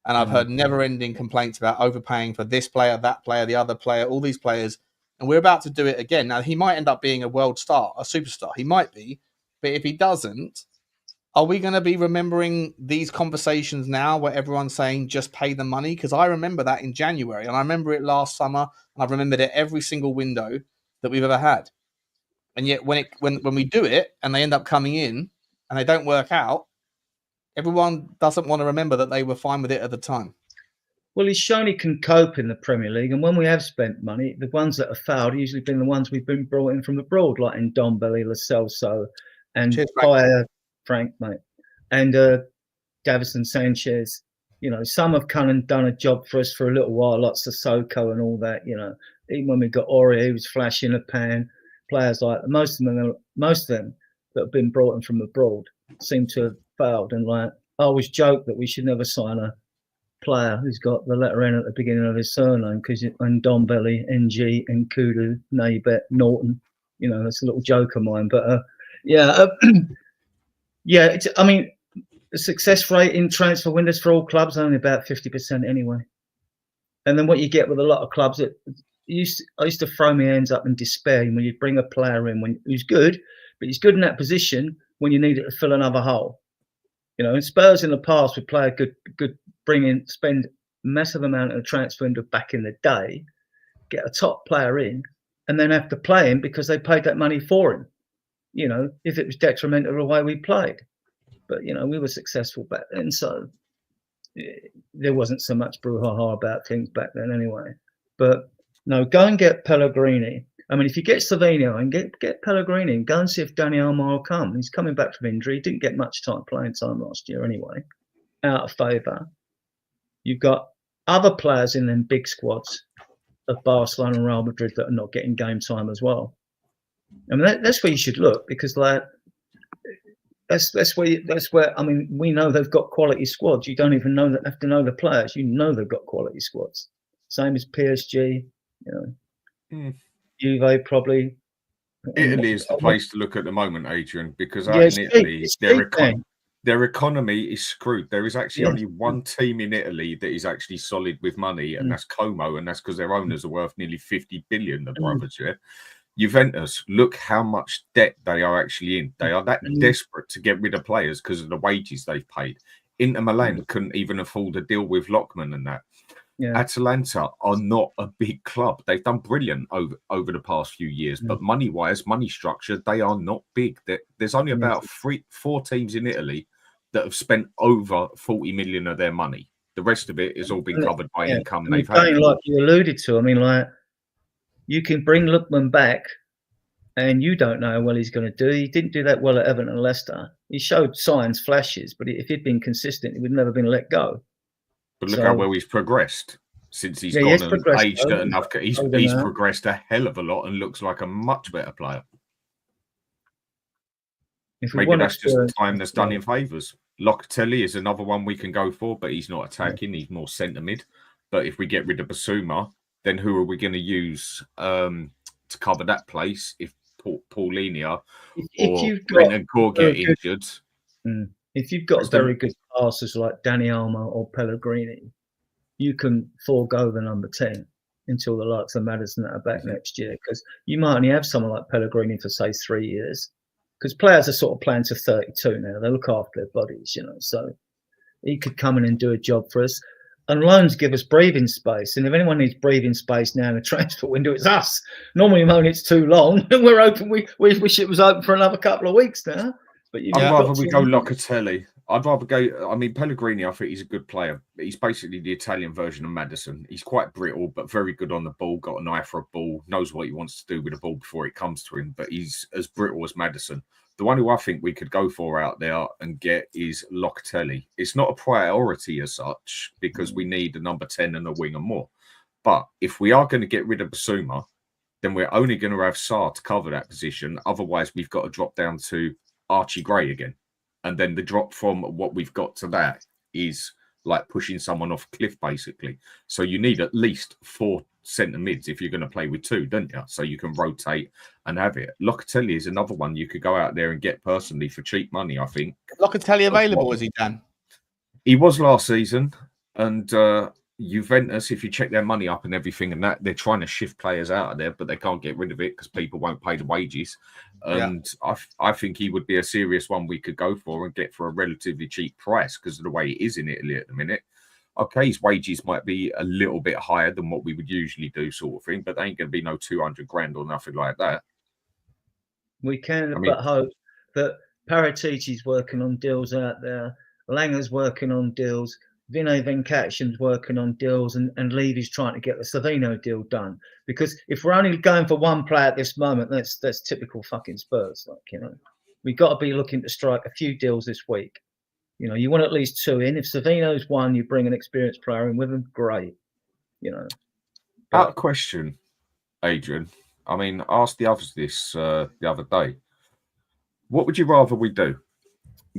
And I've heard never-ending complaints about overpaying for this player, that player, the other player, all these players. And we're about to do it again. Now, he might end up being a world star, a superstar. He might be. But if he doesn't, are we going to be remembering these conversations now where everyone's saying just pay the money? Because I remember that in January. And I remember it last summer. And I've remembered it every single window that we've ever had. And yet when we do it and they end up coming in and they don't work out, everyone doesn't want to remember that they were fine with it at the time. Well, he's shown he can cope in the Premier League. And when we have spent money, the ones that have failed have usually been the ones we've been brought in from abroad, like in Ndombele, Lo Celso, and Frank, mate, and Davison Sanchez. Some have come and done a job for us for a little while, like Sissoko and all that. Even when we got Aurier, he was flash in the pan. Players like most of them that have been brought in from abroad seem to have failed. And I always joke that we should never sign a player who's got the letter N at the beginning of his surname, because Ndombele, NG, Nkudu, Naibet, Norton, that's a little joke of mine. But the success rate in transfer windows for all clubs is only about 50% anyway. And then what you get with a lot of clubs, I used to throw my hands up in despair when you bring a player in who's good, but he's good in that position when you need it to fill another hole. You know, and Spurs in the past would play a good spend massive amount of transfer window back in the day, get a top player in, and then have to play him because they paid that money for him. You know, if it was detrimental to the way we played. But, you know, we were successful back then, so there wasn't so much brouhaha about things back then anyway. But, no, go and get Pellegrini. I mean, if you get Savinho and get Pellegrini and go and see if Dani Olmo will come. He's coming back from injury. He didn't get much playing time last year anyway. Out of favour. You've got other players in them big squads of Barcelona and Real Madrid that are not getting game time as well. I mean, that's where you should look, because like that's where I mean, we know they've got quality squads. You don't even have to know the players. You know they've got quality squads. Same as PSG, you know, Juve probably. Italy is the place to look at the moment, Adrian, because out in Italy, their economy is screwed. There is actually only one team in Italy that is actually solid with money, and that's Como, and that's because their owners are worth nearly 50 billion, the brothers, yeah? Juventus, look how much debt they are actually in. They are that desperate to get rid of players because of the wages they've paid. Inter Milan couldn't even afford to deal with Lockman and that. Atalanta are not a big club. They've done brilliant over the past few years, but money-wise, money structure, they are not big. There's only about 4 teams in Italy that have spent over 40 million of their money. The rest of it has all been covered by income they've had. Like you alluded to, I mean, like, you can bring Lookman back, and you don't know how well he's going to do. He didn't do that well at Everton and Leicester. He showed signs, flashes, but if he'd been consistent, he would never been let go. But look how well he's progressed since he's gone and aged at enough. He's progressed a hell of a lot and looks like a much better player. Maybe that's just the time that's done in favours. Locatelli is another one we can go for, but he's not attacking. He's more centre mid. But if we get rid of Bissouma, then who are we going to use to cover that place if Paulinho or Brennan Johnson get injured? If you've got very good passers like Dani Olmo or Pellegrini, you can forego the number 10 until the likes of Maddison are back next year, because you might only have someone like Pellegrini for, say, 3 years, because players are sort of playing to 32 now. They look after their bodies, you know, so he could come in and do a job for us. And loans give us breathing space. And if anyone needs breathing space now in the transfer window, it's us. Normally, when it's too long, and we're open. We wish it was open for another couple of weeks now. But I'd rather we go Locatelli. I'd rather go. I mean, Pellegrini, I think he's a good player. He's basically the Italian version of Maddison. He's quite brittle, but very good on the ball. Got an eye for a ball. Knows what he wants to do with the ball before it comes to him. But he's as brittle as Maddison. The one who I think we could go for out there and get is Locatelli. It's not a priority as such, because we need a number 10 and a winger more. But if we are going to get rid of Bissouma, then we're only going to have Sarr to cover that position. Otherwise, we've got to drop down to Archie Gray again. And then the drop from what we've got to that is like pushing someone off a cliff, basically. So you need at least 4 centre mids if you're going to play with 2, don't you? So you can rotate and have it. Locatelli is another one you could go out there and get personally for cheap money, I think. Locatelli available, is he, Dan? He was last season. And Juventus, if you check their money up and everything and that, they're trying to shift players out of there, but they can't get rid of it because people won't pay the wages. And I think he would be a serious one we could go for and get for a relatively cheap price because of the way it is in Italy at the minute. Okay, his wages might be a little bit higher than what we would usually do, sort of thing, but they ain't going to be no 200 grand or nothing like that. We can but hope that Paratici's working on deals out there, Langer's working on deals, Vinay Venkatesham's working on deals, and Levy's trying to get the Savinho deal done. Because if we're only going for one player at this moment, that's typical fucking Spurs. Like, you know, we've got to be looking to strike a few deals this week. You know, you want at least 2 in. If Savino's one, you bring an experienced player in with him, great. You know. Out of question, Adrian. I mean, I asked the others this the other day. What would you rather we do?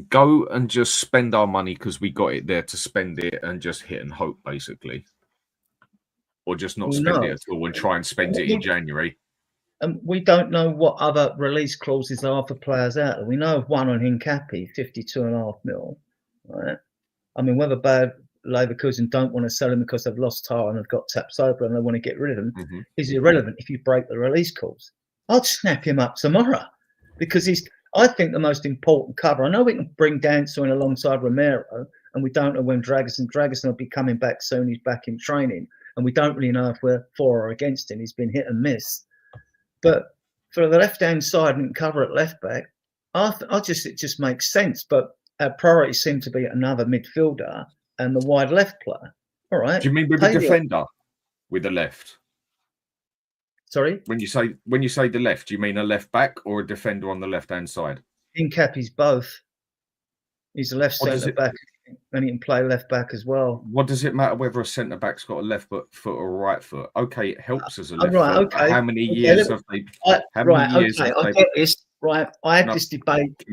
Go and just spend our money because we got it there to spend it and just hit and hope, basically? Or just not spend it at all and try and spend it in January? And we don't know what other release clauses are for players out there. We know of one on Hincapie, 52.5 mil. Right? I mean, whether Bayer Leverkusen don't want to sell him because they've lost Tar and have got Tapsoba and they want to get rid of him is irrelevant if you break the release clause. I'd snap him up tomorrow because he's I think the most important cover. I know we can bring Dancer in alongside Romero, and we don't know when Dragusin will be coming back soon. He's back in training, and we don't really know if we're for or against him. He's been hit and miss. But for the left-hand side and cover at left back, it just makes sense. But our priority seemed to be another midfielder and the wide left player. All right. Do you mean with the defender with the left? Sorry? When you say the left, do you mean a left back or a defender on the left-hand side? In cap, he's both. He's a left centre back, and he can play left back as well. What does it matter whether a centre back's got a left foot or a right foot? Okay, it helps as a left right, foot. okay. How many years have they? I get this. Right, I had this debate.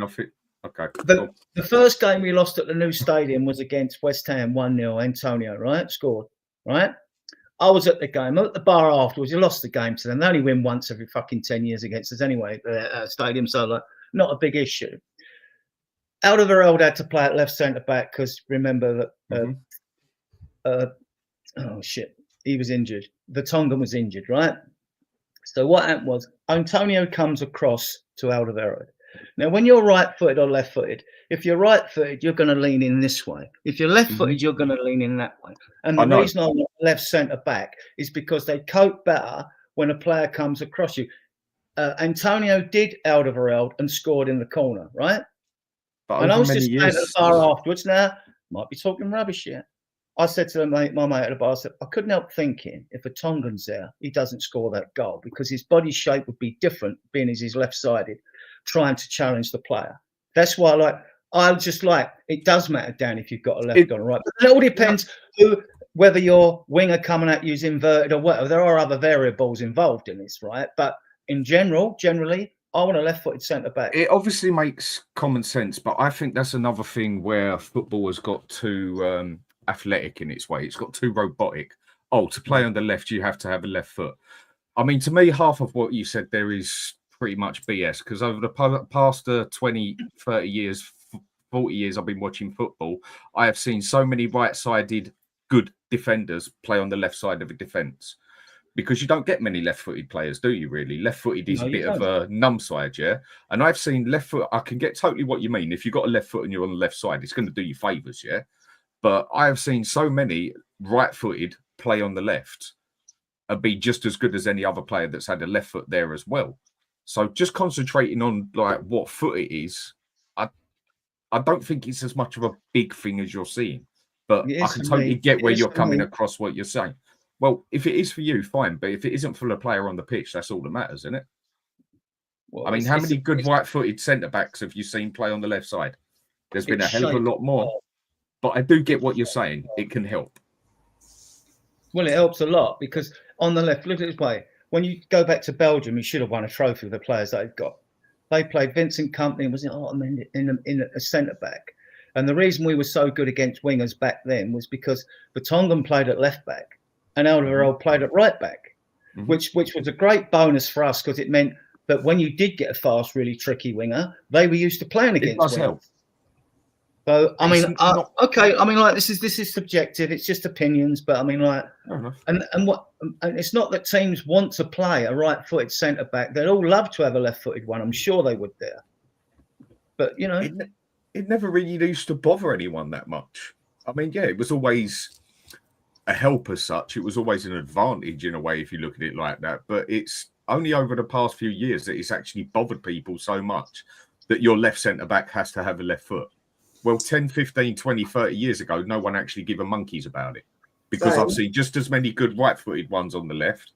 Okay. The first game we lost at the new stadium was against West Ham, 1-0. Antonio, right, scored. Right. I was at the game. At the bar afterwards. You lost the game to them. They only win once every fucking 10 years against us anyway. The stadium, so like, not a big issue. Alderweireld had to play at left centre back because remember that he was injured. The Tongan was injured, right? So what happened was Antonio comes across to Alderweireld. Now, when you're right-footed or left-footed, if you're right-footed, you're going to lean in this way. If you're left-footed, you're going to lean in that way. And the reason I want left centre back is because they cope better when a player comes across you. Antonio did Alderweireld and scored in the corner, right? But and I was just saying at the bar afterwards, now, might be talking rubbish here. I said to my mate at the bar, I said, I couldn't help thinking if a Tongan's there, he doesn't score that goal because his body shape would be different, being as he's left-sided, trying to challenge the player. That's why it does matter, Dan, if you've got a left or a right. But it all depends whether your winger coming at you is inverted or whatever. There are other variables involved in this, right? But generally, I want a left-footed centre-back. It obviously makes common sense, but I think that's another thing where football has got too athletic in its way. It's got too robotic. Oh, to play on the left, you have to have a left foot. I mean, to me, half of what you said there is pretty much BS because over the past 20, 30 years, 40 years I've been watching football, I have seen so many right-sided good defenders play on the left side of a defence. Because you don't get many left-footed players, do you, really? Left-footed is a bit of a numb side, yeah? And I've seen left foot. I can get totally what you mean. If you've got a left foot and you're on the left side, it's going to do you favours, yeah? But I have seen so many right-footed play on the left and be just as good as any other player that's had a left foot there as well. So just concentrating on like what foot it is, I don't think it's as much of a big thing as you're seeing. But I can totally get where you're coming across what you're saying. Well, if it is for you, fine. But if it isn't for the player on the pitch, that's all that matters, isn't it? Well, I mean, how many good right-footed centre-backs have you seen play on the left side? There's been a hell of a lot more. But I do get what you're saying. It can help. Well, it helps a lot because on the left, look at it this way. When you go back to Belgium, you should have won a trophy with the players they've got. They played Vincent Kompany was in a centre-back. And the reason we were so good against wingers back then was because the Tongan played at left-back. And Alderweireld played at right back, which was a great bonus for us because it meant that when you did get a fast, really tricky winger, they were used to playing against. It does help. So I mean, okay. I mean, like this is subjective. It's just opinions, but I mean, like, and it's not that teams want to play a right-footed centre back. They'd all love to have a left-footed one. I'm sure they would there. But you know, it never really used to bother anyone that much. I mean, yeah, it was always a help as such. It was always an advantage in a way if you look at it like that. But it's only over the past few years that it's actually bothered people so much that your left centre-back has to have a left foot. Well, 10, 15, 20, 30 years ago, no one actually gave a monkeys about it because I've seen just as many good right-footed ones on the left.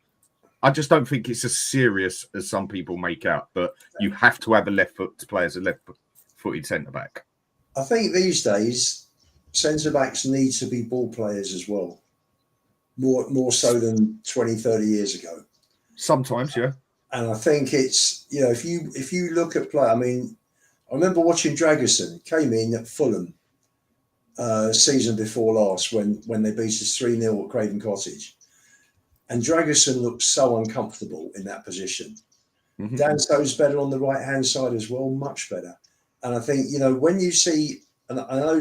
I just don't think it's as serious as some people make out, but you have to have a left foot to play as a left-footed centre-back. I think these days, centre-backs need to be ball players as well. More so than 20, 30 years ago. Sometimes, yeah. And I think it's, you know, if you look at play, I mean, I remember watching Dragusin came in at Fulham season before last when they beat us 3-0 at Craven Cottage. And Dragusin looked so uncomfortable in that position. Danso's better on the right-hand side as well, much better. And I think, you know, when you see, and I know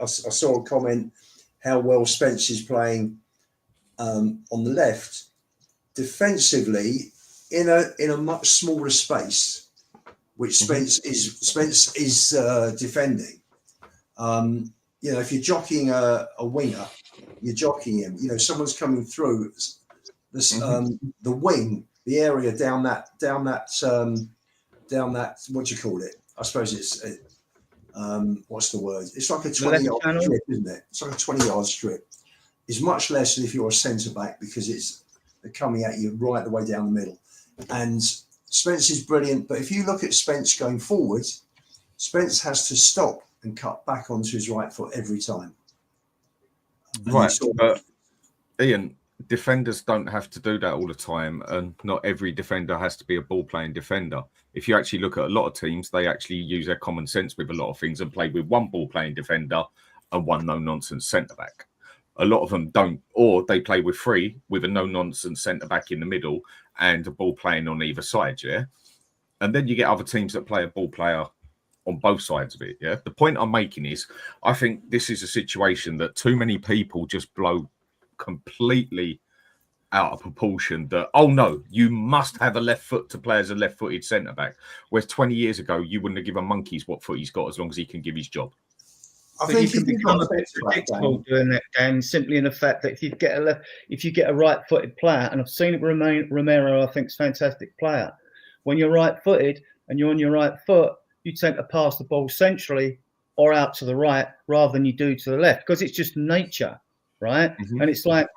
I saw a comment how well Spence is playing on the left, defensively in a much smaller space which Spence is defending. You know, if you're jockeying a winger, you're jockeying him. You know, someone's coming through this, the wing, the area down that what do you call it? I suppose it's what's the word? It's like a 20-yard strip, isn't it? It's like a 20-yard strip. It's much less than if you're a centre back because they're coming at you right the way down the middle. And Spence is brilliant, but if you look at Spence going forward, Spence has to stop and cut back onto his right foot every time. And Right, but Ian, defenders don't have to do that all the time, and not every defender has to be a ball-playing defender. If you actually look at a lot of teams, they actually use their common sense with a lot of things and play with one ball-playing defender and one no-nonsense centre-back. A lot of them don't, or they play with three, with a no-nonsense centre-back in the middle and a ball playing on either side, yeah? And then you get other teams that play a ball player on both sides of it, yeah? The point I'm making is, I think this is a situation that too many people just blow completely out of proportion that, oh no, you must have a left foot to play as a left-footed centre-back. Whereas 20 years ago, you wouldn't have given monkeys what foot he's got as long as he can give his job. I But think you can become a bit predictable doing that game simply in the fact that if you get a right-footed player, and I've seen it with Romero, I think is a fantastic player. When you're right-footed and you're on your right foot, you tend to pass the ball centrally or out to the right rather than you do to the left because it's just nature, right? And it's like,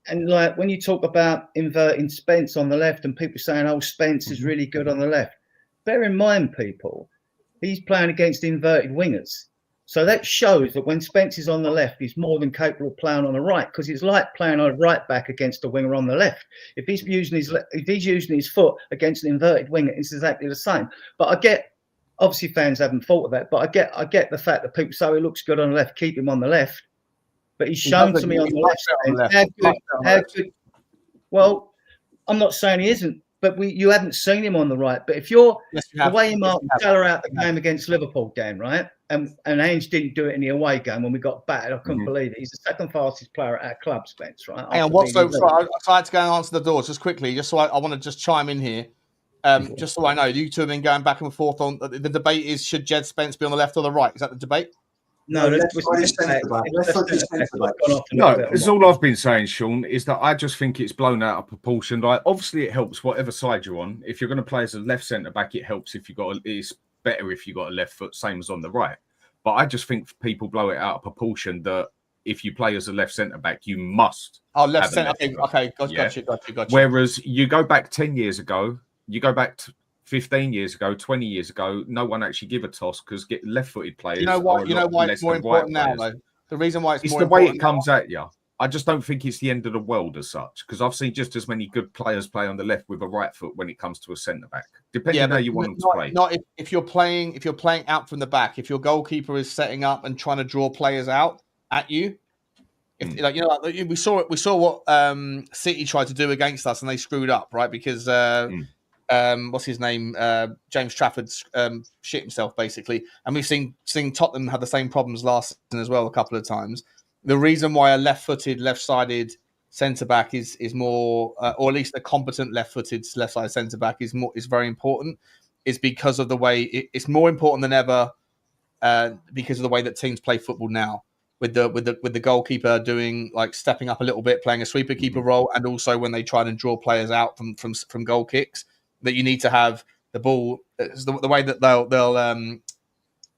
and like when you talk about inverting Spence on the left and people saying, "Oh, Spence is really good on the left," bear in mind, people, he's playing against inverted wingers. So that shows that when Spence is on the left, he's more than capable of playing on the right because it's like playing on a right back against a winger on the left. If he's using his foot against an inverted winger, it's exactly the same. But I get, obviously fans haven't thought of that, but I get the fact that people say he looks good on the left, keep him on the left. But he's shown to me on the left. Well, I'm not saying he isn't, but you haven't seen him on the right. But if you're the way he marked Teller out the game against Liverpool, Dan, right? And Ange didn't do it in the away game when we got battered. I couldn't believe it. He's the second fastest player at our club, Spence, right? Hang on, I had to go and answer the doors just quickly, just so I want to just chime in here. Just so I know, you two have been going back and forth on the debate is should Jed Spence be on the left or the right? Is that the debate? No, it's all I've been saying, Sean, is that I just think it's blown out of proportion. Like, obviously, it helps whatever side you're on. If you're going to play as a left centre back, it helps if you got. It's better if you got a left foot, same as on the right. But I just think people blow it out of proportion that if you play as a left centre back, you must. Oh, left centre. Okay, got you. Whereas you go back 10 years ago, you go back to 15 years ago, 20 years ago, no one actually give a toss because get left-footed players. You know why it's more important now, though? The reason why it's more the way it important comes at you. I just don't think it's the end of the world as such because I've seen just as many good players play on the left with a right foot when it comes to a centre back. Depending on how you want them to play. Not if you're playing out from the back. If your goalkeeper is setting up and trying to draw players out at you, we saw what City tried to do against us and they screwed up, right? Because what's his name? James Trafford shit himself basically, and we've seen Tottenham have the same problems last season as well a couple of times. The reason why a left-footed, left-sided centre back is more, or at least a competent left-footed, left-sided centre back is very important, is because of the way it's more important than ever because of the way that teams play football now. With the goalkeeper doing like stepping up a little bit, playing a sweeper keeper role, and also when they try and draw players out from goal kicks, that you need to have the ball. The way that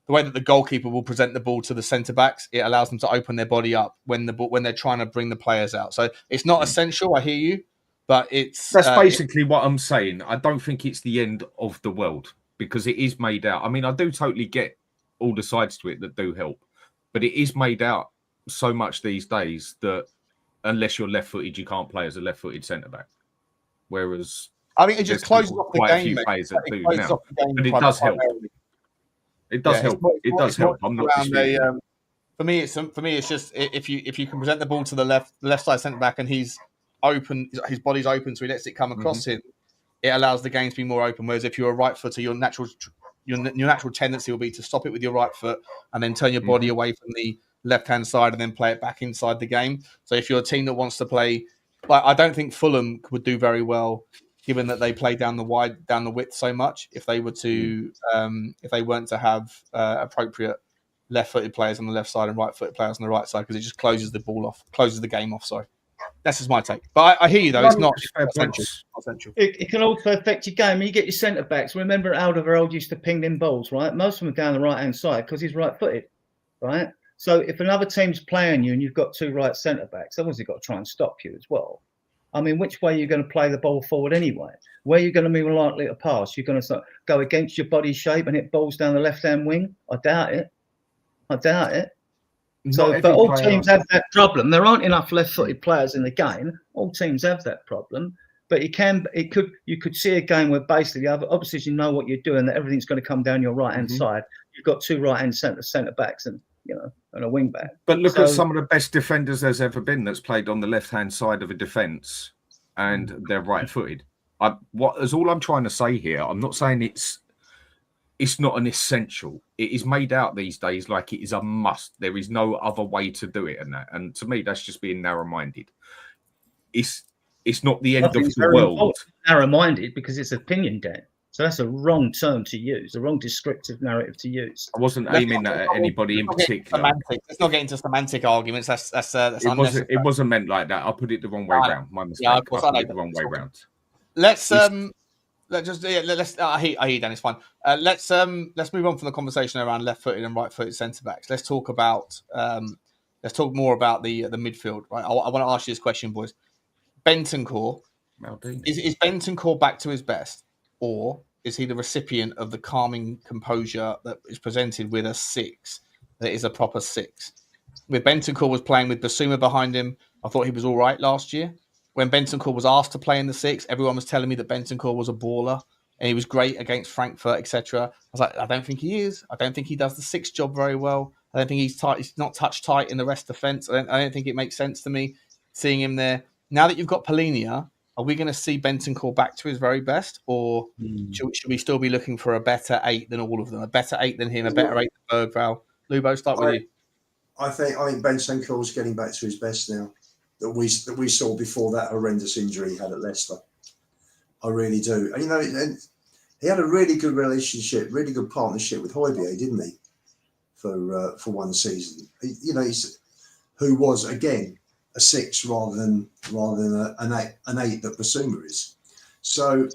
the way that the goalkeeper will present the ball to the centre backs, it allows them to open their body up when they're trying to bring the players out. So it's not essential. I hear you, but that's basically what I'm saying. I don't think it's the end of the world because it is made out. I mean, I do totally get all the sides to it that do help, but it is made out so much these days that unless you're left-footed, you can't play as a left-footed centre back. Whereas I think it just closes off the game. A few players that do now, but it does help. It does help. It does help. I'm not disputing. For me, it's just if you can present the ball to the left side centre back and he's open, his body's open, so he lets it come across him. It allows the game to be more open. Whereas if you're a right footer, your natural tendency will be to stop it with your right foot and then turn your body away from the left hand side and then play it back inside the game. So if you're a team that wants to play, like I don't think Fulham would do very well given that they play down the width so much. If they were to, if they weren't to have appropriate left-footed players on the left side and right-footed players on the right side, because it just closes the game off. Sorry, that's just my take. But I hear you though. It's not essential. It can also affect your game. You get your centre backs. Remember, Alderweireld used to ping them balls, right? Most of them are down the right hand side because he's right-footed, right? So if another team's playing you and you've got two right centre backs, obviously got to try and stop you as well. I mean, which way are you going to play the ball forward anyway? Where are you going to be likely to pass? You're going to go against your body shape and hit balls down the left-hand wing? I doubt it. So, but all teams have that problem. There aren't enough left-footed players in the game. All teams have that problem. But you could see a game where basically the other opposition know what you're doing, that everything's going to come down your right-hand side. You've got two right-hand centre backs and a wing back. But look at some of the best defenders there's ever been that's played on the left-hand side of a defence, and they're right-footed. All I'm trying to say here. I'm not saying it's not an essential. It is made out these days like it is a must. There is no other way to do it, and to me, that's just being narrow-minded. It's not the end of the world. Narrow-minded because it's opinion, Dan. So that's a wrong term to use, a wrong descriptive narrative to use. I wasn't aiming at anybody in particular. Let's not get into semantic arguments. That's it wasn't meant like that. I put it the wrong way round. My mistake. Yeah, of course, I put it the wrong way round. Let's I hear Dan. It's fine. Let's move on from the conversation around left-footed and right-footed centre backs. Let's talk more about the midfield. Right. I want to ask you this question, boys. Bentancur, is Bentancur back to his best, or is he the recipient of the calming composure that is presented with a 6 that is a proper 6? With Bentancur was playing with Bissouma behind him, I thought he was all right last year. When Bentancur was asked to play in the 6, everyone was telling me that Bentancur was a baller and he was great against Frankfurt, etc. I was like, I don't think he is. I don't think he does the 6 job very well. I don't think he's tight. He's not touch tight in the rest defence. I don't think it makes sense to me seeing him there. Now that you've got Polinia, are we going to see Bentancur back to his very best, or should we still be looking for a better 8 than all of them? A better 8 than him, a better 8 than Berghvall? Lubo, start with you. I think Bentancur's getting back to his best now. That we saw before that horrendous injury he had at Leicester. I really do. And, and he had a really good relationship, really good partnership with Højbjerg, didn't he? For one season. He's who was again a 6 rather than an 8 that Bissouma is. So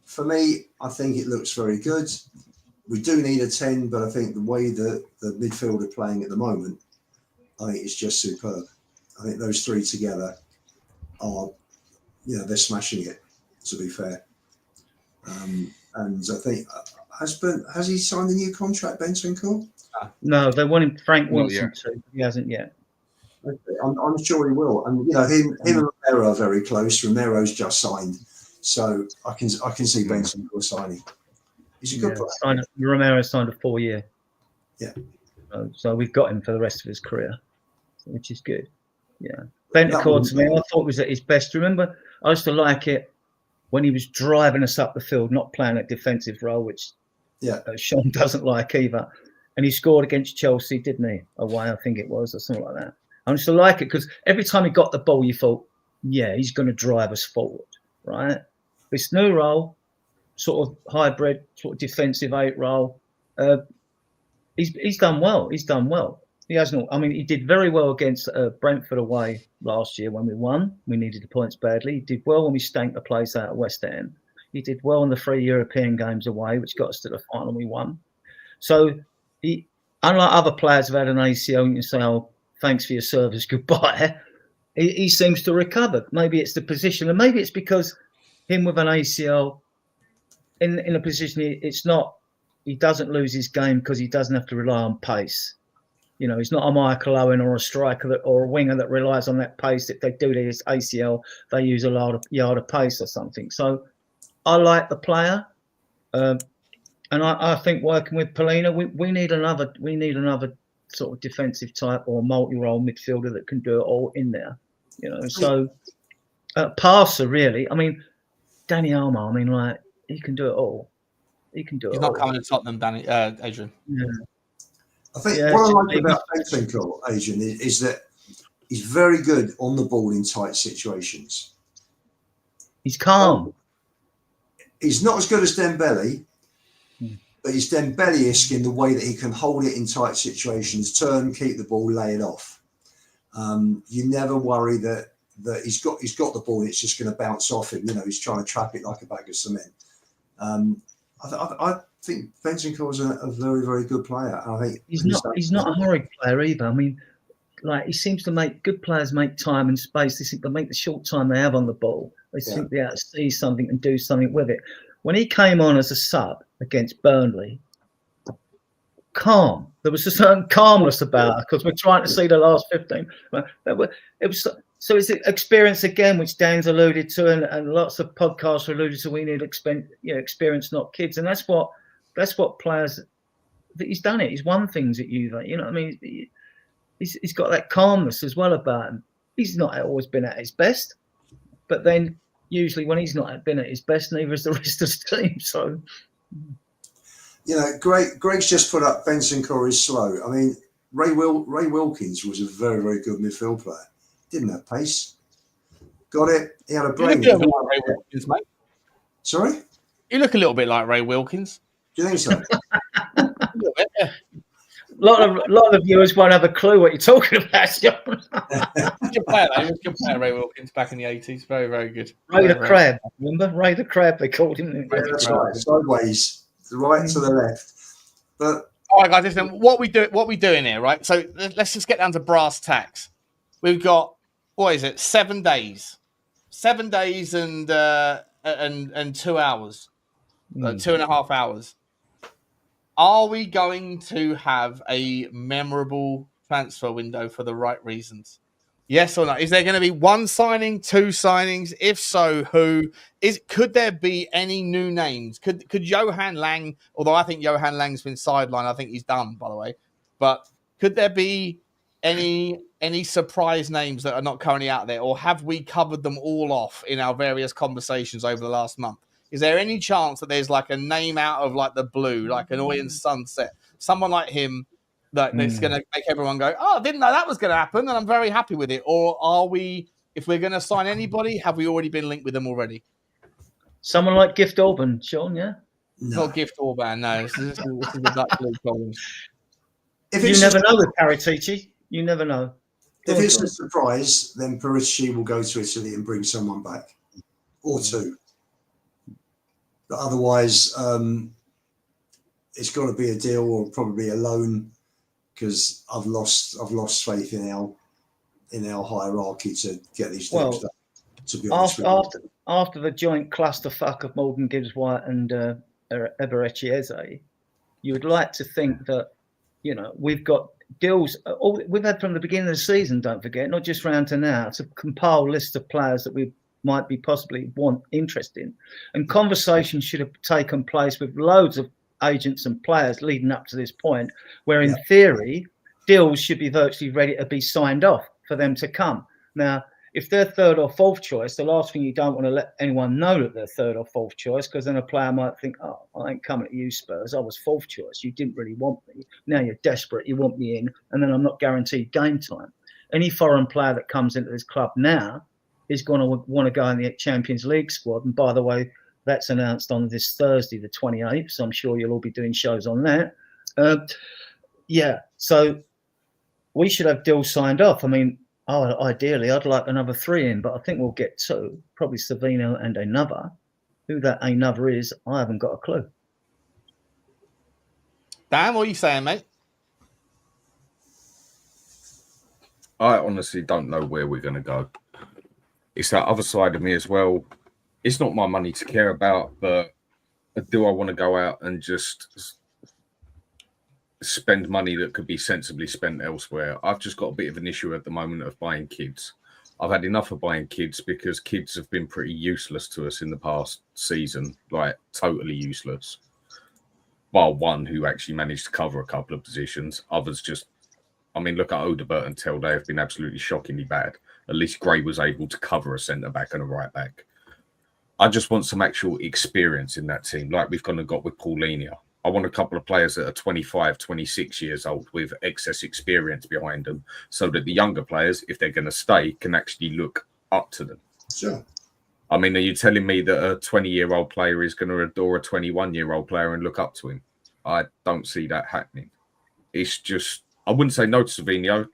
for me, I think it looks very good. We do need a 10, but I think the way that the midfield are playing at the moment, I think it's just superb. I think those 3 together are, they're smashing it, to be fair. And I think, has he signed a new contract, Bentancur? No, they want him. Frank wants him to. He hasn't yet. I'm sure he will. And, him and Romero are very close. Romero's just signed. So I can see Bentancur signing. He's a good player. Romero signed a 4-year. Yeah. So we've got him for the rest of his career, which is good. Yeah. Bentancur, to me, I thought was at his best. Remember, I used to like it when he was driving us up the field, not playing a defensive role, which Sean doesn't like either. And he scored against Chelsea, didn't he? Away, I think it was, or something like that. I used to like it because every time he got the ball, you thought, he's going to drive us forward, right? This new role, sort of hybrid, sort of defensive 8 role, he's done well. He's done well. He hasn't. I mean, he did very well against Brentford away last year when we won. We needed the points badly. He did well when we stanked the place out at West Ham. He did well in the 3 European games away, which got us to the final and we won. So he, unlike other players who've had an ACL, you can say, "Oh, thanks for your service, goodbye." He seems to recover. Maybe it's the position, and maybe it's because him with an ACL in a position. It's not. He doesn't lose his game because he doesn't have to rely on pace. He's not a Michael Owen or a striker or a winger that relies on that pace. If they do this ACL, they use a yard of pace or something. So I like the player, and I think working with Polina, we need another sort of defensive type or multi-role midfielder that can do it all in there. So passer really. I mean, Danny Almo. I mean, he can do it all. He can do it. He's not coming to Tottenham, Adrian. Yeah. I think what I like about Bentancur, Adrian, is that he's very good on the ball in tight situations. He's calm. He's not as good as Dembele, but he's Dembele-esque in the way that he can hold it in tight situations, turn, keep the ball, lay it off. You never worry that he's got the ball, it's just going to bounce off him. You know, he's trying to trap it like a bag of cement. I think Bentancur is a very, very good player. I think he's not a hurried player either. I mean, like, he seems to make good players make time and space. They seem to make the short time they have on the ball. They seem to be able to see something and do something with it. When he came on as a sub against Burnley, calm. There was a certain calmness about it because we're trying to see the last 15. It was so it's an experience again, which Dan's alluded to, and lots of podcasts alluded to. We need experience, not kids, and that's what players. He's done it. He's won things at Juve. You know what I mean? He's got that calmness as well about him. He's not always been at his best, but then usually when he's not been at his best, neither is the rest of the team. So, you know, Greg's just put up Bentancur is slow. I mean, Ray Wilkins was a very, very good midfield player. Didn't have pace. Got it. He had a brain. You look a little bit like Ray Wilkins, mate. Sorry? You look a little bit like Ray Wilkins. Do you think so? A little bit, yeah. A lot of viewers won't have a clue what you're talking about, John. Good player, though. He was a good player, Ray Wilkins, back in the 80s. Very, very good. Ray the Crab, remember? Ray the Crab, they called him. That's right. Sideways, the right to the left. But all right, guys, listen. What we doing here, right? So let's just get down to brass tacks. We've got, what is it? 7 days. 7 days and 2 hours. 2.5 hours. Are we going to have a memorable transfer window for the right reasons? Yes or no? Is there going to be one signing, two signings? If so, who? Could there be any new names? Could Johan Lang, although I think Johan Lang's been sidelined, I think he's done, by the way. But could there be any surprise names that are not currently out there? Or have we covered them all off in our various conversations over the last month? Is there any chance that there's like a name out of like the blue, like an Oyen Sunset, someone like him that's going to make everyone go, oh, I didn't know that was going to happen, and I'm very happy with it? Or are we, if we're going to sign anybody, have we already been linked with them already? Someone like Gift Orban, Sean, yeah? no. Not Gift Orban, no. This is the Dutch league problems. You never know with Paratici. You never know. If it's a surprise, then Paratici will go to Italy and bring someone back, or two. But otherwise, it's got to be a deal or probably a loan, because I've lost faith in our hierarchy to get these things done. To be honest, after the joint clusterfuck of Morgan Gibbs White and Eberechi Eze, you would like to think that, you know, we've got deals we've had from the beginning of the season. Don't forget, not just round to now, to compile list of players that we might be possibly interest in, and conversations should have taken place with loads of agents and players leading up to this point, where in theory deals should be virtually ready to be signed off for them to come. Now, if they're third or fourth choice, the last thing you don't want to let anyone know that they're third or fourth choice, because then a player might think, oh, I ain't coming to you, Spurs. I was fourth choice. You didn't really want me. Now you're desperate. You want me in, and then I'm not guaranteed game time. Any foreign player that comes into this club now is going to want to go in the Champions League squad. And by the way, that's announced on this Thursday, the 28th. So I'm sure you'll all be doing shows on that. So we should have deals signed off. I mean, ideally, I'd like another 3 in, but I think we'll get 2, probably Savino and another. Who that another is, I haven't got a clue. Dan, what are you saying, mate? I honestly don't know where we're going to go. It's that other side of me as well. It's not my money to care about, but do I want to go out and just spend money that could be sensibly spent elsewhere? I've just got a bit of an issue at the moment of buying kids. I've had enough of buying kids because kids have been pretty useless to us in the past season, like totally useless. Well, one who actually managed to cover a couple of positions. Others just, I mean, look at Odegaard and Tel. They have been absolutely shockingly bad. At least Gray was able to cover a centre-back and a right-back. I just want some actual experience in that team, like we've kind of got with Paulinho. I want a couple of players that are 25, 26 years old with excess experience behind them, so that the younger players, if they're going to stay, can actually look up to them. Sure. I mean, are you telling me that a 20-year-old player is going to adore a 21-year-old player and look up to him? I don't see that happening. It's just, I wouldn't say no to Savinho.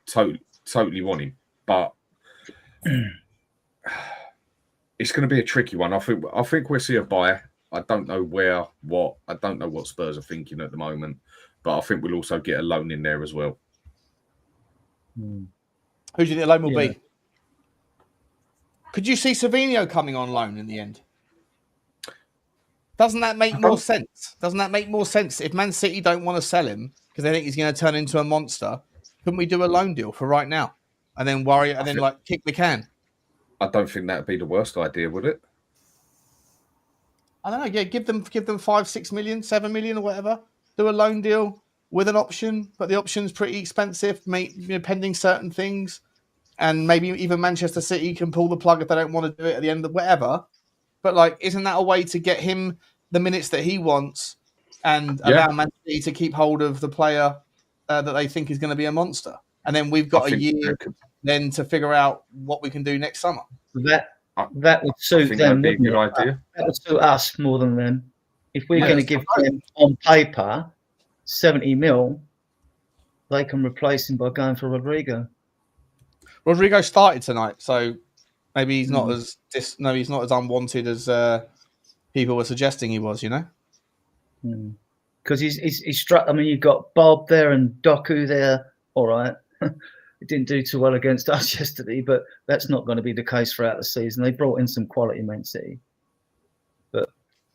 Totally want him, but it's going to be a tricky one. I think we'll see a buy. I don't know what. I don't know what Spurs are thinking at the moment, but I think we'll also get a loan in there as well. Who do you think the loan will be? Could you see Savinho coming on loan in the end? Doesn't that make more sense? Doesn't that make more sense? If Man City don't want to sell him because they think he's going to turn into a monster, couldn't we do a loan deal for right now and then kick the can? I don't think that'd be the worst idea, would it? I don't know. Yeah, give them 5, 6 million, 7 million, or whatever. Do a loan deal with an option, but the option's pretty expensive, pending certain things. And maybe even Manchester City can pull the plug if they don't want to do it at the end of whatever. But isn't that a way to get him the minutes that he wants and allow Man City to keep hold of the player that they think is going to be a monster? And then we've got a year then to figure out what we can do next summer. That would suit them. That'd be a good idea. That would suit us more than them. If we're going to give them on paper 70 mil, they can replace him by going for Rodrigo. Rodrigo started tonight, so maybe he's not as unwanted as people were suggesting he was. Because he's struck. I mean, you've got Bob there and Doku there. All right, it didn't do too well against us yesterday, but that's not going to be the case throughout the season. They brought in some quality Man City, but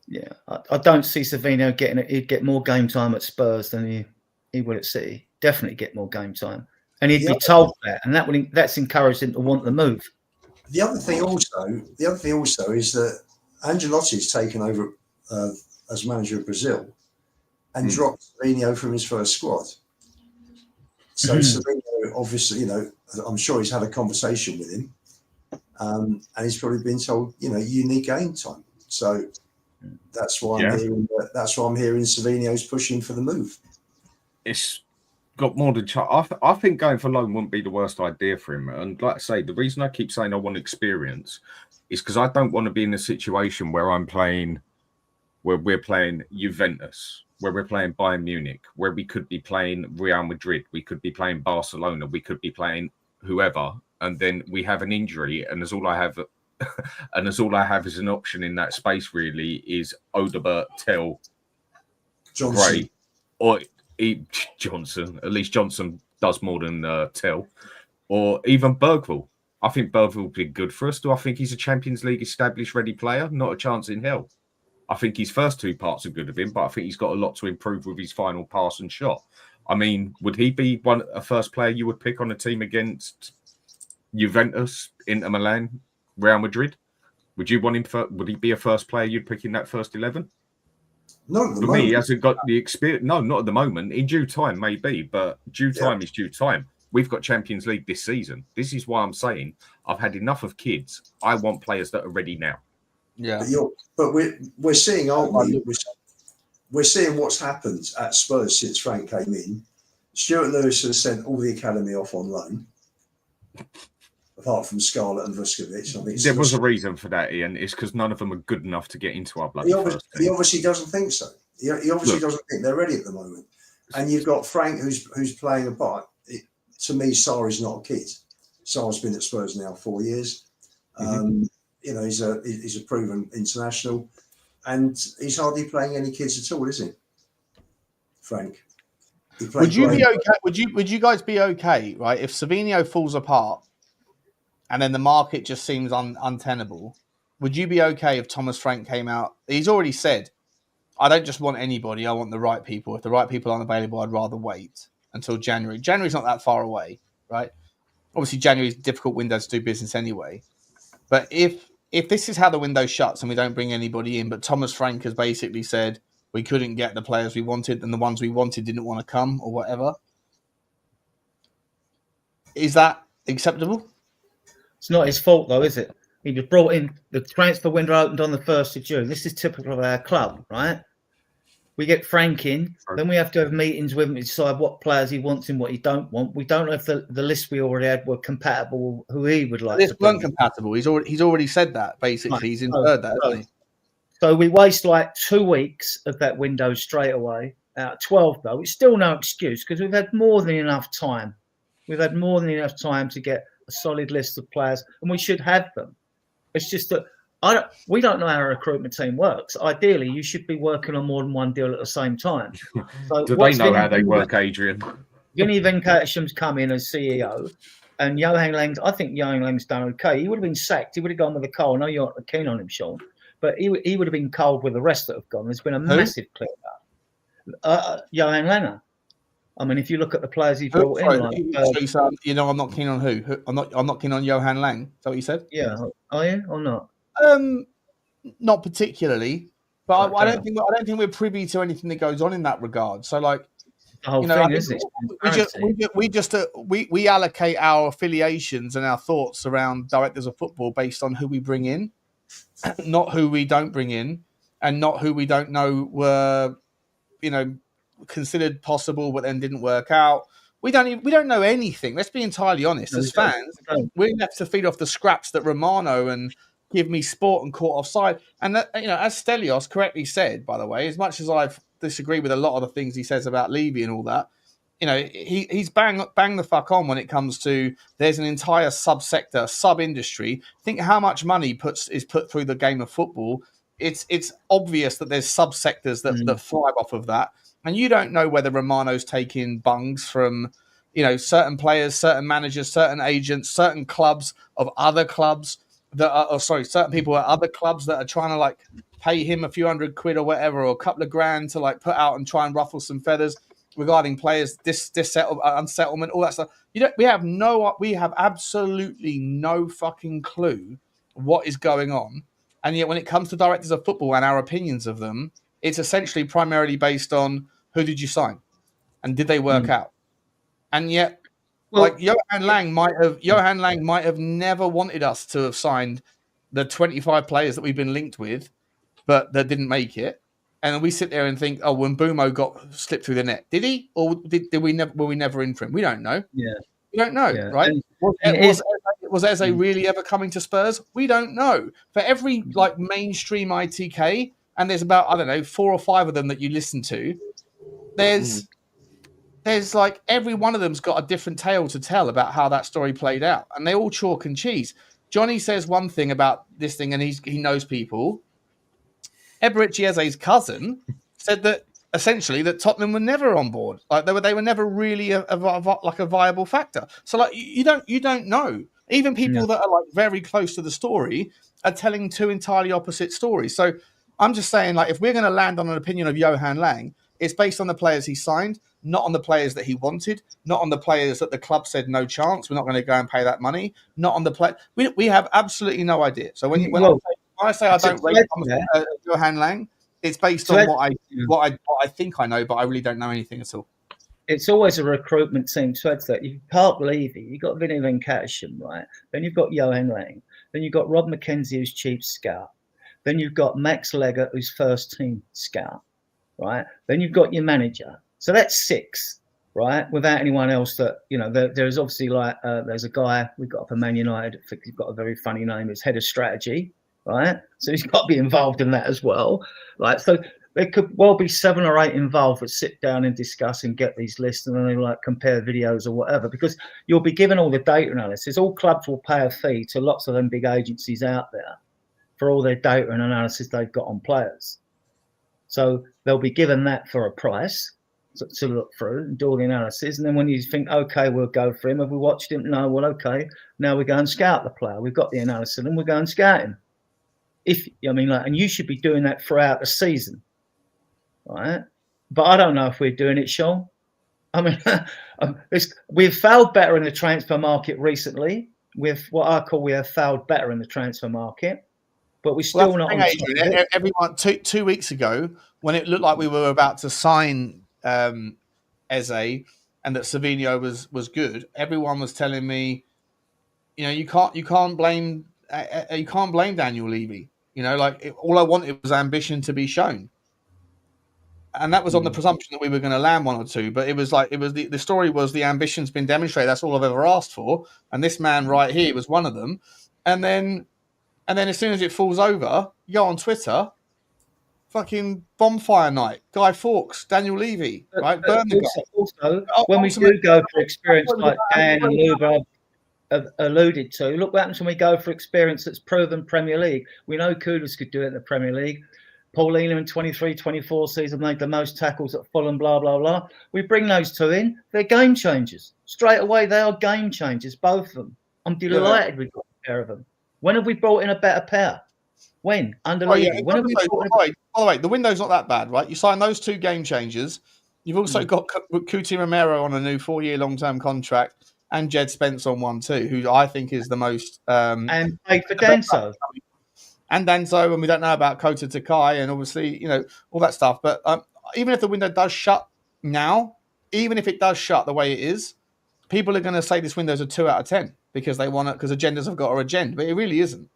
yeah, I don't see Savinho getting it. He'd get more game time at Spurs than he would at City. Definitely get more game time. And he'd be told that, and that's encouraged him to want the move. The other thing also is that Ancelotti's taken over as manager of Brazil and dropped Savinho from his first squad. So Savinho, obviously, I'm sure he's had a conversation with him, and he's probably been told, you need game time. So that's why I'm hearing. That's why I'm hearing Savinho's pushing for the move. It's got more than I think going for loan wouldn't be the worst idea for him. And like I say, the reason I keep saying I want experience is because I don't want to be in a situation where we're playing Juventus, where we're playing Bayern Munich, where we could be playing Real Madrid, we could be playing Barcelona, we could be playing whoever, and then we have an injury, and all I have is an option in that space really is Odegaard, Tel, Gray, or Johnson. At least Johnson does more than Tel, or even Berghvall. I think Berghvall would be good for us. Do I think he's a Champions League established ready player? Not a chance in hell. I think his first two parts are good of him, but I think he's got a lot to improve with his final pass and shot. I mean, would he be a first player you would pick on a team against Juventus, Inter Milan, Real Madrid? Would you want him? Would he be a first player you'd pick in that first 11? Not at the For moment. me, he hasn't got the experience. No, not at the moment. In due time, maybe, but due time is due time. We've got Champions League this season. This is why I'm saying I've had enough of kids. I want players that are ready now. Yeah, but we're seeing, aren't we? We're seeing what's happened at Spurs since Frank came in. Stuart Lewis has sent all the academy off on loan, apart from Scarlett and Vuskovic. I think there was a reason for that, Ian. It's because none of them are good enough to get into our bloody first team. He obviously doesn't think so. He obviously doesn't think they're ready at the moment. And you've got Frank, who's playing a part. To me, Sarr is not a kid. Sarr's been at Spurs now 4 years. He's a proven international, and he's hardly playing any kids at all, is he? Frank. Would you be okay? Would you guys be okay, right? If Savinho falls apart, and then the market just seems untenable, would you be okay if Thomas Frank came out? He's already said, I don't just want anybody, I want the right people. If the right people aren't available, I'd rather wait until January. January's not that far away, right? Obviously, January is a difficult window to do business anyway. But if this is how the window shuts and we don't bring anybody in, but Thomas Frank has basically said we couldn't get the players we wanted and the ones we wanted didn't want to come or whatever, is that acceptable? It's not his fault, though, is it? He was brought in. The transfer window opened on the 1st of June. This is typical of our club, right? We get Frank in, then we have to have meetings with him to decide what players he wants and what he don't want. We don't know if the list we already had were compatible, who he would like This to bring weren't compatible. He's already said that, basically. Right. He's inferred that, hasn't he? So we waste like 2 weeks of that window straight away. Out of 12, though, it's still no excuse because we've had more than enough time. We've had more than enough time to get a solid list of players, and we should have them. It's just that we don't know how a recruitment team works. Ideally, you should be working on more than one deal at the same time. So Do they know how they work, Adrian? Vinny Venkatesham's come in as CEO, and Johan Lang's. I think Johan Lang's done okay. He would have been sacked. He would have gone with a coal. I know you're not keen on him, Sean, but he would have been cold with the rest that have gone. There's been a massive clear up. Johan Langer. I mean, if you look at the players he's brought in, I'm not keen on who? I'm not keen on Johan Lang. Is that what you said? Yeah, are you or not? Not particularly, but Okay. I don't think we're privy to anything that goes on in that regard. So, like, The whole you know, thing, I think isn't it? we allocate our affiliations and our thoughts around directors of football based on who we bring in, not who we don't bring in, and not who we don't know were, you know, considered possible but then didn't work out. We don't know anything. Let's be entirely honest. As fans, we're left to feed off the scraps that Romano and Give Me Sport and Caught Offside. And that, you know, as Stelios correctly said, by the way, as much as I've disagreed with a lot of the things he says about Levy and all that, you know, he's bang the fuck on when it comes to there's an entire subsector, sub-industry. Think how much money is put through the game of football. It's obvious that there's subsectors that thrive off of that. And you don't know whether Romano's taking bungs from, you know, certain players, certain managers, certain agents, certain clubs of other clubs that are, certain people at other clubs that are trying to like pay him a few £100 or whatever, or a couple of grand to like put out and try and ruffle some feathers regarding players, unsettlement, all that stuff. We have absolutely no fucking clue what is going on. And yet when it comes to directors of football and our opinions of them, it's essentially primarily based on who did you sign and did they work out? And yet, Johan Lang might have never wanted us to have signed the 25 players that we've been linked with, but that didn't make it. And then we sit there and think, oh, when Bumo got slipped through the net, did he, or were we never in for him? We don't know. Yeah, we don't know, right? Was Eze really ever coming to Spurs? We don't know. For every like mainstream ITK, and there's about, I don't know, 4 or 5 of them that you listen to, there's like every one of them's got a different tale to tell about how that story played out, and they all chalk and cheese. Johnny says one thing about this thing, and he knows people. Eberici Eze's cousin said that essentially that Tottenham were never on board, like they were never really a viable factor. So like you don't know. Even people that are like very close to the story are telling 2 entirely opposite stories. So I'm just saying, like, if we're going to land on an opinion of Johan Lang, it's based on the players he signed, not on the players that he wanted, not on the players that the club said no chance, we're not going to go and pay that money, not on the play. We have absolutely no idea. So when I say I don't rate Johan Lang, it's based on what I think I know, but I really don't know anything at all. It's always a recruitment team. So it's that you can't believe it. You've got Vinny Venkatesham, right? Then you've got Johan Lang. Then you've got Rob McKenzie, who's chief scout. Then you've got Max Legger, who's first team scout, right? Then you've got your manager. So that's 6, right? Without anyone else that, you know, there's obviously like, there's a guy we've got up at Man United. I think he's got a very funny name. He's head of strategy, right? So he's got to be involved in that as well. Like, so there could well be 7 or 8 involved that sit down and discuss and get these lists and then they like compare videos or whatever, because you'll be given all the data analysis. All clubs will pay a fee to lots of them big agencies out there for all their data and analysis they've got on players. So they'll be given that for a price to look through and do all the analysis. And then when you think, okay, we'll go for him. Have we watched him? No. Well, okay. Now we go and scout the player. We've got the analysis and we go and scout him. And you should be doing that throughout the season, right? But I don't know if we're doing it, Sean. I mean, we've failed better in the transfer market recently. With what I call, we have failed better in the transfer market. But we're still not on Adrian, everyone 2 weeks ago, when it looked like we were about to sign Eze and that Savinho was good, everyone was telling me, you know, you can't blame Daniel Levy. You know, like all I wanted was ambition to be shown. And that was on the presumption that we were going to land one or two, but it was the story was the ambition's been demonstrated. That's all I've ever asked for. And this man right here was one of them. And then as soon as it falls over, you go on Twitter, fucking bonfire night, Guy Fawkes, Daniel Levy, right? Burn the guy. Also, when we do go for experience like Dan and Luba have alluded to, look what happens when we go for experience that's proven Premier League. We know Kudus could do it in the Premier League. Paulina in 23-24 season made the most tackles at Fulham, blah, blah, blah. We bring those two in. They're game changers. Straight away, they are game changers, both of them. I'm delighted we've got a pair of them. When have we brought in a better pair? When? Under Levy. When have we brought in by the way, the window's not that bad, right? You sign those two game changers. You've also got Cuti Romero on a new 4-year long-term contract and Jed Spence on one too, who I think is the most... and paid for Danso. And Danso, and we don't know about Kota Takai, and obviously, all that stuff. But even if the window does shut now, even if it does shut the way it is, people are going to say this window's a 2 out of 10 because they want it, because agendas have got a agenda, but it really isn't.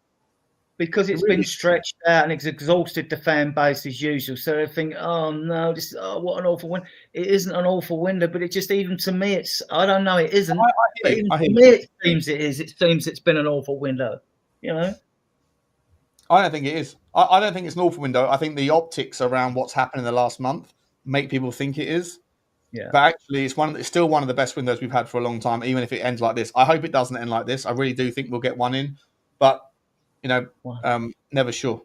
Because it's been stretched out and it's exhausted the fan base as usual. So they think, oh no, what an awful window. It isn't an awful window, but it just, even to me, I don't know, it isn't. But even to me, it seems it is. It seems it's been an awful window, I don't think it is. I don't think it's an awful window. I think the optics around what's happened in the last month make people think it is. Yeah. But actually, it's still one of the best windows we've had for a long time, even if it ends like this. I hope it doesn't end like this. I really do think we'll get one in. But, never sure.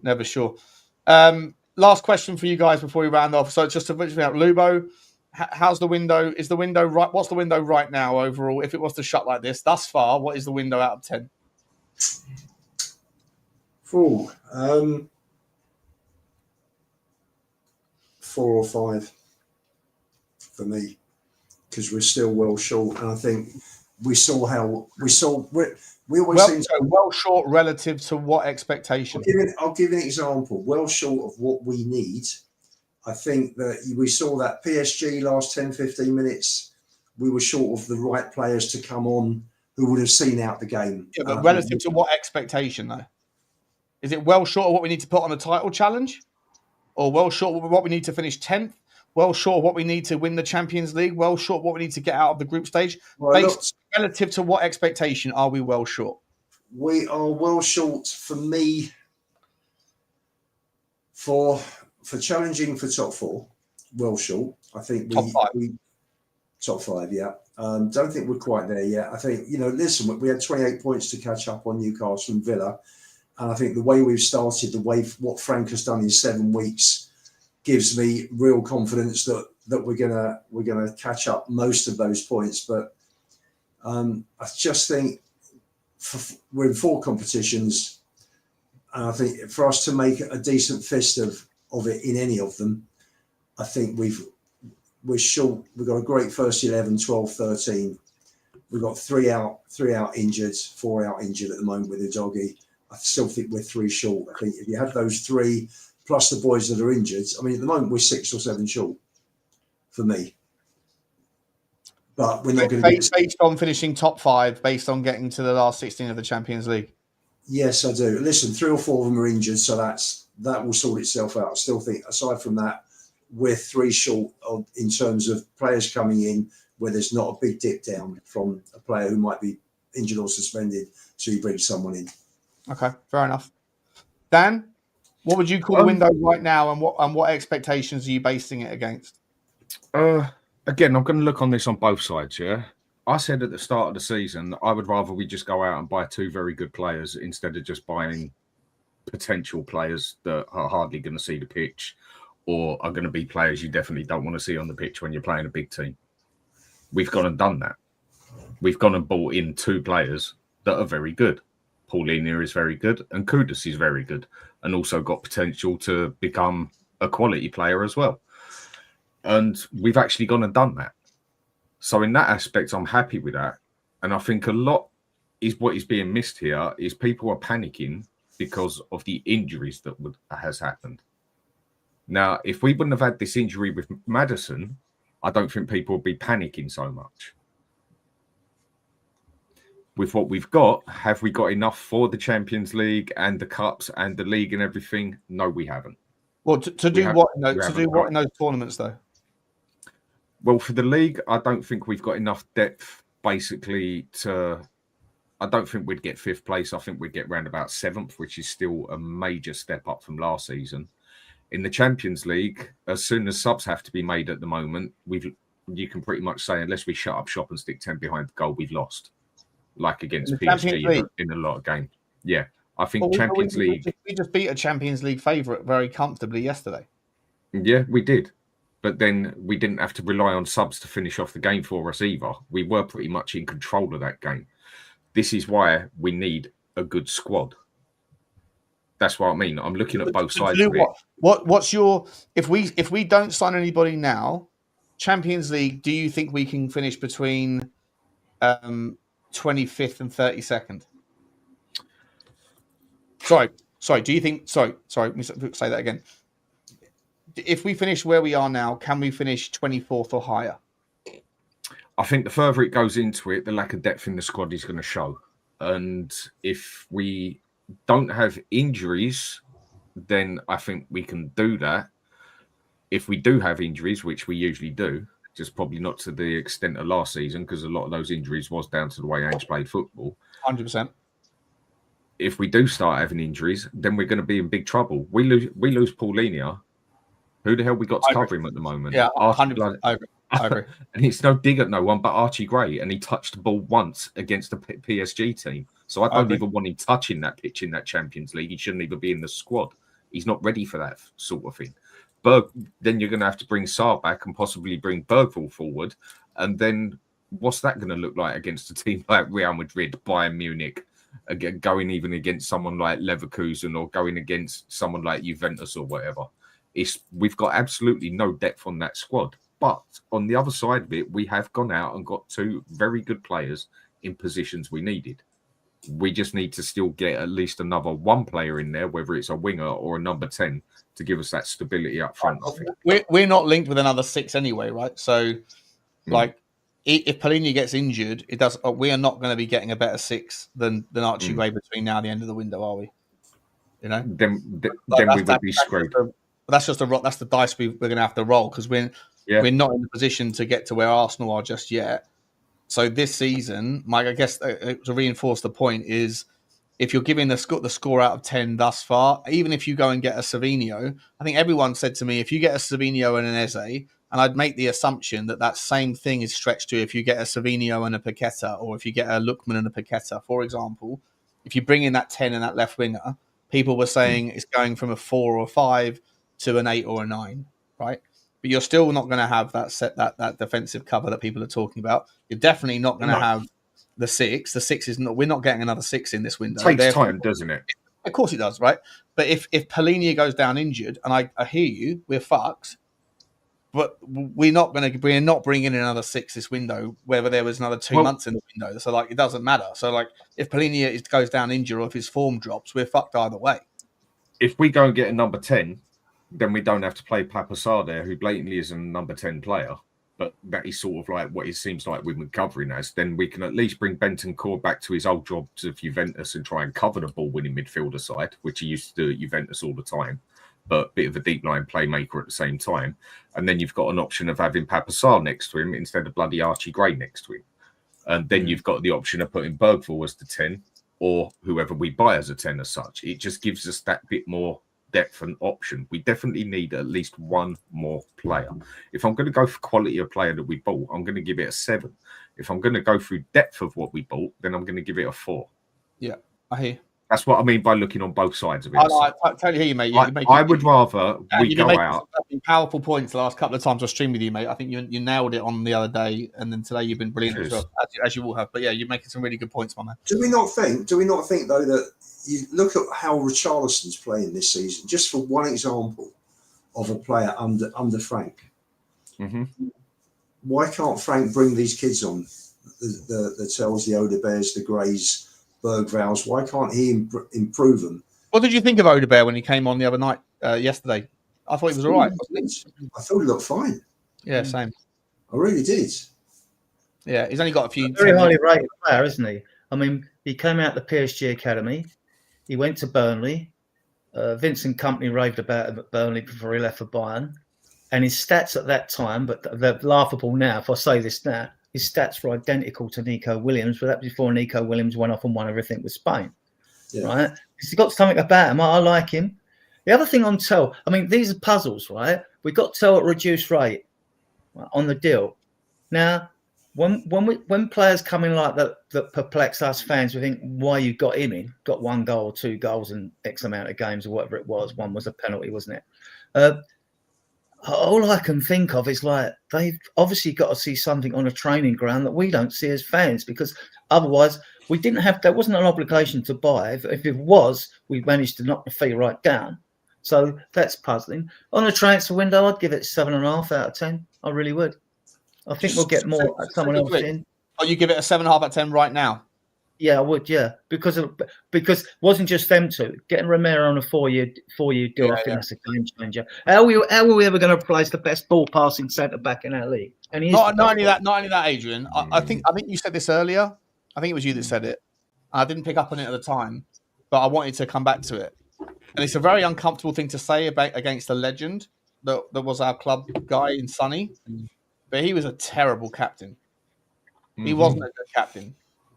Last question for you guys before we round off. So it's just to mention out, Lubo, how's the window? Is the window right? What's the window right now overall? If it was to shut like this, thus far, what is the window out of 10? 4 or 5 for me, because we're still well short, and I think we always seem so well short relative to what expectation? I'll give an example. Well short of what we need. I think that we saw that PSG last 10-15 minutes. We were short of the right players to come on who would have seen out the game. Yeah, but relative to what expectation, though? Is it well short of what we need to put on a title challenge? Or well short of what we need to finish 10th? Well short of what we need to win the Champions League? Well short of what we need to get out of the group stage? Relative to what expectation are we well short? We are well short, for me, for challenging for top 4. Well short. I think top 5. Top 5, yeah. Don't think we're quite there yet. I think, listen, we had 28 points to catch up on Newcastle and Villa. And I think the way we've started, what Frank has done in 7 weeks, gives me real confidence that we're gonna catch up most of those points. But I just think we're in 4 competitions, and I think for us to make a decent fist of it in any of them, I think we're short. We've got a great first 11, 12, 13. We've got 3 out injured, 4 out injured at the moment with Udogie. I still think we're 3 short. I think if you had those 3 plus the boys that are injured, I mean, at the moment we're 6 or 7 short for me. But we're not going to based on finishing top 5, based on getting to the last 16 of the Champions League. Yes, I do. Listen, 3 or 4 of them are injured, so that will sort itself out. I still think, aside from that, we're 3 short in terms of players coming in where there's not a big dip down from a player who might be injured or suspended, so you bring someone in. Okay, fair enough. Dan, what would you call the window right now, and what expectations are you basing it against? Again, I'm going to look on this on both sides. Yeah, I said at the start of the season I would rather we just go out and buy 2 very good players instead of just buying potential players that are hardly going to see the pitch, or are going to be players you definitely don't want to see on the pitch when you're playing a big team. We've gone and done that. We've gone and bought in 2 players that are very good. Paulina is very good, and Kudus is very good, and also got potential to become a quality player as well. And we've actually gone and done that. So in that aspect, I'm happy with that. And I think a lot is what is being missed here is people are panicking because of the injuries that has happened. Now, if we wouldn't have had this injury with Maddison, I don't think people would be panicking so much. With what we've got, have we got enough for the Champions League and the Cups and the league and everything? No, we haven't. Well, to do what? No, to do what in those tournaments, though? Well, for the league, I don't think we've got enough depth, basically, to. I don't think we'd get fifth place. I think we'd get round about seventh, which is still a major step up from last season. In the Champions League, as soon as subs have to be made at the moment, you can pretty much say, unless we shut up shop and stick 10 behind the goal, we've lost. Like against PSG in a lot of games. Yeah, I think Champions League. We just beat a Champions League favourite very comfortably yesterday. Yeah, we did. But then we didn't have to rely on subs to finish off the game for us either. We were pretty much in control of that game. This is why we need a good squad. That's what I mean. I'm looking at both sides of it. What's your if we don't sign anybody now, Champions League, do you think we can finish between 25th and 32nd? Sorry. Do you think? Sorry. Let me say that again. If we finish where we are now, can we finish 24th or higher? I think the further it goes into it, the lack of depth in the squad is going to show. And if we don't have injuries, then I think we can do that. If we do have injuries, which we usually do, just probably not to the extent of last season, because a lot of those injuries was down to the way Ange played football. 100%. If we do start having injuries, then we're going to be in big trouble. We lose Paulinho. Who the hell we got to cover him at the moment? Yeah, 100%. I agree. And it's no dig at no one but Archie Gray, and he touched the ball once against the PSG team. So I don't even want him touching that pitch in that Champions League. He shouldn't even be in the squad. He's not ready for that sort of thing. Then you're going to have to bring Sarr back and possibly bring Berghvall forward. And then what's that going to look like against a team like Real Madrid, Bayern Munich, again, going even against someone like Leverkusen or going against someone like Juventus or whatever? We've got absolutely no depth on that squad. But on the other side of it, we have gone out and got two very good players in positions we needed. We just need to still get at least another one player in there, whether it's a winger or a number 10, to give us that stability up front. I think. We're not linked with another 6 anyway, right? So, if Paulinho gets injured, it does. We are not going to be getting a better 6 than Archie Gray between now and the end of the window, are we? You know, then we would be screwed. That's just that's the dice we're going to have to roll, because we're not in the position to get to where Arsenal are just yet. So this season, Mike, I guess to reinforce the point is, if you're giving the score out of 10 thus far, even if you go and get a Savinho, I think everyone said to me, if you get a Savinho and an Eze, and I'd make the assumption that same thing is stretched to if you get a Savinho and a Paqueta, or if you get a Lookman and a Paqueta, for example. If you bring in that 10 and that left winger, people were saying it's going from a 4 or 5 to an 8 or a 9, right? But you're still not going to have that defensive cover that people are talking about. You're definitely not going to have the 6. The 6 is not. We're not getting another 6 in this window. It takes time, doesn't it? Of course it does, right? But if Paulinho goes down injured, and I hear you, we're fucked. But we're not bringing in another 6 this window, whether there was another 2 months in the window. So it doesn't matter. So if Paulinho goes down injured, or if his form drops, we're fucked either way. If we go and get a number 10, then we don't have to play Pape Matar Sarr there, who blatantly is a number 10 player. But that is sort of like what it seems like we've been covering as. Then we can at least bring Bentancur back to his old jobs of Juventus and try and cover the ball-winning midfielder side, which he used to do at Juventus all the time, but a bit of a deep line playmaker at the same time. And then you've got an option of having Pape Matar Sarr next to him instead of bloody Archie Gray next to him. And then you've got the option of putting Berghvall as the 10, or whoever we buy as a 10 as such. It just gives us that bit more depth and option. We definitely need at least one more player. If I'm going to go for quality of player that we bought, I'm going to give it a 7. If I'm going to go through depth of what we bought, then I'm going to give it a 4. Yeah, I hear. That's what I mean by looking on both sides of it. I totally hear you, mate. I would rather we go out. Powerful points the last couple of times I streamed with you, mate. I think you nailed it on the other day, and then today you've been brilliant as well, as you all have. But yeah, you're making some really good points, my man. Do we not think though that you look at how Richalison's playing this season, just for one example of a player under Frank? Mm-hmm. Why can't Frank bring these kids on? The Tels, the Odebears, the Greys, Berghvalls. Why can't he improve them? What did you think of Odebear when he came on the other night, yesterday? I thought he was all right. I thought he looked fine. Yeah, same. I really did. Yeah, he's only got a few. Very highly rated player, isn't he? I mean, he came out the PSG academy. He went to Burnley. Vincent Kompany raved about him at Burnley before he left for Bayern. And his stats at that time, but they're laughable now if I say this now, his stats were identical to Nico Williams, but that was before Nico Williams went off and won everything with Spain. Yeah. Right? He's got something about him. I like him. The other thing on Tel, I mean, these are puzzles, right? We got Tel at reduced rate on the deal. Now, when players come in like that perplex us fans, we think, why you got him in? Got 1 goal or 2 goals in X amount of games or whatever it was. One was a penalty, wasn't it? All I can think of is like they've obviously got to see something on a training ground that we don't see as fans, because otherwise we didn't have. There wasn't an obligation to buy. If it was, we managed to knock the fee right down. So that's puzzling. On a transfer window, I'd give it 7.5 out of 10. I really would. I think we'll get more at someone else in. Oh, you give it a 7.5 out of 10 right now? Yeah, I would. Yeah, because it wasn't just them two. Getting Romero on a 4-year deal, I think that's a game changer. How are we ever going to replace the best ball passing centre back in our league? And not only that, Adrian. I think you said this earlier. I think it was you that said it. I didn't pick up on it at the time, but I wanted to come back to it. And it's a very uncomfortable thing to say against a legend that was our club guy in Sonny, but he was a terrible captain. He wasn't a good captain.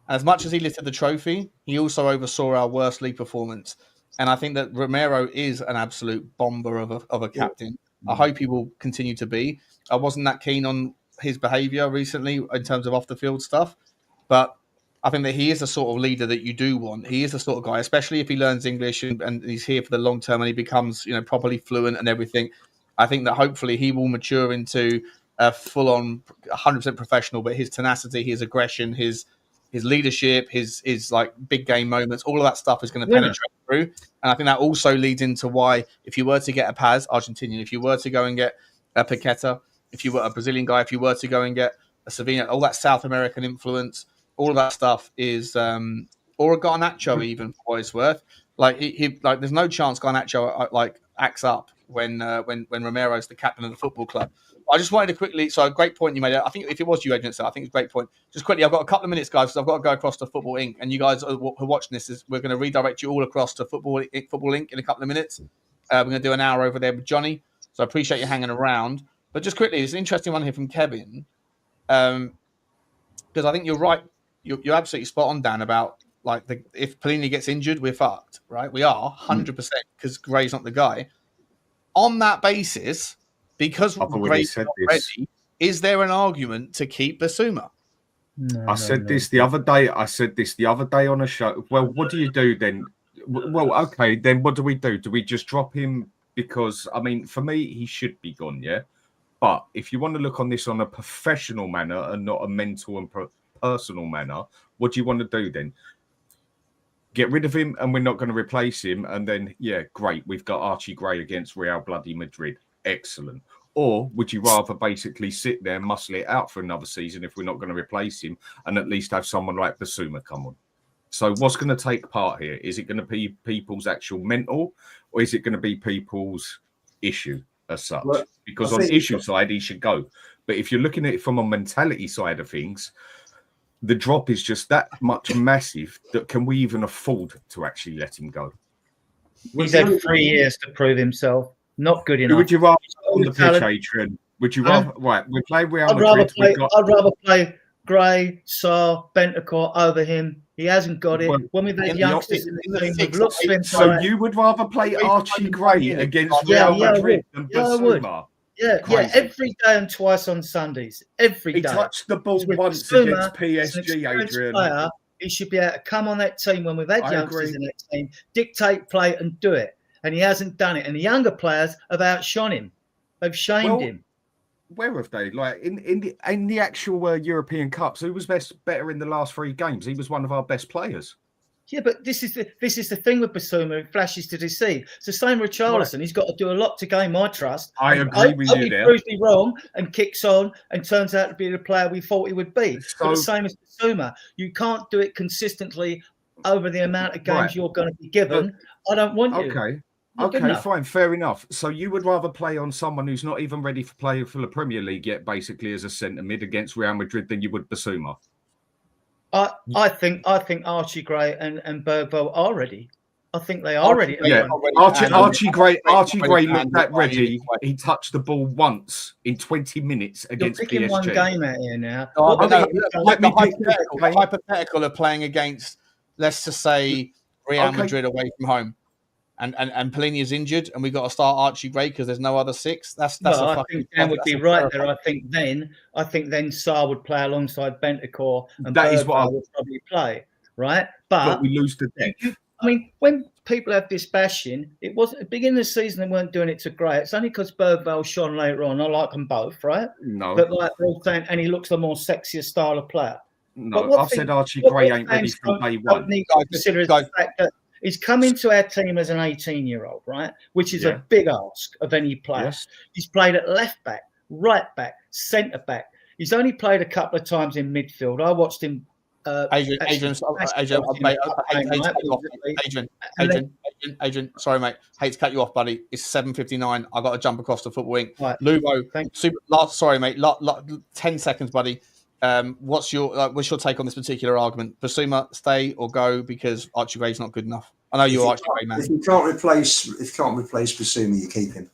As much as he lifted the trophy, he also oversaw our worst league performance. And I think that Romero is an absolute bomber of a captain. I hope he will continue to be. I wasn't that keen on his behaviour recently in terms of off-the-field stuff. But I think that he is the sort of leader that you do want. He is the sort of guy, especially if he learns English and he's here for the long term and he becomes, properly fluent and everything. I think that hopefully he will mature into a full-on 100% professional, but his tenacity, his aggression, his leadership, his like big game moments, all of that stuff is going to penetrate through. And I think that also leads into why, if you were to get a Paz, Argentinian, if you were to go and get a Paqueta, if you were a Brazilian guy, if you were to go and get a Savina, all that South American influence, all of that stuff is, or a Garnacho even, for what it's worth. Like he there's no chance Garnacho acts up when Romero's the captain of the football club. I just wanted to quickly, so a great point you made. I think if it was you, Adrian, I think it's a great point. Just quickly, I've got a couple of minutes, guys, because I've got to go across to Football Inc. And you guys who are watching this, we're going to redirect you all across to Football Inc. in a couple of minutes. We're going to do an hour over there with Johnny. So I appreciate you hanging around. But just quickly, there's an interesting one here from Kevin. Because I think you're right. You're absolutely spot on, Dan, about if Pellegrini gets injured, we're fucked, right? We are 100% because Gray's not the guy. On that basis, because Gray's not ready, is there an argument to keep Bissouma? I said this the other day on a show. Well, what do you do then? Well, okay, then what do we do? Do we just drop him? Because, I mean, for me, he should be gone, yeah? But if you want to look on this on a professional manner and not a mental and personal manner, what do you want to do then? Get rid of him and we're not going to replace him. And then, yeah, great. We've got Archie Gray against Real Bloody Madrid. Excellent. Or would you rather basically sit there and muscle it out for another season if we're not going to replace him and at least have someone like Bissouma come on? So what's going to take part here? Is it going to be people's actual mental or is it going to be people's issue as such? Well, because on the issue side, he should go. But if you're looking at it from a mentality side of things, the drop is just that much massive that can we even afford to actually let him go? He's had 3 years to prove himself. Not good enough. Who would you rather on the pitch, Adrian? Would you rather we play Real Madrid? I'd rather play Gray, Sarr, Bentancur over him. He hasn't got it. When we've had youngsters in the team, we've looked at him. So you would rather play Archie Gray against Real Madrid than Bissouma? Yeah, every day and twice on Sundays. Every day. He touched the ball once against PSG, Adrian. Player, he should be able to come on that team when we've had youngsters in that team, dictate play and do it. And he hasn't done it. And the younger players have outshone him. They've shamed him. Where have they? Like in the actual European Cups, who was better in the last 3 games? He was one of our best players. Yeah, but this is the thing with Bissouma, who flashes to deceive. It's the same with Richarlison. He's got to do a lot to gain my trust. I agree with you there. He proves me wrong and kicks on and turns out to be the player we thought he would be. So, but the same as Bissouma. You can't do it consistently over the amount of games you're going to be given. I don't want you. Okay, fine, fair enough. So you would rather play on someone who's not even ready for playing for the Premier League yet, basically as a centre mid against Real Madrid, than you would Bissouma? I think Archie Gray and Berghvall are ready. I think they are ready. Yeah, Archie Gray looked that ready. He touched the ball once in 20 minutes You're against picking PSG. one game out here now. The hypothetical of playing against, let's just say, Real Madrid away from home, and Palhinha's injured, and we've got to start Archie Gray because there's no other six. I think Dan would be right there. I think then Sarr would play alongside Bentancur, and that is what I would probably play, right? But we lose the depth. I mean, when people have this bashing, it was at the beginning of the season they weren't doing it to great. It's only because Berghvall shone later on. I like them both, right? No, but like they're all saying, and he looks the more sexier style of player. No, I've said Archie Gray ain't ready from day one. Consider the fact that he's come into our team as an 18-year-old, right? Which is a big ask of any player. Yes. He's played at left back, right back, centre back. He's only played a couple of times in midfield. I watched him. Adrian, sorry, mate. Hate to cut you off, buddy. It's 7:59. I got to jump across the football wing. Right. Lubo, sorry, mate. 10 seconds, buddy. What's your take on this particular argument? Bissouma, stay or go because Archie Gray's not good enough. I know you're Archie Gray, man. If you can't replace Bissouma, you keep him.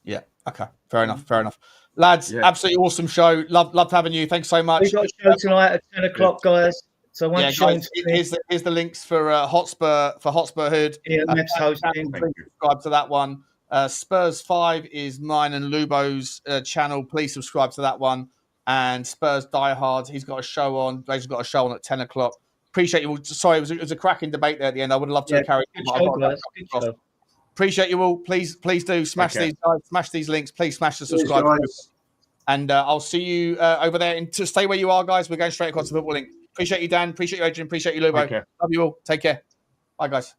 Yeah. Okay. Fair enough. Lads, absolutely awesome show. Loved having you. Thanks so much. We've got a show tonight at 10 o'clock, guys. So once guys, here's the links for Hotspur Hood. Yeah, next hosting. Please subscribe to that one. Spurs 5 is mine and Lubo's channel. Please subscribe to that one. And Spurs Diehards, he's got a show on. Blaze's got a show on at 10 o'clock. Appreciate you all. Sorry, it was a cracking debate there at the end. I would have loved to have carried on. Appreciate you all. Please do smash these guys, smash these links. Please smash the subscribe. And I'll see you over there. And to stay where you are, guys. We're going straight across the football link. Appreciate you, Dan. Appreciate you, Adrian. Appreciate you, Lubo. Love you all. Take care. Bye, guys.